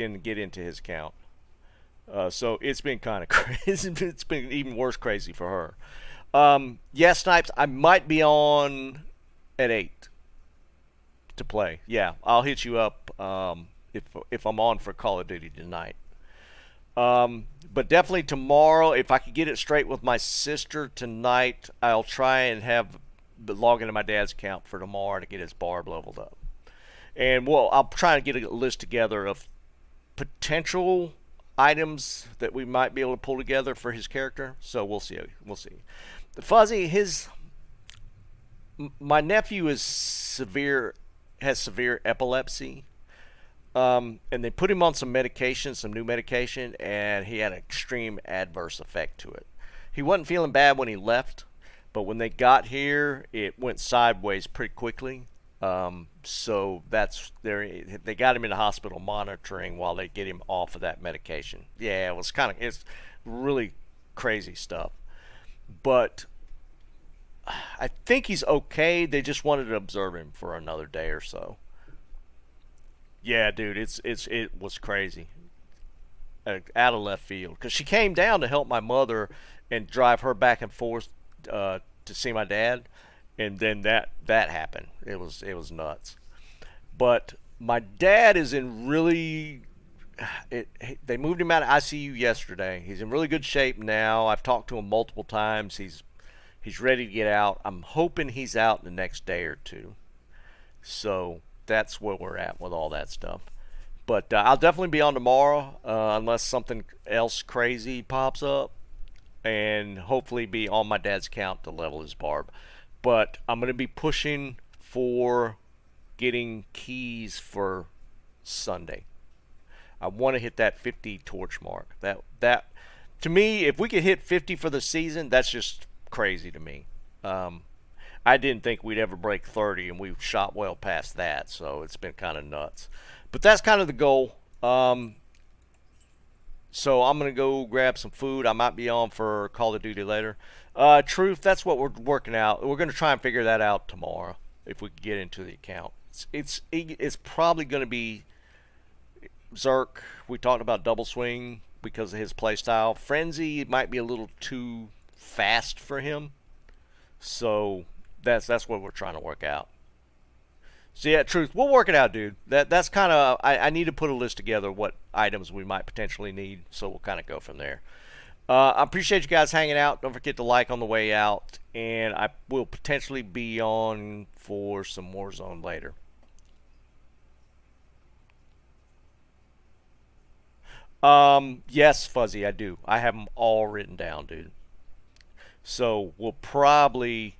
and get into his account. So it's been kind of crazy. It's been even worse crazy for her. Yeah, Snipes, I might be on at 8 to play. Yeah, I'll hit you up if I'm on for Call of Duty tonight. But definitely tomorrow, if I could get it straight with my sister tonight, I'll try and have the log into my dad's account for tomorrow to get his Barb leveled up. And I'll try and get a list together of potential items that we might be able to pull together for his character. So we'll see. We'll see. The Fuzzy, my nephew has severe epilepsy. And they put him on some medication, some new medication, and he had an extreme adverse effect to it. He wasn't feeling bad when he left, but when they got here, it went sideways pretty quickly. So they got him in the hospital monitoring while they get him off of that medication. Yeah, it's really crazy stuff. But I think he's okay. They just wanted to observe him for another day or so. Yeah, dude, it was crazy, out of left field. Because she came down to help my mother and drive her back and forth to see my dad, and then that happened. It was nuts. But my dad is in really. They moved him out of ICU yesterday. He's in really good shape now. I've talked to him multiple times. He's ready to get out. I'm hoping he's out in the next day or two. So that's where we're at with all that stuff. But I'll definitely be on tomorrow unless something else crazy pops up, and hopefully be on my dad's account to level his Barb. But I'm going to be pushing for getting keys for Sunday. I want to hit that 50 torch mark. That to me, if we could hit 50 for the season, that's just crazy to me. I didn't think we'd ever break 30, and we've shot well past that, so it's been kind of nuts. But that's kind of the goal. So I'm going to go grab some food. I might be on for Call of Duty later. Truth, that's what we're working out. We're going to try and figure that out tomorrow if we can get into the account. It's probably going to be Zerk. We talked about Double Swing because of his playstyle. Frenzy might be a little too fast for him. So that's what we're trying to work out. So yeah, Truth, we'll work it out, dude. That's kind of, I need to put a list together what items we might potentially need, so we'll kind of go from there. I appreciate you guys hanging out. Don't forget to like on the way out, and I will potentially be on for some Warzone later. Yes, Fuzzy, I do. I have them all written down, dude. So we'll probably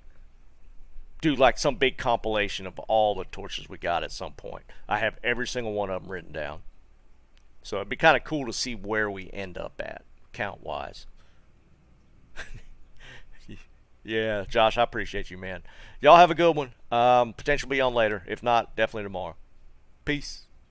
do like some big compilation of all the torches we got at some point. I have every single one of them written down. So it'd be kind of cool to see where we end up at, count-wise. Yeah, Josh, I appreciate you, man. Y'all have a good one. Potentially be on later. If not, definitely tomorrow. Peace.